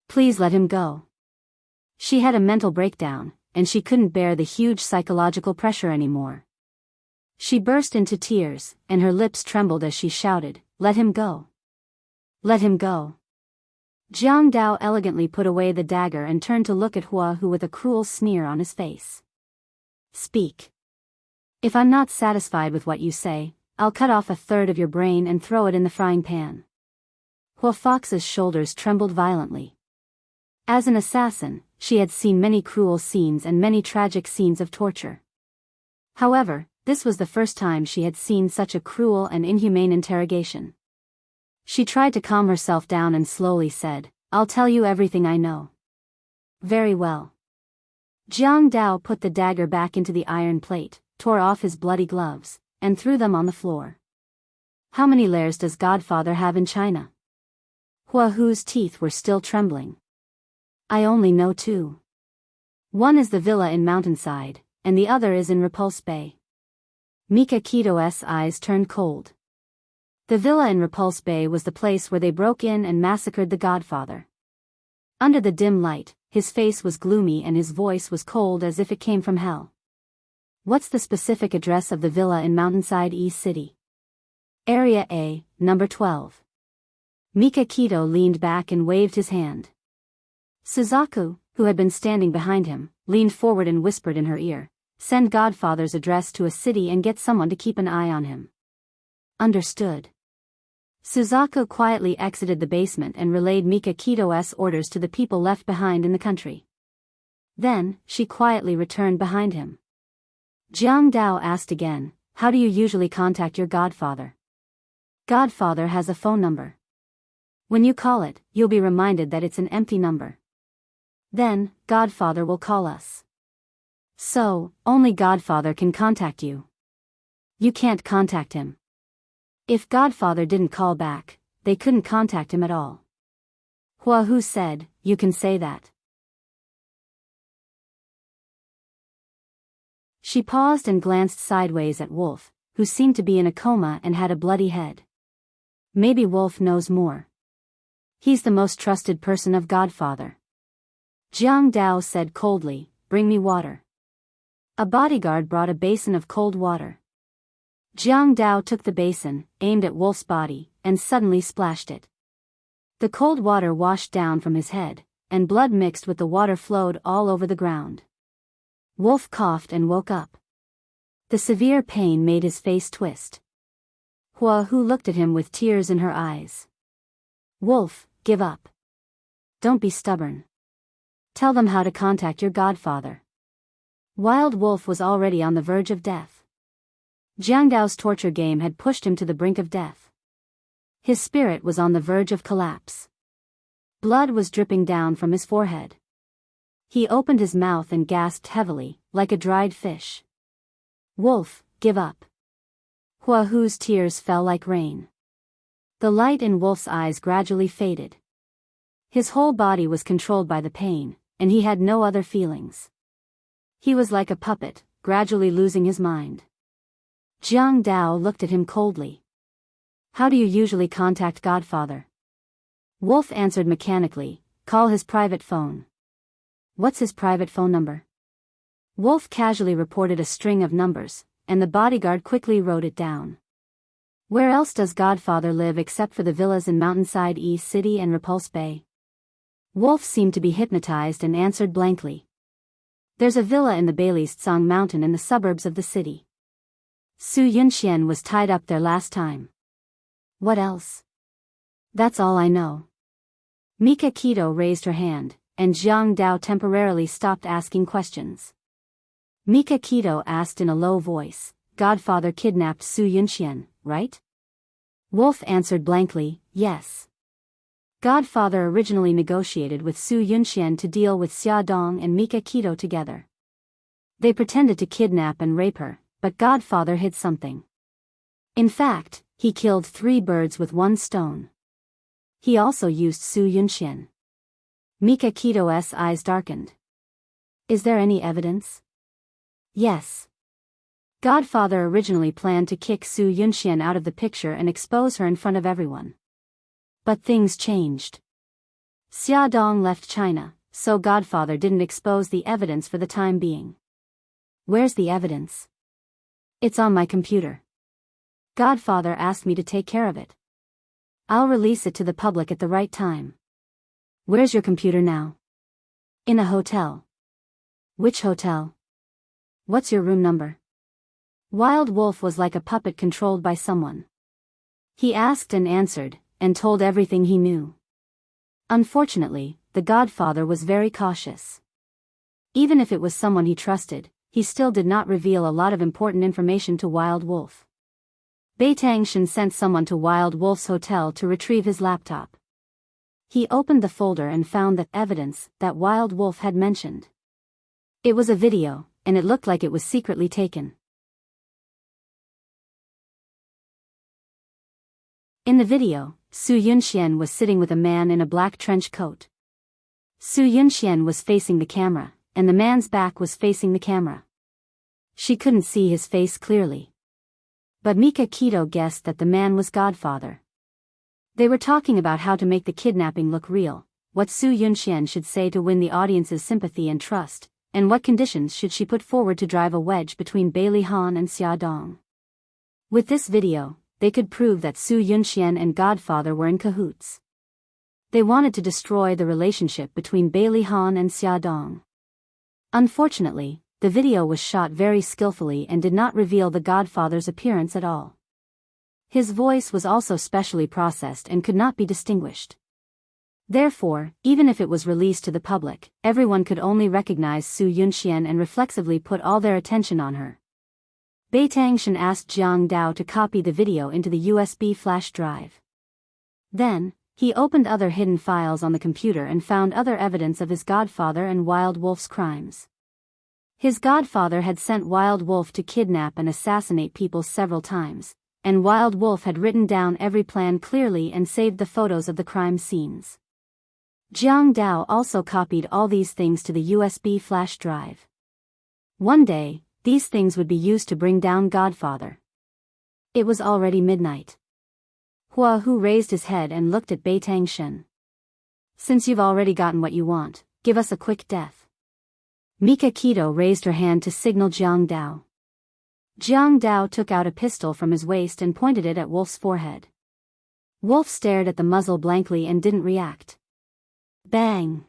S1: Please let him go. She had a mental breakdown, and she couldn't bear the huge psychological pressure anymore. She burst into tears, and her lips trembled as she shouted, "Let him go. Let him go." Jiang Dao elegantly put away the dagger and turned to look at Hua Hu with a cruel sneer on his face. "Speak. If I'm not satisfied with what you say, I'll cut off a third of your brain and throw it in the frying pan." Hua Fox's shoulders trembled violently. As an assassin, she had seen many cruel scenes and many tragic scenes of torture. However, this was the first time she had seen such a cruel and inhumane interrogation. She tried to calm herself down and slowly said, "I'll tell you everything I know." "Very well." Jiang Dao put the dagger back into the iron plate, tore off his bloody gloves, and threw them on the floor. "How many lairs does Godfather have in China?" Hua Hu's teeth were still trembling. "I only know 2. One is the villa in Mountainside, and the other is in Repulse Bay." Mika Kito's eyes turned cold. The villa in Repulse Bay was the place where they broke in and massacred the Godfather. Under the dim light, his face was gloomy and his voice was cold as if it came from hell. "What's the specific address of the villa in Mountainside East City?" "Area A, number 12. Mika Kito leaned back and waved his hand. Suzaku, who had been standing behind him, leaned forward and whispered in her ear, "Send Godfather's address to a city and get someone to keep an eye on him." "Understood." Suzaku quietly exited the basement and relayed Mika Kito's orders to the people left behind in the country. Then, she quietly returned behind him. Jiang Dao asked again, "How do you usually contact your Godfather?" "Godfather has a phone number. When you call it, you'll be reminded that it's an empty number. Then, Godfather will call us. So, only Godfather can contact you. You can't contact him. If Godfather didn't call back, they couldn't contact him at all." Hua Hu said, "You can say that." She paused and glanced sideways at Wolf, who seemed to be in a coma and had a bloody head. Maybe Wolf knows more. He's the most trusted person of Godfather. Jiang Dao said coldly, "Bring me water." A bodyguard brought a basin of cold water. Jiang Dao took the basin, aimed at Wolf's body, and suddenly splashed it. The cold water washed down from his head, and blood mixed with the water flowed all over the ground. Wolf coughed and woke up. The severe pain made his face twist. Hua Hu looked at him with tears in her eyes. "Wolf, give up. Don't be stubborn. Tell them how to contact your Godfather." Wild Wolf was already on the verge of death. Jiang Dao's torture game had pushed him to the brink of death. His spirit was on the verge of collapse. Blood was dripping down from his forehead. He opened his mouth and gasped heavily, like a dried fish. "Wolf, give up." Hua Hu's tears fell like rain. The light in Wolf's eyes gradually faded. His whole body was controlled by the pain, and he had no other feelings. He was like a puppet, gradually losing his mind. Jiang Dao looked at him coldly. "How do you usually contact Godfather?" Wolf answered mechanically, "Call his private phone." "What's his private phone number?" Wolf casually reported a string of numbers, and the bodyguard quickly wrote it down. "Where else does Godfather live except for the villas in Mountainside East City and Repulse Bay?" Wolf seemed to be hypnotized and answered blankly. "There's a villa in the Baileys Tsang Mountain in the suburbs of the city. Su Yunxian was tied up there last time." "What else?" "That's all I know." Mika Kito raised her hand, and Jiang Dao temporarily stopped asking questions. Mika Kito asked in a low voice, "Godfather kidnapped Su Yunxian, right?" Wolf answered blankly, "Yes." Godfather originally negotiated with Su Yunxian to deal with Xia Dong and Mika Kito together. They pretended to kidnap and rape her, but Godfather hid something. In fact, he killed 3 birds with 1 stone. He also used Su Yunxian. Mika Kito's eyes darkened. "Is there any evidence?" "Yes." Godfather originally planned to kick Su Yunxian out of the picture and expose her in front of everyone. But things changed. Xiaodong left China, so Godfather didn't expose the evidence for the time being. Where's the evidence? It's on my computer. Godfather asked me to take care of it. I'll release it to the public at the right time. Where's your computer now? In a hotel. Which hotel? What's your room number? Wild Wolf was like a puppet controlled by someone. He asked and answered, and told everything he knew. Unfortunately, the Godfather was very cautious. Even if it was someone he trusted, he still did not reveal a lot of important information to Wild Wolf. Beitangshan sent someone to Wild Wolf's hotel to retrieve his laptop. He opened the folder and found the evidence that Wild Wolf had mentioned. It was a video, and it looked like it was secretly taken. In the video, Su Yunxian was sitting with a man in a black trench coat. Su Yunxian was facing the camera, and the man's back was facing the camera. She couldn't see his face clearly. But Mika Keto guessed that the man was Godfather. They were talking about how to make the kidnapping look real, what Su Yunxian should say to win the audience's sympathy and trust, and what conditions should she put forward to drive a wedge between Bailey Han and Xiaodong. With this video, they could prove that Su Yunxian and Godfather were in cahoots. They wanted to destroy the relationship between Bailey Han and Xiaodong. Unfortunately, the video was shot very skillfully and did not reveal the Godfather's appearance at all. His voice was also specially processed and could not be distinguished. Therefore, even if it was released to the public, everyone could only recognize Su Yunxian and reflexively put all their attention on her. Beitangshan asked Jiang Dao to copy the video into the USB flash drive. Then, he opened other hidden files on the computer and found other evidence of his Godfather and Wild Wolf's crimes. His Godfather had sent Wild Wolf to kidnap and assassinate people several times, and Wild Wolf had written down every plan clearly and saved the photos of the crime scenes. Jiang Dao also copied all these things to the USB flash drive. One day, these things would be used to bring down Godfather. It was already midnight. Hua Hu raised his head and looked at Beitangshan. Since you've already gotten what you want, give us a quick death. Mika Keto raised her hand to signal Jiang Dao. Jiang Dao took out a pistol from his waist and pointed it at Wolf's forehead. Wolf stared at the muzzle blankly and didn't react. Bang!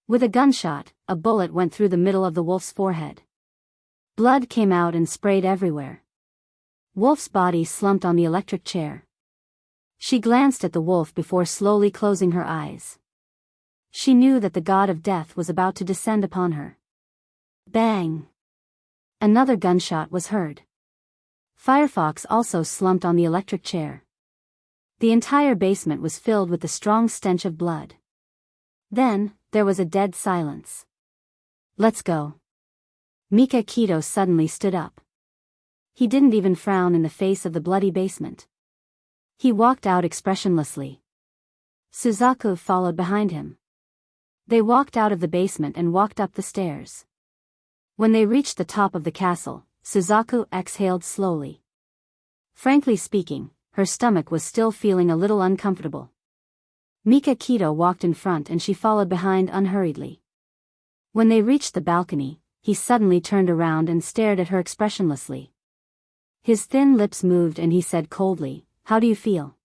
S1: With a gunshot, a bullet went through the middle of the wolf's forehead. Blood came out and sprayed everywhere. Wolf's body slumped on the electric chair. She glanced at the wolf before slowly closing her eyes. She knew that the god of death was about to descend upon her. Bang! Another gunshot was heard. Firefox also slumped on the electric chair. The entire basement was filled with the strong stench of blood. Then, there was a dead silence. Let's go. Mika Keto suddenly stood up. He didn't even frown in the face of the bloody basement. He walked out expressionlessly. Suzaku followed behind him. They walked out of the basement and walked up the stairs. When they reached the top of the castle, Suzaku exhaled slowly. Frankly speaking, her stomach was still feeling a little uncomfortable. Mika Keto walked in front and she followed behind unhurriedly. When they reached the balcony, he suddenly turned around and stared at her expressionlessly. His thin lips moved and he said coldly, "How do you feel?"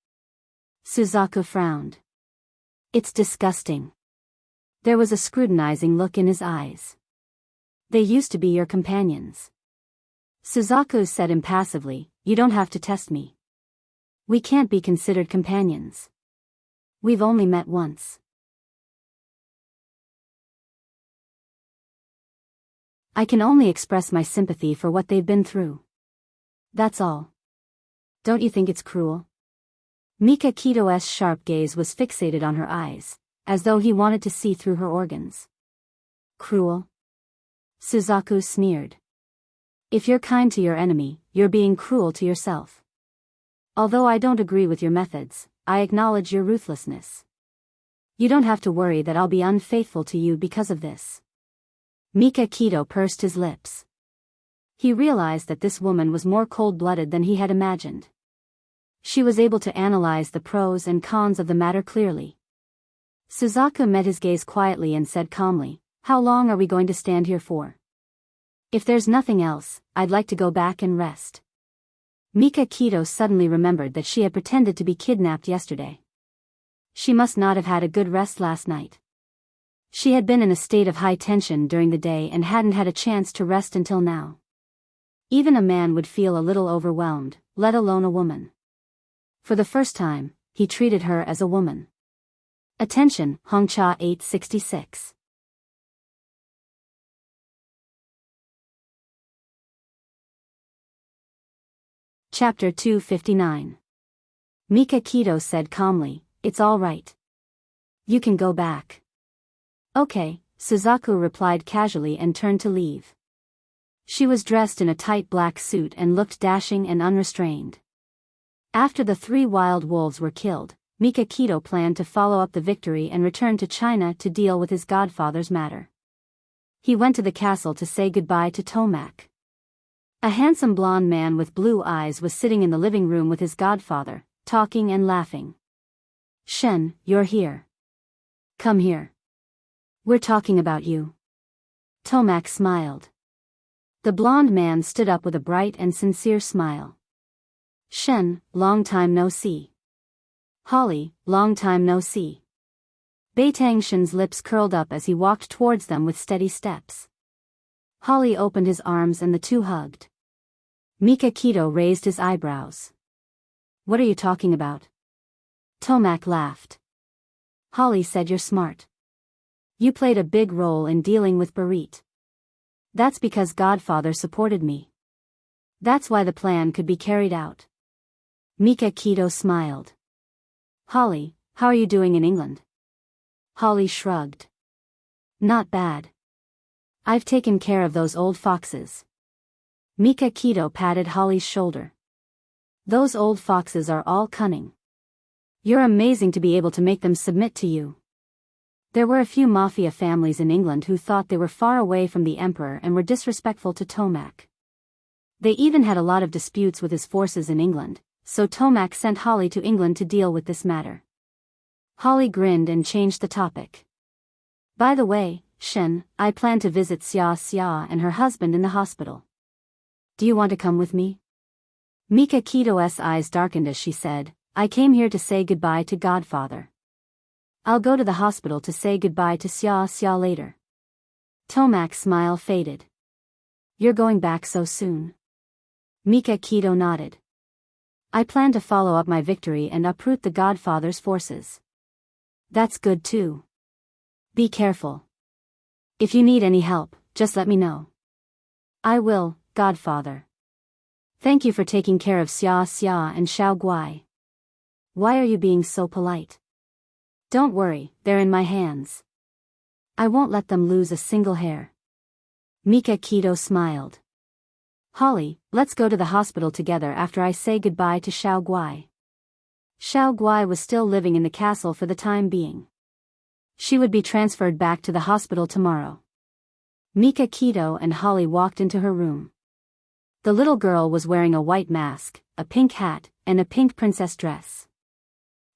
S1: Suzaku frowned. "It's disgusting." There was a scrutinizing look in his eyes. "They used to be your companions." Suzaku said impassively, "You don't have to test me. We can't be considered companions. We've only met once. I can only express my sympathy for what they've been through. That's all. Don't you think it's cruel?" Mika Keto's sharp gaze was fixated on her eyes, as though he wanted to see through her organs. "Cruel?" Suzaku sneered. "If you're kind to your enemy, you're being cruel to yourself. Although I don't agree with your methods, I acknowledge your ruthlessness. You don't have to worry that I'll be unfaithful to you because of this." Mika Keto pursed his lips. He realized that this woman was more cold-blooded than he had imagined. She was able to analyze the pros and cons of the matter clearly. Suzaku met his gaze quietly and said calmly, "How long are we going to stand here for? If there's nothing else, I'd like to go back and rest." Mika Kito suddenly remembered that she had pretended to be kidnapped yesterday. She must not have had a good rest last night. She had been in a state of high tension during the day and hadn't had a chance to rest until now. Even a man would feel a little overwhelmed, let alone a woman. For the first time, he treated her as a woman. Attention, Hongcha 866. Chapter 259. Mika Kito said calmly, "It's all right. You can go back." "Okay," Suzaku replied casually and turned to leave. She was dressed in a tight black suit and looked dashing and unrestrained. After the 3 wild wolves were killed, Mika Kito planned to follow up the victory and return to China to deal with his godfather's matter. He went to the castle to say goodbye to Tomak. A handsome blonde man with blue eyes was sitting in the living room with his godfather, talking and laughing. "Shen, you're here. Come here. We're talking about you." Tomak smiled. The blonde man stood up with a bright and sincere smile. "Shen, long time no see. Holly, long time no see." Beitang Shen's lips curled up as he walked towards them with steady steps. Holly opened his arms and the two hugged. Mika Kito raised his eyebrows. "What are you talking about?" Tomak laughed. Holly said, "You're smart. You played a big role in dealing with Barit. That's because Godfather supported me. That's why the plan could be carried out." Mika Kito smiled. "Holly, how are you doing in England?" Holly shrugged. "Not bad. I've taken care of those old foxes." Mika Kito patted Holly's shoulder. "Those old foxes are all cunning. You're amazing to be able to make them submit to you." There were a few mafia families in England who thought they were far away from the emperor and were disrespectful to Tomak. They even had a lot of disputes with his forces in England, so Tomak sent Holly to England to deal with this matter. Holly grinned and changed the topic. "By the way, Shen, I plan to visit Xia and her husband in the hospital. Do you want to come with me?" Mika Kito's eyes darkened as she said, "I came here to say goodbye to Godfather. I'll go to the hospital to say goodbye to Xia later." Tomak's smile faded. "You're going back so soon?" Mika Kito nodded. "I plan to follow up my victory and uproot the Godfather's forces." "That's good too. Be careful. If you need any help, just let me know." "I will, Godfather. Thank you for taking care of Xia and Xiao Guai. Why are you being so polite?" "Don't worry, they're in my hands. I won't let them lose a single hair." Mika Kito smiled. "Holly, let's go to the hospital together after I say goodbye to Xiao Guai." Xiao Guai was still living in the castle for the time being. She would be transferred back to the hospital tomorrow. Mika Kito and Holly walked into her room. The little girl was wearing a white mask, a pink hat, and a pink princess dress.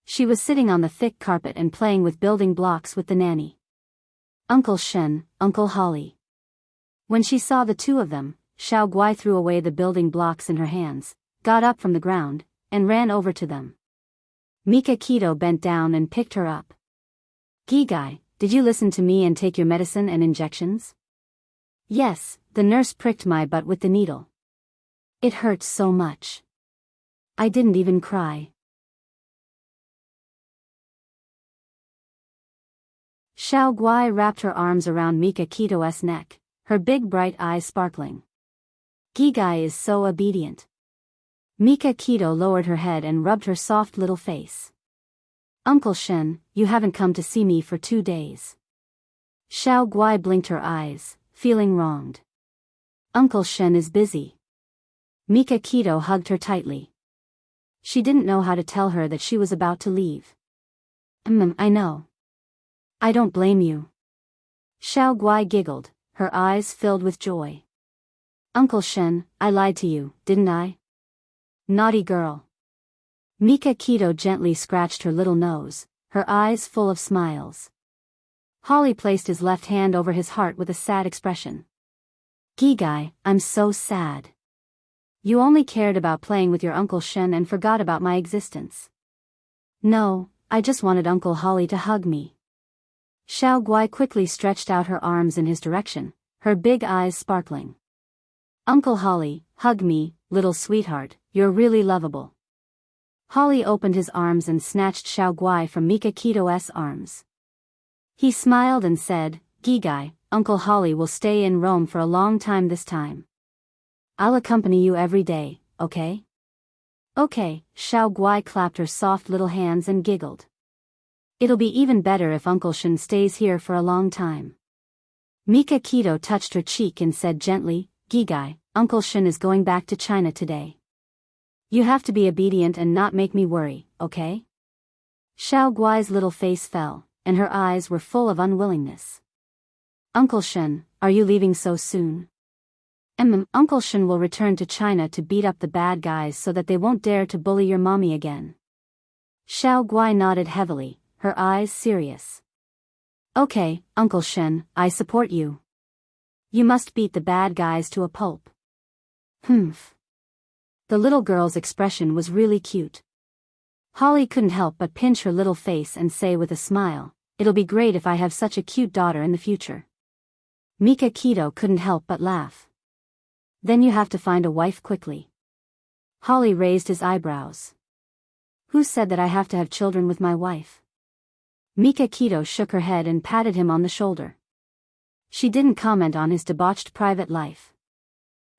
S1: She was sitting on the thick carpet and playing with building blocks with the nanny. "Uncle Shen, Uncle Holly." When she saw the two of them, Xiao Guai threw away the building blocks in her hands, got up from the ground, and ran over to them. Mika Kito bent down and picked her up. "Gigai, did you listen to me and take your medicine and injections?" "Yes," the nurse pricked my butt with the needle. "It hurts so much. I didn't even cry." Xiao Guai wrapped her arms around Mika Kito's neck, her big bright eyes sparkling. "Gigai is so obedient." Mika Kito lowered her head and rubbed her soft little face. "Uncle Shen, you haven't come to see me for 2 days." Xiao Guai blinked her eyes, feeling wronged. "Uncle Shen is busy." Mika Kito hugged her tightly. She didn't know how to tell her that she was about to leave. I know. I don't blame you." Xiao Guai giggled, her eyes filled with joy. "Uncle Shen, I lied to you, didn't I? Naughty girl." Mika Kito gently scratched her little nose, her eyes full of smiles. Holly placed his left hand over his heart with a sad expression. Gigai, I'm so sad. You only cared about playing with your Uncle Shen and forgot about my existence. No, I just wanted Uncle Holly to hug me. Xiao Guai quickly stretched out her arms in his direction, her big eyes sparkling. Uncle Holly, hug me, little sweetheart, you're really lovable. Holly opened his arms and snatched Xiao Guai from Mikakito's arms. He smiled and said, Gigai, Uncle Holly will stay in Rome for a long time this time. I'll accompany you every day, okay? Okay, Xiao Guai clapped her soft little hands and giggled. It'll be even better if Uncle Shen stays here for a long time. Mikakito touched her cheek and said gently, Gigai, Uncle Shen is going back to China today. You have to be obedient and not make me worry, okay? Xiao Guai's little face fell, and her eyes were full of unwillingness. Uncle Shen, are you leaving so soon? Uncle Shen will return to China to beat up the bad guys so that they won't dare to bully your mommy again. Xiao Guai nodded heavily, her eyes serious. Okay, Uncle Shen, I support you. You must beat the bad guys to a pulp. Humph. The little girl's expression was really cute. Holly couldn't help but pinch her little face and say with a smile, it'll be great if I have such a cute daughter in the future. Mikakito couldn't help but laugh. Then you have to find a wife quickly. Holly raised his eyebrows. Who said that I have to have children with my wife? Mikakito shook her head and patted him on the shoulder. She didn't comment on his debauched private life.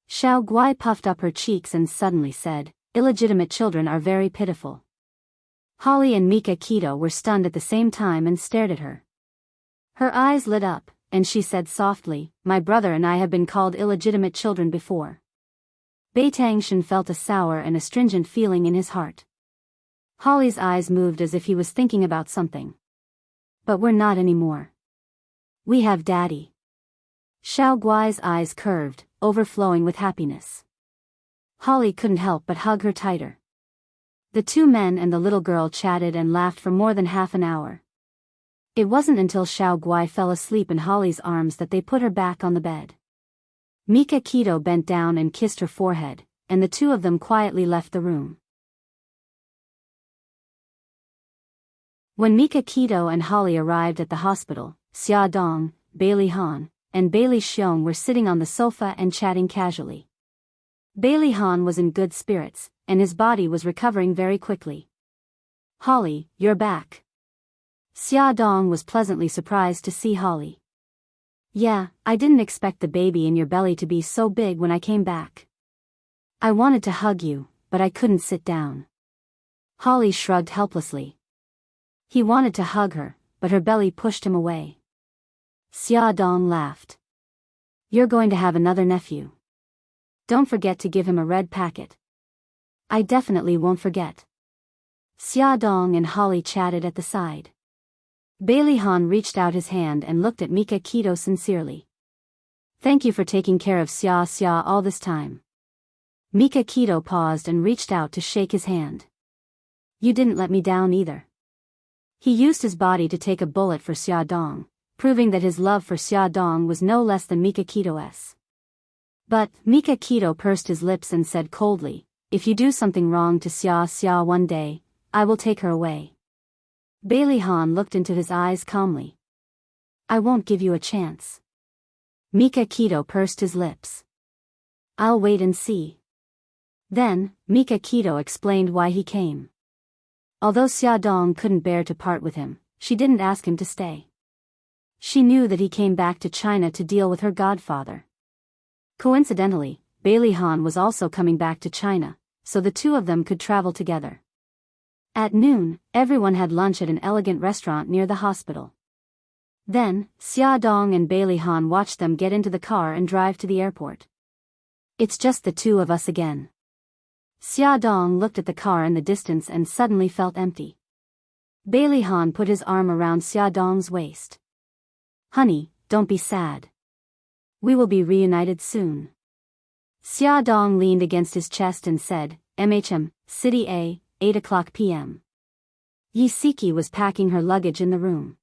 S1: Xiao Guai puffed up her cheeks and suddenly said, illegitimate children are very pitiful. Holly and Mikakito were stunned at the same time and stared at her. Her eyes lit up, and she said softly, my brother and I have been called illegitimate children before. Beitangshan felt a sour and astringent feeling in his heart. Holly's eyes moved as if he was thinking about something. But we're not anymore. We have Daddy. Xiao Guai's eyes curved, overflowing with happiness. Holly couldn't help but hug her tighter. The two men and the little girl chatted and laughed for more than half an hour. It wasn't until Xiao Guai fell asleep in Holly's arms that they put her back on the bed. Mikakito bent down and kissed her forehead, and the two of them quietly left the room. When Mikakito and Holly arrived at the hospital, Xia Dong, Bailey Han, and Bailey Xiong were sitting on the sofa and chatting casually. Bailey Han was in good spirits, and his body was recovering very quickly. Holly, you're back. Xia Dong was pleasantly surprised to see Holly. Yeah, I didn't expect the baby in your belly to be so big when I came back. I wanted to hug you, but I couldn't sit down. Holly shrugged helplessly. He wanted to hug her, but her belly pushed him away. Xia Dong laughed. You're going to have another nephew. Don't forget to give him a red packet. I definitely won't forget. Xia Dong and Holly chatted at the side. Bailey Han reached out his hand and looked at Mikakito sincerely. Thank you for taking care of Xia all this time. Mikakito paused and reached out to shake his hand. You didn't let me down either. He used his body to take a bullet for Xia Dong, proving that his love for Xia Dong was no less than Mikakito's. But Mikakito pursed his lips and said coldly, if you do something wrong to Xia one day, I will take her away. Bailey Han looked into his eyes calmly. I won't give you a chance. Mikakito pursed his lips. I'll wait and see. Then, Mikakito explained why he came. Although Xia Dong couldn't bear to part with him, she didn't ask him to stay. She knew that he came back to China to deal with her godfather. Coincidentally, Bailey Han was also coming back to China, so the two of them could travel together. At noon, everyone had lunch at an elegant restaurant near the hospital. Then, Xia Dong and Bailey Han watched them get into the car and drive to the airport. It's just the two of us again. Xia Dong looked at the car in the distance and suddenly felt empty. Bailey Han put his arm around Xia Dong's waist. Honey, don't be sad. We will be reunited soon. Xia Dong leaned against his chest and said, MHM, City A, 8 o'clock p.m. Yisiki was packing her luggage in the room.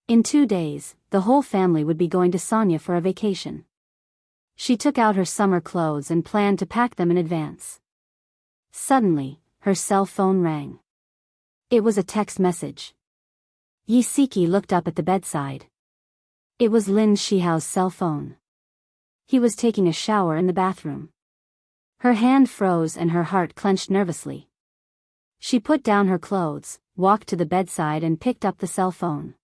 S1: In 2 days, the whole family would be going to Sonya for a vacation. She took out her summer clothes and planned to pack them in advance. Suddenly, her cell phone rang. It was a text message. Yisiki looked up at the bedside. It was Lin Shihao's cell phone. He was taking a shower in the bathroom. Her hand froze and her heart clenched nervously. She put down her clothes, walked to the bedside and picked up the cell phone.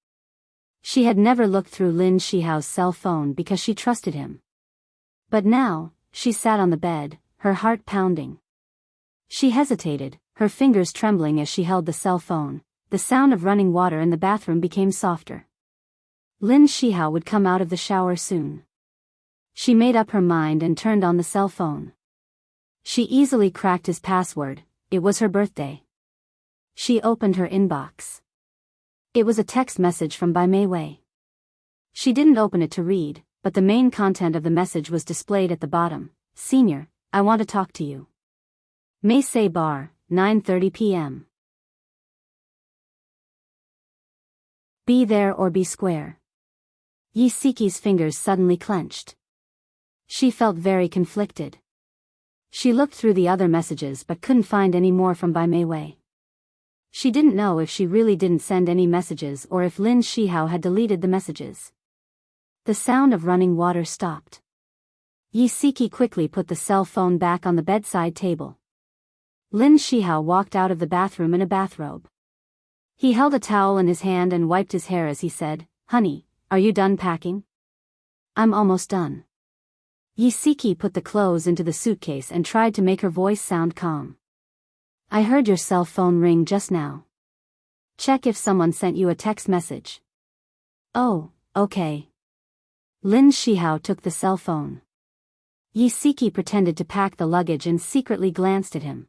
S1: She had never looked through Lin Shihao's cell phone because she trusted him. But now, she sat on the bed, her heart pounding. She hesitated, her fingers trembling as she held the cell phone. The sound of running water in the bathroom became softer. Lin Shihao would come out of the shower soon. She made up her mind and turned on the cell phone. She easily cracked his password. It was her birthday. She opened her inbox. It was a text message from Bai Mei Wei. She didn't open it to read, but the main content of the message was displayed at the bottom. Senior, I want to talk to you. Mei Sei Bar, 9:30 p.m. Be there or be square. Yisiki's fingers suddenly clenched. She felt very conflicted. She looked through the other messages but couldn't find any more from Bai Mei Wei. She didn't know if she really didn't send any messages or if Lin Shihao had deleted the messages. The sound of running water stopped. Yisiki quickly put the cell phone back on the bedside table. Lin Shihao walked out of the bathroom in a bathrobe. He held a towel in his hand and wiped his hair as he said, "Honey, are you done packing?" "I'm almost done." Yisiki put the clothes into the suitcase and tried to make her voice sound calm. "I heard your cell phone ring just now. Check if someone sent you a text message." "Oh, okay." Lin Shihao took the cell phone. Yisiki pretended to pack the luggage and secretly glanced at him.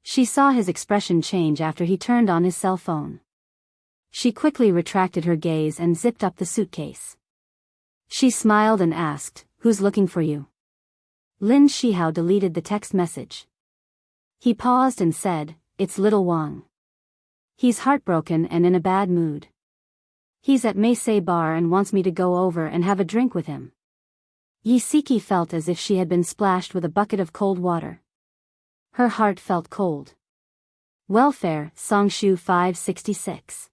S1: She saw his expression change after he turned on his cell phone. She quickly retracted her gaze and zipped up the suitcase. She smiled and asked, "Who's looking for you?" Lin Shihao deleted the text message. He paused and said, "It's little Wang. He's heartbroken and in a bad mood. He's at Mei Sei Bar and wants me to go over and have a drink with him." Yisiki felt as if she had been splashed with a bucket of cold water. Her heart felt cold. Welfare, Songshu 566.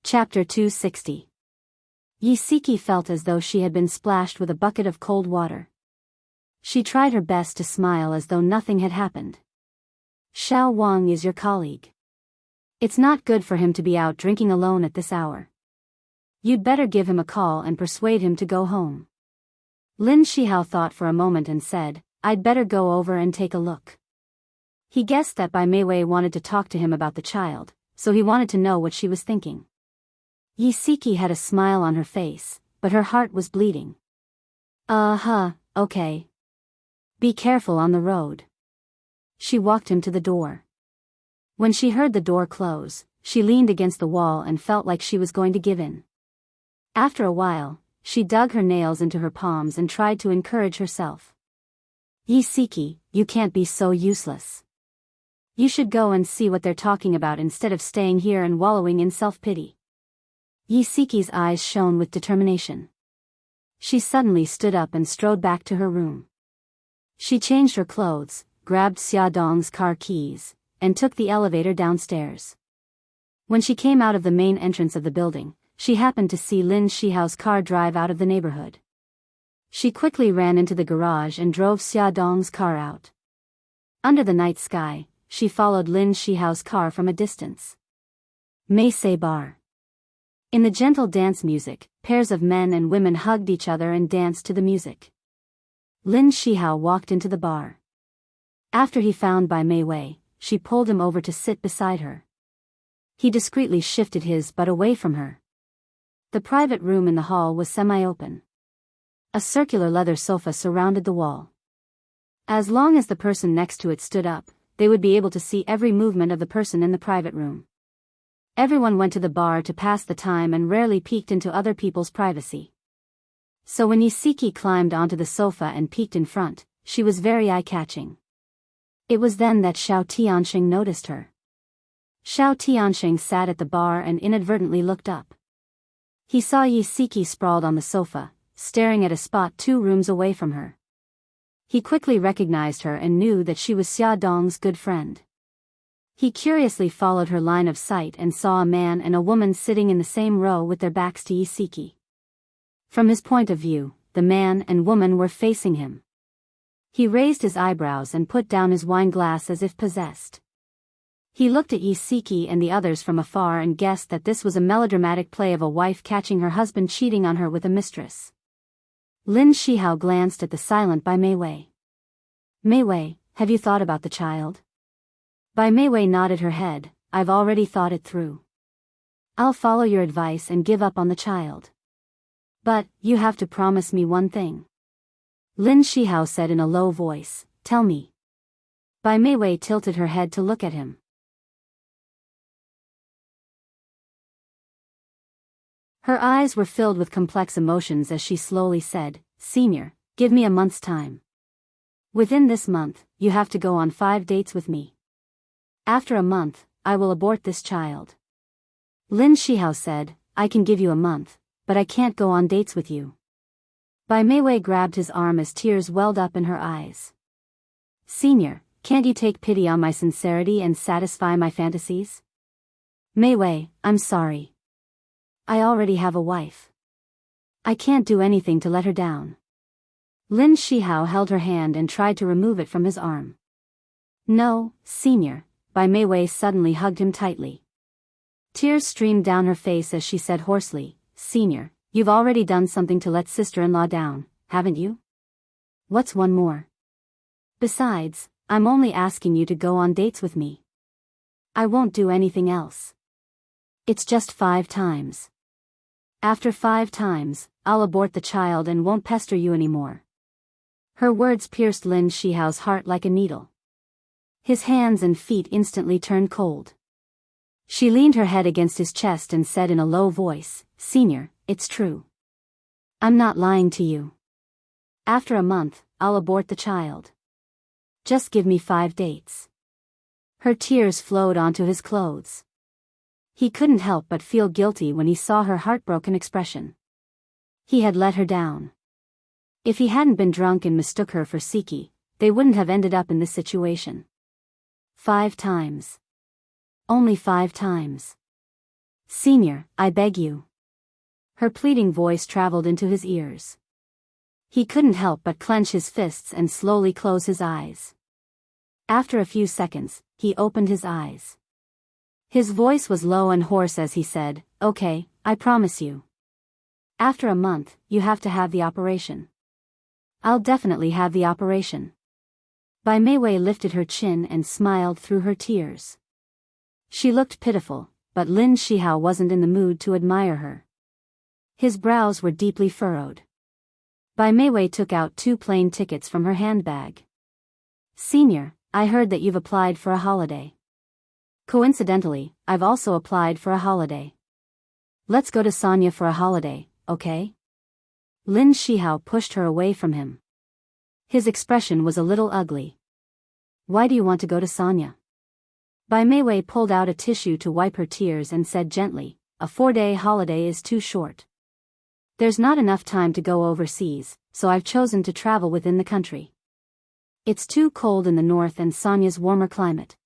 S1: Chapter 260. Yisiki felt as though she had been splashed with a bucket of cold water. She tried her best to smile as though nothing had happened. "Xiao Wang is your colleague. It's not good for him to be out drinking alone at this hour. You'd better give him a call and persuade him to go home." Lin Shihao thought for a moment and said, "I'd better go over and take a look." He guessed that Bai Mei Wei wanted to talk to him about the child, so he wanted to know what she was thinking. Yisiki had a smile on her face, but her heart was bleeding. Okay. Be careful on the road." She walked him to the door. When she heard the door close, she leaned against the wall and felt like she was going to give in. After a while, she dug her nails into her palms and tried to encourage herself. "Yisiki, you can't be so useless. You should go and see what they're talking about instead of staying here and wallowing in self-pity." Yisiki's eyes shone with determination. She suddenly stood up and strode back to her room. She changed her clothes, grabbed Xia Dong's car keys, and took the elevator downstairs. When she came out of the main entrance of the building, she happened to see Lin Shihao's car drive out of the neighborhood. She quickly ran into the garage and drove Xia Dong's car out. Under the night sky, she followed Lin Shihao's car from a distance. Mei Sei Bar. In the gentle dance music, pairs of men and women hugged each other and danced to the music. Lin Shihao walked into the bar. After he found Bai Mei Wei, she pulled him over to sit beside her. He discreetly shifted his butt away from her. The private room in the hall was semi-open. A circular leather sofa surrounded the wall. As long as the person next to it stood up, they would be able to see every movement of the person in the private room. Everyone went to the bar to pass the time and rarely peeked into other people's privacy. So when Yisiki climbed onto the sofa and peeked in front, she was very eye-catching. It was then that Xiao Tianxing noticed her. Xiao Tianxing sat at the bar and inadvertently looked up. He saw Yisiki sprawled on the sofa, staring at a spot 2 rooms away from her. He quickly recognized her and knew that she was Xia Dong's good friend. He curiously followed her line of sight and saw a man and a woman sitting in the same row with their backs to Yisiki. From his point of view, the man and woman were facing him. He raised his eyebrows and put down his wine glass as if possessed. He looked at Yisiki and the others from afar and guessed that this was a melodramatic play of a wife catching her husband cheating on her with a mistress. Lin Shihao glanced at the silent Bai Meiwei. "Meiwei, have you thought about the child?" Bai Meiwei nodded her head. "I've already thought it through. I'll follow your advice and give up on the child. But, you have to promise me one thing." Lin Shihao said in a low voice, "Tell me." Bai Meiwei tilted her head to look at him. Her eyes were filled with complex emotions as she slowly said, "Senior, give me a month's time. Within this month, you have to go on 5 dates with me. After a month, I will abort this child." Lin Shihao said, "I can give you a month, but I can't go on dates with you." Bai Meiwei grabbed his arm as tears welled up in her eyes. "Senior, can't you take pity on my sincerity and satisfy my fantasies?" "Meiwei, I'm sorry. I already have a wife. I can't do anything to let her down." Lin Shihao held her hand and tried to remove it from his arm. "No, Senior." Bai Meiwei suddenly hugged him tightly. Tears streamed down her face as she said hoarsely, "Senior, you've already done something to let sister-in-law down, haven't you? What's one more? Besides, I'm only asking you to go on dates with me. I won't do anything else. It's just 5 times. After 5 times, I'll abort the child and won't pester you anymore." Her words pierced Lin Shihao's heart like a needle. His hands and feet instantly turned cold. She leaned her head against his chest and said in a low voice, "Senior, it's true. I'm not lying to you. After a month, I'll abort the child. Just give me 5 dates." Her tears flowed onto his clothes. He couldn't help but feel guilty when he saw her heartbroken expression. He had let her down. If he hadn't been drunk and mistook her for Siki, they wouldn't have ended up in this situation. 5 times. Only 5 times. "Senior, I beg you." Her pleading voice traveled into his ears. He couldn't help but clench his fists and slowly close his eyes. After a few seconds, he opened his eyes. His voice was low and hoarse as he said, "Okay, I promise you. After a month, you have to have the operation." "I'll definitely have the operation." Bai Meiwei lifted her chin and smiled through her tears. She looked pitiful, but Lin Shihao wasn't in the mood to admire her. His brows were deeply furrowed. Bai Meiwei took out 2 plane tickets from her handbag. "Senior, I heard that you've applied for a holiday. Coincidentally, I've also applied for a holiday. Let's go to Sanya for a holiday, okay?" Lin Shihao pushed her away from him. His expression was a little ugly. "Why do you want to go to Sanya?" Bai Meiwei pulled out a tissue to wipe her tears and said gently, "A 4-day holiday is too short. There's not enough time to go overseas, so I've chosen to travel within the country. It's too cold in the north and Sanya's warmer climate.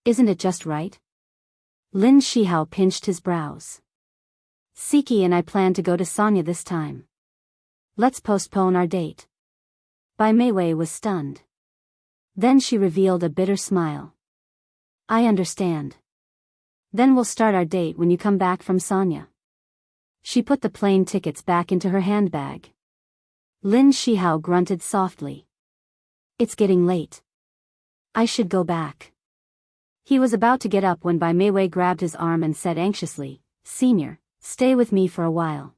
S1: Isn't it just right?" Lin Shihao pinched his brows. "Siki and I plan to go to Sanya this time. Let's postpone our date." Bai Meiwei was stunned. Then she revealed a bitter smile. "I understand. Then we'll start our date when you come back from Sanya." She put the plane tickets back into her handbag. Lin Shihao grunted softly. "It's getting late. I should go back." He was about to get up when Bai Meiwei grabbed his arm and said anxiously, "Senior, stay with me for a while.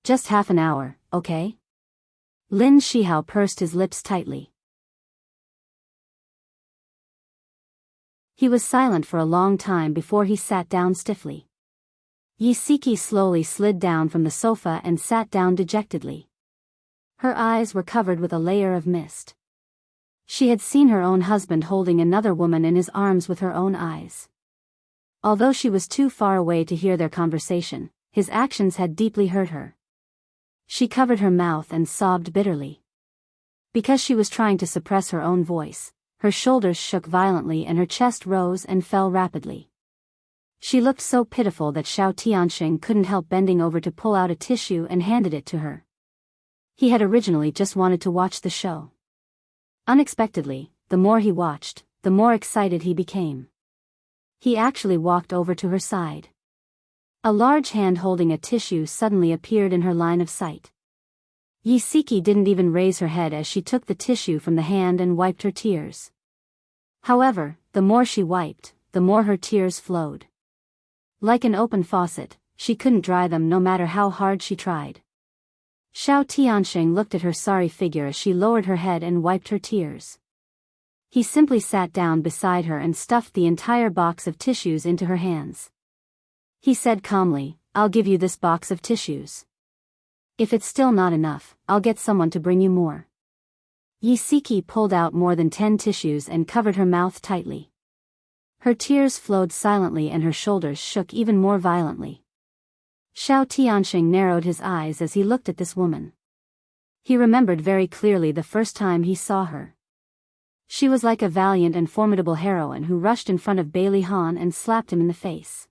S1: Just half an hour, okay?" Lin Shihao pursed his lips tightly. He was silent for a long time before he sat down stiffly. Yisiki slowly slid down from the sofa and sat down dejectedly. Her eyes were covered with a layer of mist. She had seen her own husband holding another woman in his arms with her own eyes. Although she was too far away to hear their conversation, his actions had deeply hurt her. She covered her mouth and sobbed bitterly. Because she was trying to suppress her own voice, her shoulders shook violently and her chest rose and fell rapidly. She looked so pitiful that Xiao Tianxing couldn't help bending over to pull out a tissue and handed it to her. He had originally just wanted to watch the show. Unexpectedly, the more he watched, the more excited he became. He actually walked over to her side. A large hand holding a tissue suddenly appeared in her line of sight. Yisiki didn't even raise her head as she took the tissue from the hand and wiped her tears. However, the more she wiped, the more her tears flowed. Like an open faucet, she couldn't dry them no matter how hard she tried. Xiao Tianxing looked at her sorry figure as she lowered her head and wiped her tears. He simply sat down beside her and stuffed the entire box of tissues into her hands. He said calmly, "I'll give you this box of tissues. If it's still not enough, I'll get someone to bring you more." Yisiki pulled out more than 10 tissues and covered her mouth tightly. Her tears flowed silently and her shoulders shook even more violently. Xiao Tianxing narrowed his eyes as he looked at this woman. He remembered very clearly the first time he saw her. She was like a valiant and formidable heroine who rushed in front of Bailey Han and slapped him in the face.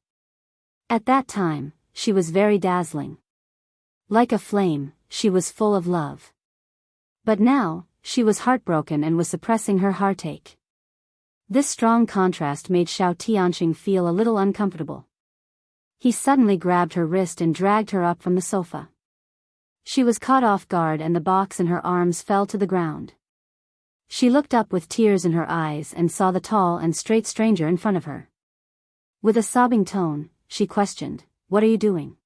S1: At that time, she was very dazzling. Like a flame, she was full of love. But now, she was heartbroken and was suppressing her heartache. This strong contrast made Xiao Tianxing feel a little uncomfortable. He suddenly grabbed her wrist and dragged her up from the sofa. She was caught off guard and the box in her arms fell to the ground. She looked up with tears in her eyes and saw the tall and straight stranger in front of her. With a sobbing tone, she questioned, "What are you doing?"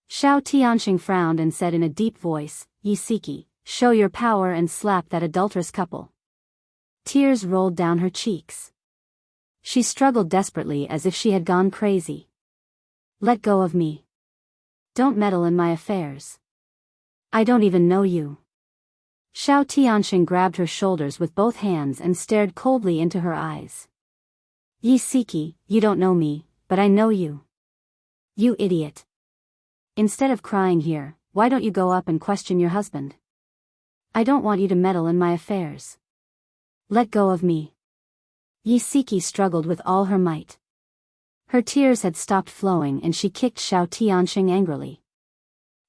S1: Xiao Tianxing frowned and said in a deep voice, "Yisiki, show your power and slap that adulterous couple." Tears rolled down her cheeks. She struggled desperately as if she had gone crazy. "Let go of me. Don't meddle in my affairs. I don't even know you." Xiao Tianxing grabbed her shoulders with both hands and stared coldly into her eyes. "Yisiki, you don't know me, but I know you. You idiot. Instead of crying here, why don't you go up and question your husband? I don't want you to meddle in my affairs. Let go of me." Yisiki struggled with all her might. Her tears had stopped flowing and she kicked Xiao Tianxing angrily.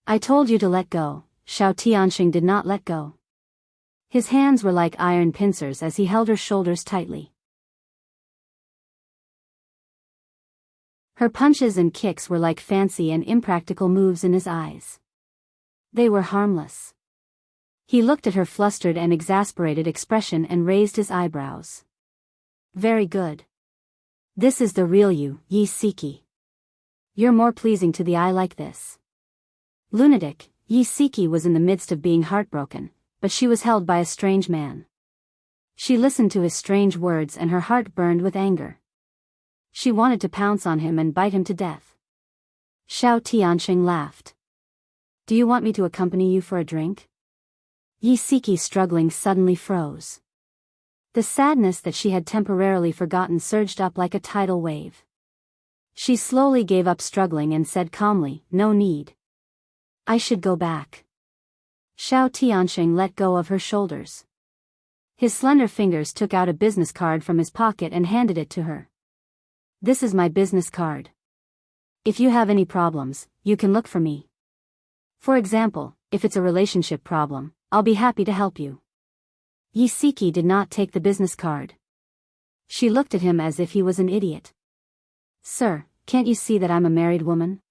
S1: "I told you to let go." Xiao Tianxing did not let go. His hands were like iron pincers as he held her shoulders tightly. Her punches and kicks were like fancy and impractical moves in his eyes. They were harmless. He looked at her flustered and exasperated expression and raised his eyebrows. "Very good. This is the real you, Yisiki. You're more pleasing to the eye like this." Lunatic, Yisiki was in the midst of being heartbroken, but she was held by a strange man. She listened to his strange words and her heart burned with anger. She wanted to pounce on him and bite him to death. Xiao Tianxing laughed. "Do you want me to accompany you for a drink?" Yisiki, struggling, suddenly froze. The sadness that she had temporarily forgotten surged up like a tidal wave. She slowly gave up struggling and said calmly, "No need. I should go back." Xiao Tianxing let go of her shoulders. His slender fingers took out a business card from his pocket and handed it to her. "This is my business card. If you have any problems, you can look for me. For example, if it's a relationship problem, I'll be happy to help you." Yisiki did not take the business card. She looked at him as if he was an idiot. "Sir, can't you see that I'm a married woman?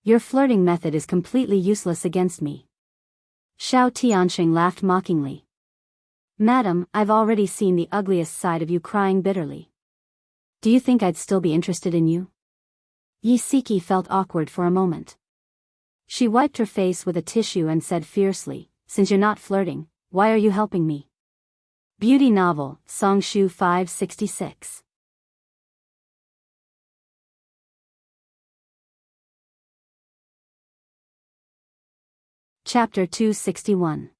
S1: Your flirting method is completely useless against me." Xiao Tianxing laughed mockingly. "Madam, I've already seen the ugliest side of you crying bitterly. Do you think I'd still be interested in you?" Yisiki felt awkward for a moment. She wiped her face with a tissue and said fiercely, "Since you're not flirting, why are you helping me?" Beauty novel, Songshu 566. Chapter 261.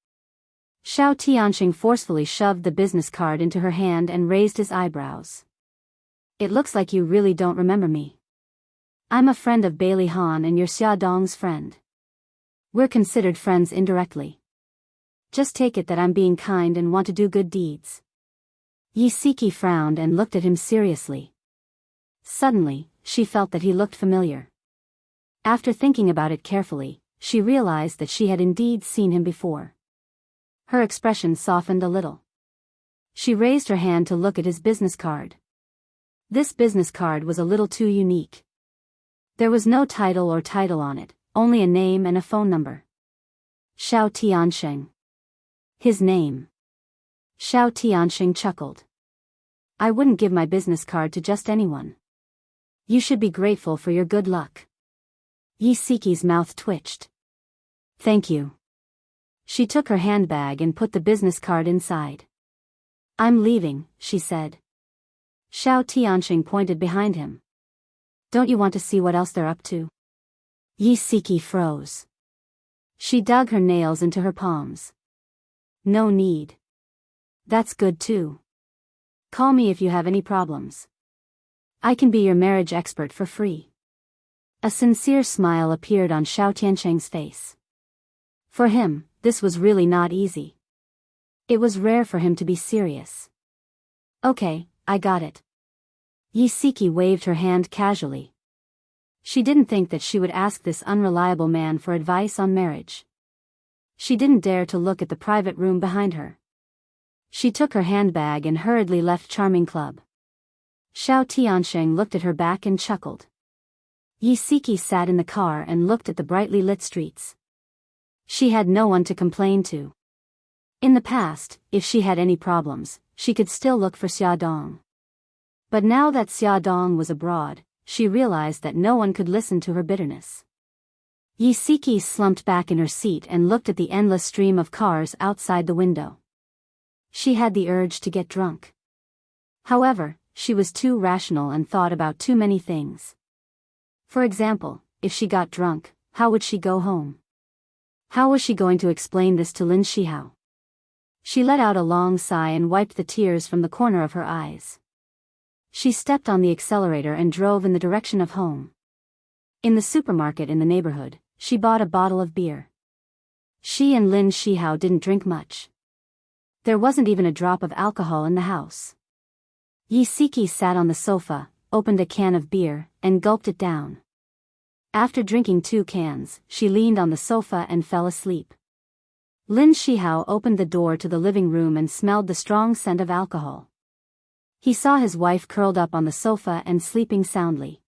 S1: Xiao Tianxing forcefully shoved the business card into her hand and raised his eyebrows. It looks like you really don't remember me. I'm a friend of Bailey Han and you're Xia Dong's friend. We're considered friends indirectly. Just take it that I'm being kind and want to do good deeds. Yi Siki frowned and looked at him seriously. Suddenly, she felt that he looked familiar. After thinking about it carefully, she realized that she had indeed seen him before. Her expression softened a little. She raised her hand to look at his business card. This business card was a little too unique. There was no title on it, only a name and a phone number. Xiao Tianxing. His name. Xiao Tianxing chuckled. I wouldn't give my business card to just anyone. You should be grateful for your good luck. Yi Siki's mouth twitched. Thank you. She took her handbag and put the business card inside. I'm leaving, she said. Xiao Tianxing pointed behind him. Don't you want to see what else they're up to? Yi Siki froze. She dug her nails into her palms. No need. That's good too. Call me if you have any problems. I can be your marriage expert for free. A sincere smile appeared on Xiao Tianxing's face. For him, this was really not easy. It was rare for him to be serious. Okay, I got it. Yi Siki waved her hand casually. She didn't think that she would ask this unreliable man for advice on marriage. She didn't dare to look at the private room behind her. She took her handbag and hurriedly left Charming Club. Xiao Tianxing looked at her back and chuckled. Yi Siki sat in the car and looked at the brightly lit streets. She had no one to complain to. In the past, if she had any problems, she could still look for Xia Dong. But now that Xia Dong was abroad, she realized that no one could listen to her bitterness. Yi Siki slumped back in her seat and looked at the endless stream of cars outside the window. She had the urge to get drunk. However, she was too rational and thought about too many things. For example, if she got drunk, how would she go home? How was she going to explain this to Lin Shihao? She let out a long sigh and wiped the tears from the corner of her eyes. She stepped on the accelerator and drove in the direction of home. In the supermarket in the neighborhood, she bought a bottle of beer. She and Lin Shihao didn't drink much. There wasn't even a drop of alcohol in the house. Yi Siki sat on the sofa, opened a can of beer, and gulped it down. After drinking 2 cans, she leaned on the sofa and fell asleep. Lin Shihao opened the door to the living room and smelled the strong scent of alcohol. He saw his wife curled up on the sofa and sleeping soundly.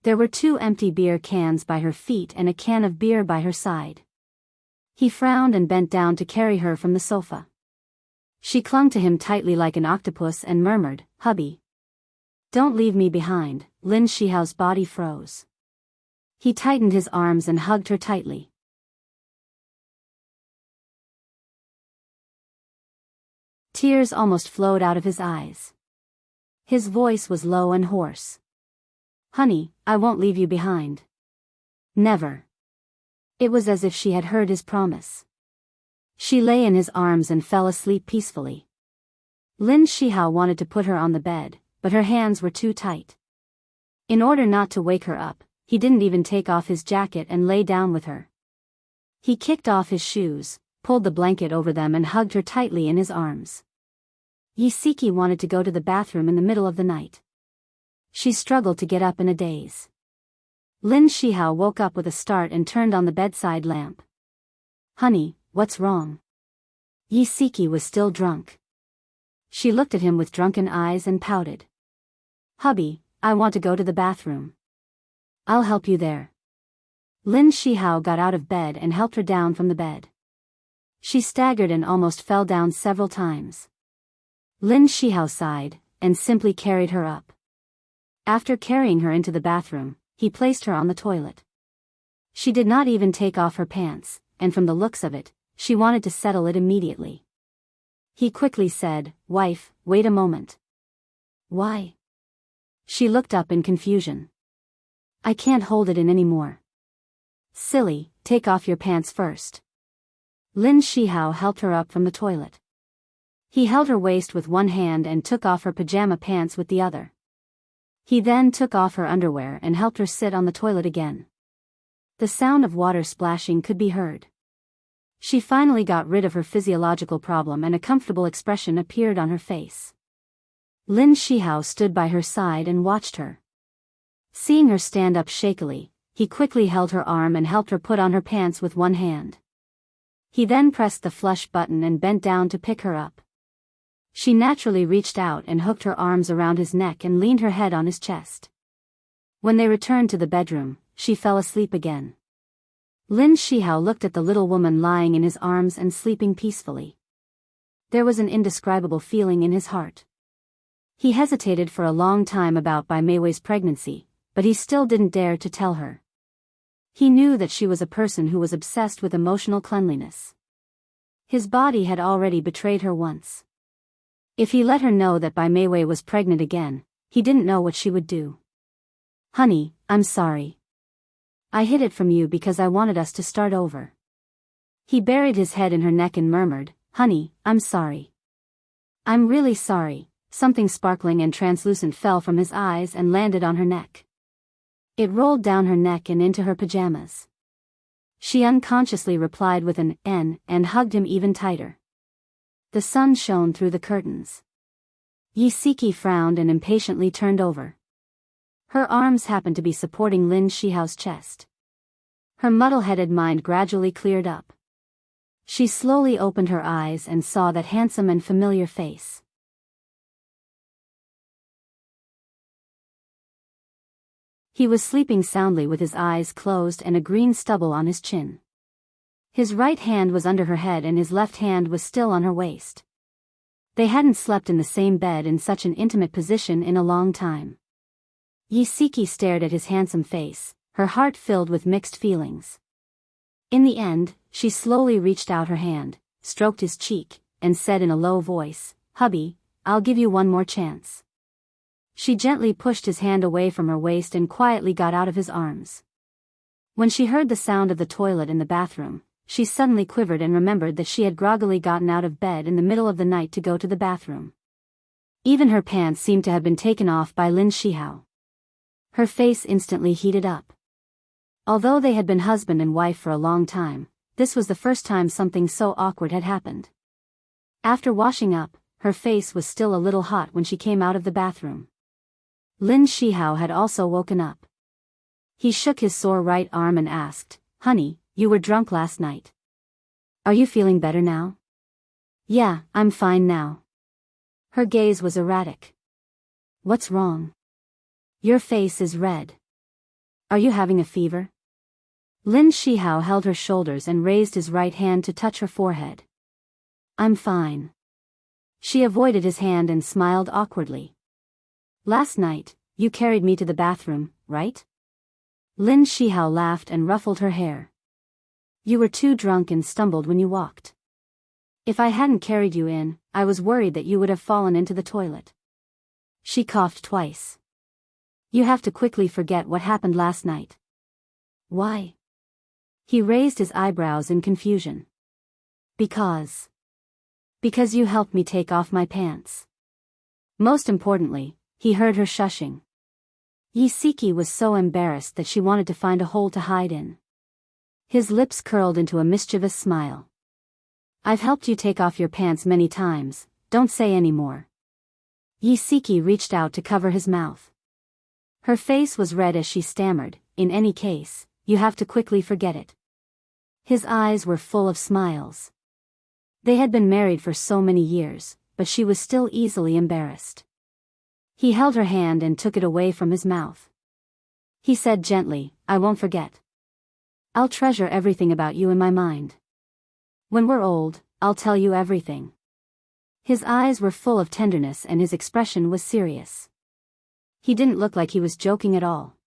S1: There were 2 empty beer cans by her feet and a can of beer by her side. He frowned and bent down to carry her from the sofa. She clung to him tightly like an octopus and murmured, "Hubby. Don't leave me behind." Lin Shihao's body froze. He tightened his arms and hugged her tightly. Tears almost flowed out of his eyes. His voice was low and hoarse. "Honey, I won't leave you behind. Never." It was as if she had heard his promise. She lay in his arms and fell asleep peacefully. Lin Shihao wanted to put her on the bed, but her hands were too tight. In order not to wake her up, he didn't even take off his jacket and lay down with her. He kicked off his shoes, pulled the blanket over them and hugged her tightly in his arms. Yi Siki wanted to go to the bathroom in the middle of the night. She struggled to get up in a daze. Lin Shihao woke up with a start and turned on the bedside lamp. "Honey, what's wrong?" Yi Siki was still drunk. She looked at him with drunken eyes and pouted. "Hubby, I want to go to the bathroom." "I'll help you there." Lin Shihao got out of bed and helped her down from the bed. She staggered and almost fell down several times. Lin Shihao sighed, and simply carried her up. After carrying her into the bathroom, he placed her on the toilet. She did not even take off her pants, and from the looks of it, she wanted to settle it immediately. He quickly said, "Wife, wait a moment." "Why?" She looked up in confusion. "I can't hold it in anymore." "Silly, take off your pants first." Lin Shihao helped her up from the toilet. He held her waist with one hand and took off her pajama pants with the other. He then took off her underwear and helped her sit on the toilet again. The sound of water splashing could be heard. She finally got rid of her physiological problem and a comfortable expression appeared on her face. Lin Shihao stood by her side and watched her. Seeing her stand up shakily, he quickly held her arm and helped her put on her pants with one hand. He then pressed the flush button and bent down to pick her up. She naturally reached out and hooked her arms around his neck and leaned her head on his chest. When they returned to the bedroom, she fell asleep again. Lin Shihao looked at the little woman lying in his arms and sleeping peacefully. There was an indescribable feeling in his heart. He hesitated for a long time about Bai Meiwei's pregnancy, but he still didn't dare to tell her. He knew that she was a person who was obsessed with emotional cleanliness. His body had already betrayed her once. If he let her know that Bai Meiwei was pregnant again, he didn't know what she would do. "Honey, I'm sorry. I hid it from you because I wanted us to start over." He buried his head in her neck and murmured, "Honey, I'm sorry. I'm really sorry." Something sparkling and translucent fell from his eyes and landed on her neck. It rolled down her neck and into her pajamas. She unconsciously replied with an "N" and hugged him even tighter. The sun shone through the curtains. Yisiki frowned and impatiently turned over. Her arms happened to be supporting Lin Shihao's chest. Her muddle-headed mind gradually cleared up. She slowly opened her eyes and saw that handsome and familiar face. He was sleeping soundly with his eyes closed and a green stubble on his chin. His right hand was under her head and his left hand was still on her waist. They hadn't slept in the same bed in such an intimate position in a long time. Yisiki stared at his handsome face, her heart filled with mixed feelings. In the end, she slowly reached out her hand, stroked his cheek, and said in a low voice, "Hubby, I'll give you one more chance." She gently pushed his hand away from her waist and quietly got out of his arms. When she heard the sound of the toilet in the bathroom, she suddenly quivered and remembered that she had groggily gotten out of bed in the middle of the night to go to the bathroom. Even her pants seemed to have been taken off by Lin Shihao. Her face instantly heated up. Although they had been husband and wife for a long time, this was the first time something so awkward had happened. After washing up, her face was still a little hot when she came out of the bathroom. Lin Shihao had also woken up. He shook his sore right arm and asked, "Honey, you were drunk last night. Are you feeling better now?" "Yeah, I'm fine now." Her gaze was erratic. "What's wrong? Your face is red. Are you having a fever?" Lin Shihao held her shoulders and raised his right hand to touch her forehead. "I'm fine." She avoided his hand and smiled awkwardly. "Last night, you carried me to the bathroom, right?" Lin Shihao laughed and ruffled her hair. "You were too drunk and stumbled when you walked. If I hadn't carried you in, I was worried that you would have fallen into the toilet." She coughed twice. "You have to quickly forget what happened last night." "Why?" He raised his eyebrows in confusion. Because you helped me take off my pants." Most importantly, he heard her shushing. Yisiki was so embarrassed that she wanted to find a hole to hide in. His lips curled into a mischievous smile. "I've helped you take off your pants many times, don't say any more." Yisiki reached out to cover his mouth. Her face was red as she stammered, "In any case, you have to quickly forget it." His eyes were full of smiles. They had been married for so many years, but she was still easily embarrassed. He held her hand and took it away from his mouth. He said gently, "I won't forget. I'll treasure everything about you in my mind. When we're old, I'll tell you everything." His eyes were full of tenderness and his expression was serious. He didn't look like he was joking at all.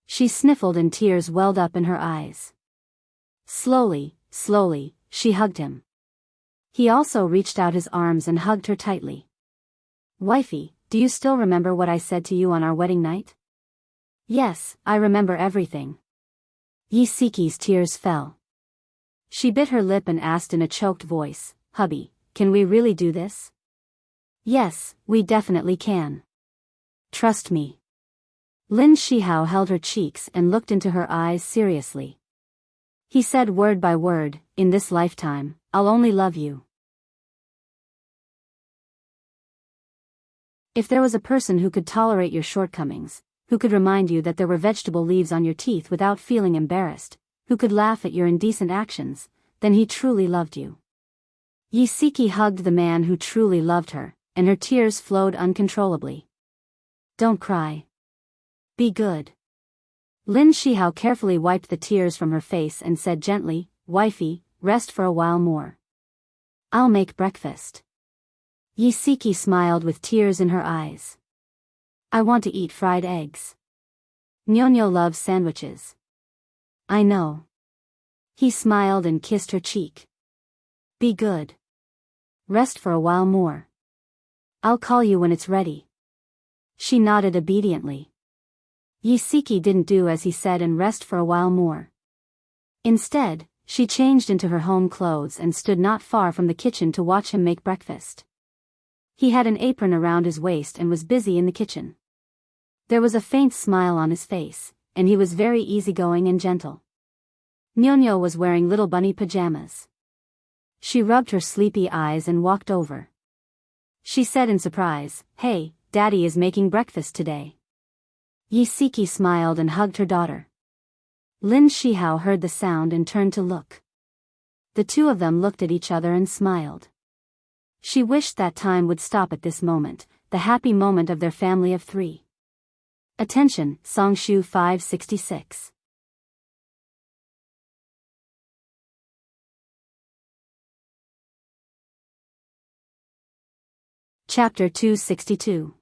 S1: She sniffled and tears welled up in her eyes. Slowly, she hugged him. He also reached out his arms and hugged her tightly. "Wifey, do you still remember what I said to you on our wedding night?" "Yes, I remember everything." Yisiki's tears fell. She bit her lip and asked in a choked voice, "Hubby, can we really do this?" "Yes, we definitely can. Trust me." Lin Shihao held her cheeks and looked into her eyes seriously. He said word by word, "In this lifetime, I'll only love you." If there was a person who could tolerate your shortcomings, who could remind you that there were vegetable leaves on your teeth without feeling embarrassed, who could laugh at your indecent actions, then he truly loved you. Yisiki hugged the man who truly loved her, and her tears flowed uncontrollably. "Don't cry. Be good." Lin Shihao carefully wiped the tears from her face and said gently, "Wifey, rest for a while more. I'll make breakfast." Yisiki smiled with tears in her eyes. "I want to eat fried eggs. Nyonyo loves sandwiches." "I know." He smiled and kissed her cheek. "Be good. Rest for a while more. I'll call you when it's ready." She nodded obediently. Yisiki didn't do as he said and rest for a while more. Instead, she changed into her home clothes and stood not far from the kitchen to watch him make breakfast. He had an apron around his waist and was busy in the kitchen. There was a faint smile on his face, and he was very easygoing and gentle. Nyonyo was wearing little bunny pajamas. She rubbed her sleepy eyes and walked over. She said in surprise, "Hey, Daddy is making breakfast today." Yisiki smiled and hugged her daughter. Lin Shihao heard the sound and turned to look. The two of them looked at each other and smiled. She wished that time would stop at this moment, the happy moment of their family of 3. Attention, Songshu 566. Chapter 262.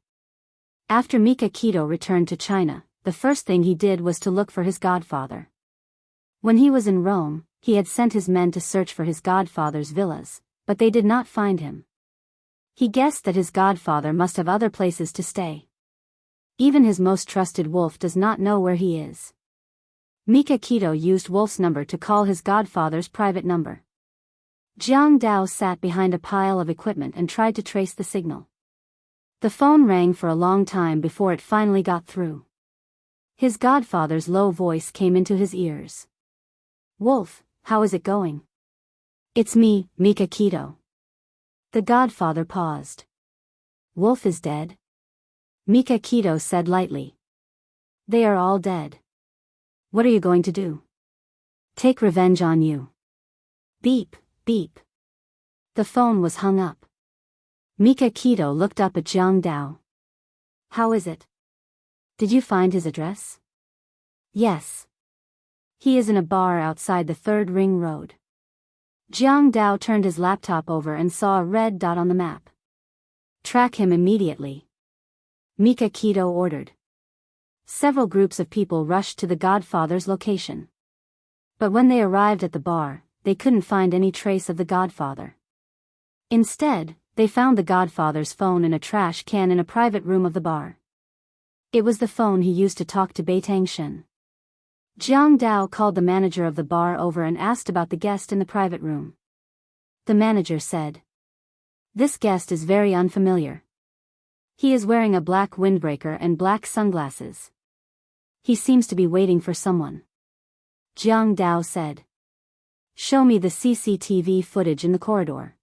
S1: After Mika Keto returned to China, the first thing he did was to look for his godfather. When he was in Rome, he had sent his men to search for his godfather's villas, but they did not find him. He guessed that his godfather must have other places to stay. Even his most trusted Wolf does not know where he is. Mika Keto used Wolf's number to call his godfather's private number. Jiang Dao sat behind a pile of equipment and tried to trace the signal. The phone rang for a long time before it finally got through. His godfather's low voice came into his ears. "Wolf, how is it going?" "It's me, Mika Keto." The godfather paused. "Wolf is dead?" Mika Keto said lightly. "They are all dead. What are you going to do?" "Take revenge on you." Beep, beep. The phone was hung up. Mika Keto looked up at Jiang Dao. "How is it? Did you find his address?" "Yes. He is in a bar outside the 3rd Ring Road." Jiang Dao turned his laptop over and saw a red dot on the map. "Track him immediately," Mika Keto ordered. Several groups of people rushed to the godfather's location. But when they arrived at the bar, they couldn't find any trace of the godfather. Instead, they found the godfather's phone in a trash can in a private room of the bar. It was the phone he used to talk to Beitang Shen. Jiang Dao called the manager of the bar over and asked about the guest in the private room. The manager said, "This guest is very unfamiliar. He is wearing a black windbreaker and black sunglasses. He seems to be waiting for someone." Jiang Dao said, "Show me the CCTV footage in the corridor."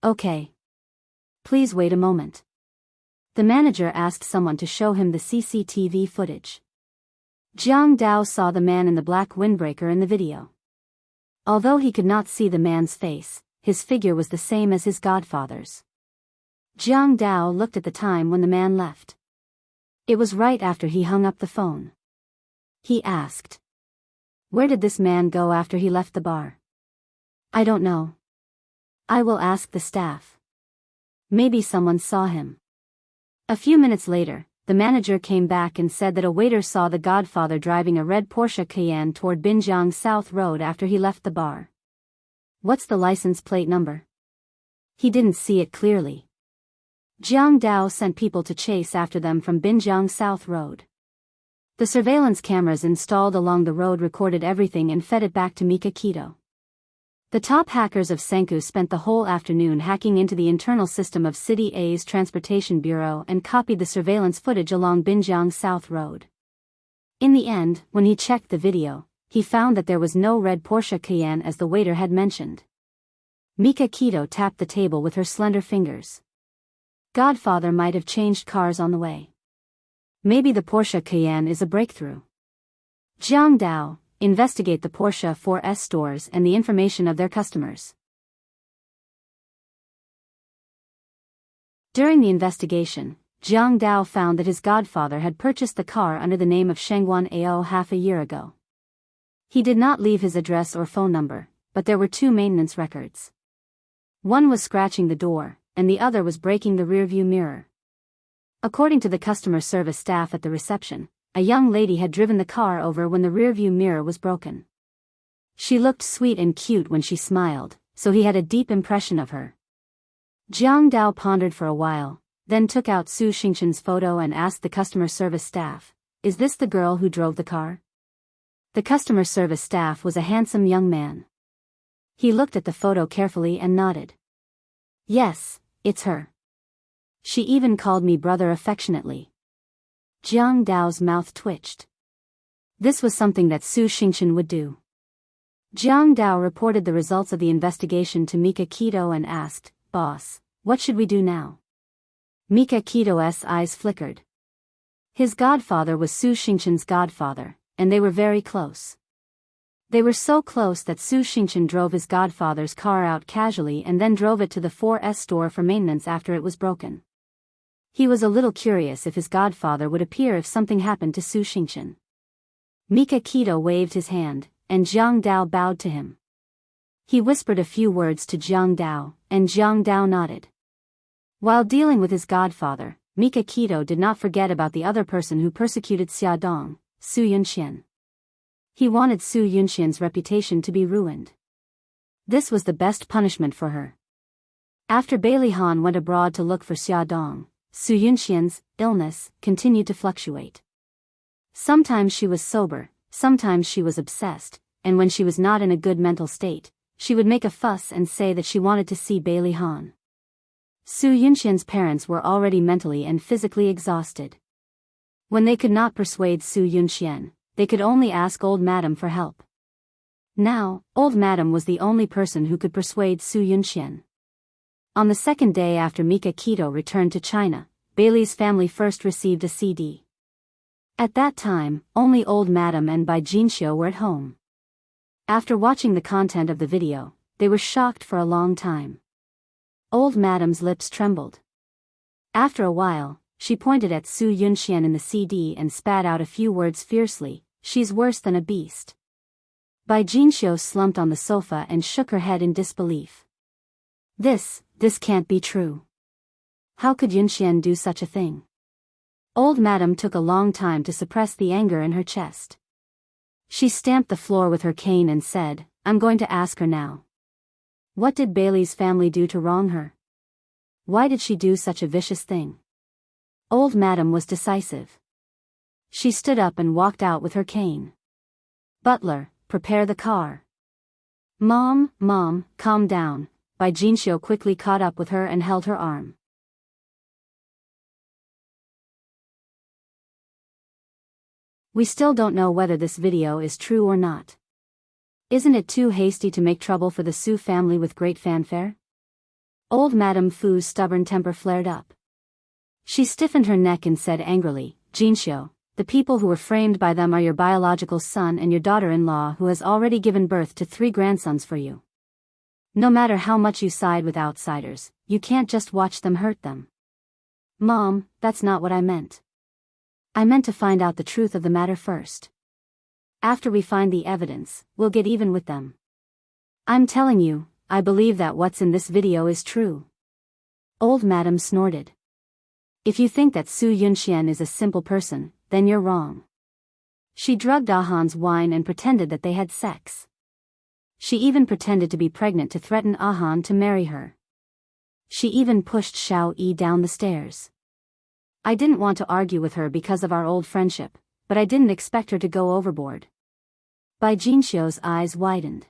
S1: "Okay. Please wait a moment." The manager asked someone to show him the CCTV footage. Jiang Dao saw the man in the black windbreaker in the video. Although he could not see the man's face, his figure was the same as his godfather's. Jiang Dao looked at the time when the man left. It was right after he hung up the phone. He asked, "Where did this man go after he left the bar?" "I don't know. I will ask the staff. Maybe someone saw him." A few minutes later, the manager came back and said that a waiter saw the godfather driving a red Porsche Cayenne toward Binjiang South Road after he left the bar. "What's the license plate number?" He didn't see it clearly. Jiang Dao sent people to chase after them from Binjiang South Road. The surveillance cameras installed along the road recorded everything and fed it back to Mika Keto. The top hackers of Senku spent the whole afternoon hacking into the internal system of City A's Transportation Bureau and copied the surveillance footage along Binjiang South Road. In the end, when he checked the video, he found that there was no red Porsche Cayenne as the waiter had mentioned. Mika Keto tapped the table with her slender fingers. Godfather might have changed cars on the way. Maybe the Porsche Cayenne is a breakthrough. Jiang Dao, investigate the Porsche 4S stores and the information of their customers. During the investigation, Jiang Dao found that his godfather had purchased the car under the name of Shengguan Ao half a year ago. He did not leave his address or phone number, but there were two maintenance records. One was scratching the door, and the other was breaking the rearview mirror. According to the customer service staff at the reception, a young lady had driven the car over when the rearview mirror was broken. She looked sweet and cute when she smiled, so he had a deep impression of her. Jiang Dao pondered for a while, then took out Su Xingqian's photo and asked the customer service staff, "Is this the girl who drove the car?" The customer service staff was a handsome young man. He looked at the photo carefully and nodded. "Yes, it's her. She even called me brother affectionately." Jiang Dao's mouth twitched. This was something that Su Xingqian would do. Jiang Dao reported the results of the investigation to Mika Keto and asked, "Boss, what should we do now?" Mika Keto's eyes flickered. His godfather was Su Xingqian's godfather, and they were very close. They were so close that Su Xingqian drove his godfather's car out casually and then drove it to the 4S store for maintenance after it was broken. He was a little curious if his godfather would appear if something happened to Su Xingqian. Mika Keto waved his hand, and Jiang Dao bowed to him. He whispered a few words to Jiang Dao, and Jiang Dao nodded. While dealing with his godfather, Mika Keto did not forget about the other person who persecuted Xia Dong, Su Yunxian. He wanted Su Yunxian's reputation to be ruined. This was the best punishment for her. After Bailey Han went abroad to look for Xia Dong, Su Yunxian's illness continued to fluctuate. Sometimes she was sober, sometimes she was obsessed, and when she was not in a good mental state, she would make a fuss and say that she wanted to see Bailey Han. Su Yunxian's parents were already mentally and physically exhausted. When they could not persuade Su Yunxian, they could only ask old madam for help. Now, old madam was the only person who could persuade Su Yunxian. On the second day after Mika Keto returned to China, Bailey's family first received a CD. At that time, only old madam and Bai Jinxiu were at home. After watching the content of the video, they were shocked for a long time. Old madam's lips trembled. After a while, she pointed at Su Yunxian in the CD and spat out a few words fiercely, "She's worse than a beast." Bai Jinxiu slumped on the sofa and shook her head in disbelief. This can't be true. How could Yunxian do such a thing? Old madam took a long time to suppress the anger in her chest. She stamped the floor with her cane and said, "I'm going to ask her now. What did Bailey's family do to wrong her? Why did she do such a vicious thing?" Old madam was decisive. She stood up and walked out with her cane. "Butler, prepare the car." Mom, calm down." Bai Jinxiu quickly caught up with her and held her arm. We still don't know whether this video is true or not. Isn't it too hasty to make trouble for the Su family with great fanfare? Old Madame Fu's stubborn temper flared up. She stiffened her neck and said angrily, "Jinxiu, the people who were framed by them are your biological son and your daughter-in-law who has already given birth to 3 grandsons for you. No matter how much you side with outsiders, you can't just watch them hurt them." "Mom, that's not what I meant. I meant to find out the truth of the matter first. After we find the evidence, we'll get even with them. I'm telling you, I believe that what's in this video is true." Old Madam snorted. "If you think that Su Yunxian is a simple person, then you're wrong. She drugged Ahan's wine and pretended that they had sex. She even pretended to be pregnant to threaten Ahan to marry her. She even pushed Xiao Yi down the stairs. I didn't want to argue with her because of our old friendship, but I didn't expect her to go overboard." Bai Jinxiu's eyes widened.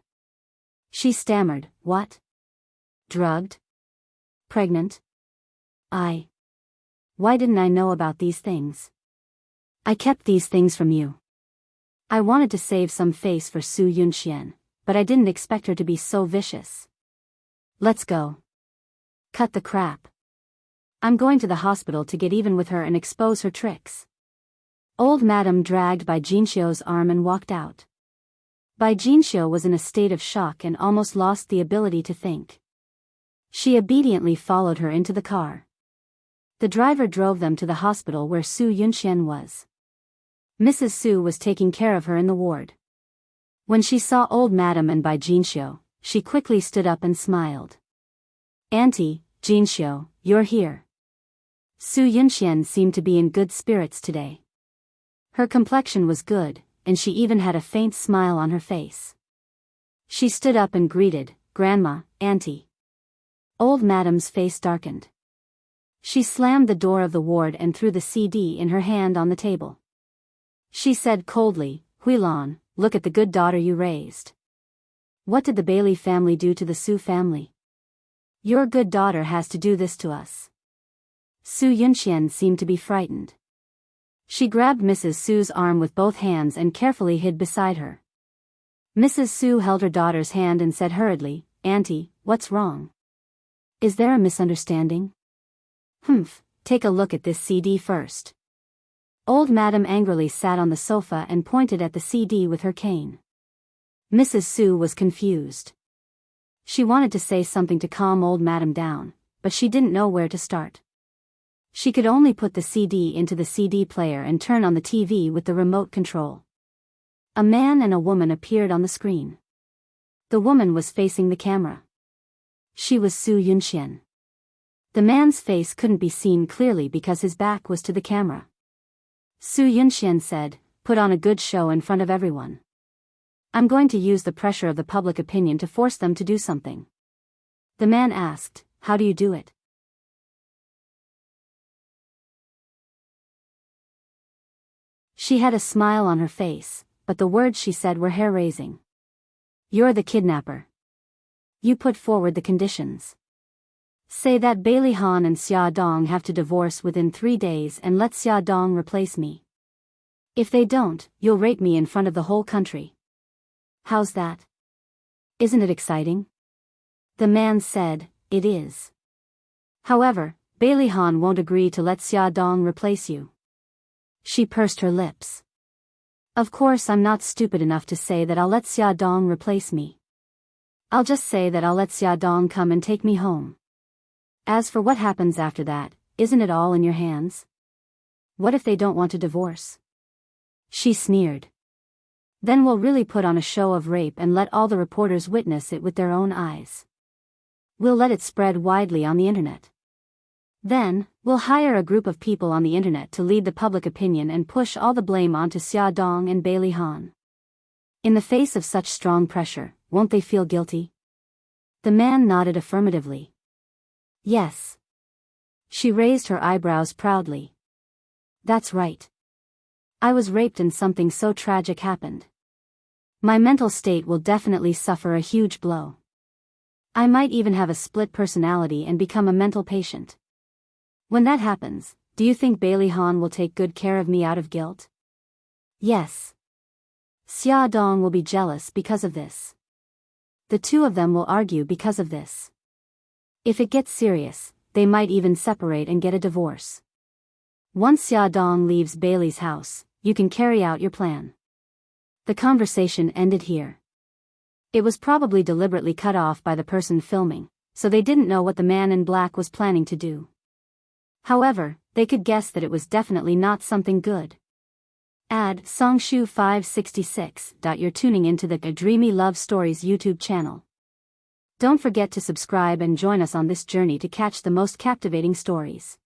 S1: She stammered, "What? Drugged? Pregnant? Why didn't I know about these things? I kept these things from you. I wanted to save some face for Su Yunxian, but I didn't expect her to be so vicious. Let's go. Cut the crap. I'm going to the hospital to get even with her and expose her tricks." Old Madam dragged Bai Jinxiu's arm and walked out. Bai Jinxiu was in a state of shock and almost lost the ability to think. She obediently followed her into the car. The driver drove them to the hospital where Su Yunxian was. Mrs. Su was taking care of her in the ward. When she saw Old Madam and Bai Jinxiu, she quickly stood up and smiled. "Auntie, Jinxiu, you're here." Su Yunxian seemed to be in good spirits today. Her complexion was good, and she even had a faint smile on her face. She stood up and greeted, "Grandma, Auntie." Old Madam's face darkened. She slammed the door of the ward and threw the CD in her hand on the table. She said coldly, "Huilan, look at the good daughter you raised. What did the Bailey family do to the Su family? Your good daughter has to do this to us." Su Yunxian seemed to be frightened. She grabbed Mrs. Su's arm with both hands and carefully hid beside her. Mrs. Su held her daughter's hand and said hurriedly, "Auntie, what's wrong? Is there a misunderstanding?" Take a look at this CD first." Old Madam angrily sat on the sofa and pointed at the CD with her cane. Mrs. Su was confused. She wanted to say something to calm Old Madam down, but she didn't know where to start. She could only put the CD into the CD player and turn on the TV with the remote control. A man and a woman appeared on the screen. The woman was facing the camera. She was Su Yunxian. The man's face couldn't be seen clearly because his back was to the camera. Su Yunxian said, "Put on a good show in front of everyone. I'm going to use the pressure of the public opinion to force them to do something." The man asked, "How do you do it?" She had a smile on her face, but the words she said were hair-raising. "You're the kidnapper. You put forward the conditions. Say that Bailey Han and Xia Dong have to divorce within 3 days and let Xia Dong replace me. If they don't, you'll rape me in front of the whole country. How's that? Isn't it exciting?" The man said, "It is. However, Bailey Han won't agree to let Xia Dong replace you." She pursed her lips. "Of course I'm not stupid enough to say that I'll let Xia Dong replace me. I'll just say that I'll let Xia Dong come and take me home. As for what happens after that, isn't it all in your hands? What if they don't want to divorce?" She sneered. "Then we'll really put on a show of rape and let all the reporters witness it with their own eyes. We'll let it spread widely on the internet. Then, we'll hire a group of people on the internet to lead the public opinion and push all the blame onto Xia Dong and Bailey Han. In the face of such strong pressure, won't they feel guilty?" The man nodded affirmatively. "Yes." She raised her eyebrows proudly. "That's right. I was raped and something so tragic happened. My mental state will definitely suffer a huge blow. I might even have a split personality and become a mental patient. When that happens, do you think Bailey Han will take good care of me out of guilt?" "Yes. Xia Dong will be jealous because of this. The two of them will argue because of this. If it gets serious, they might even separate and get a divorce. Once Xia Dong leaves Bailey's house, you can carry out your plan." The conversation ended here. It was probably deliberately cut off by the person filming, so they didn't know what the man in black was planning to do. However, they could guess that it was definitely not something good. Ad Songshu 566. You're tuning into the Dreamy Love Stories YouTube channel. Don't forget to subscribe and join us on this journey to catch the most captivating stories.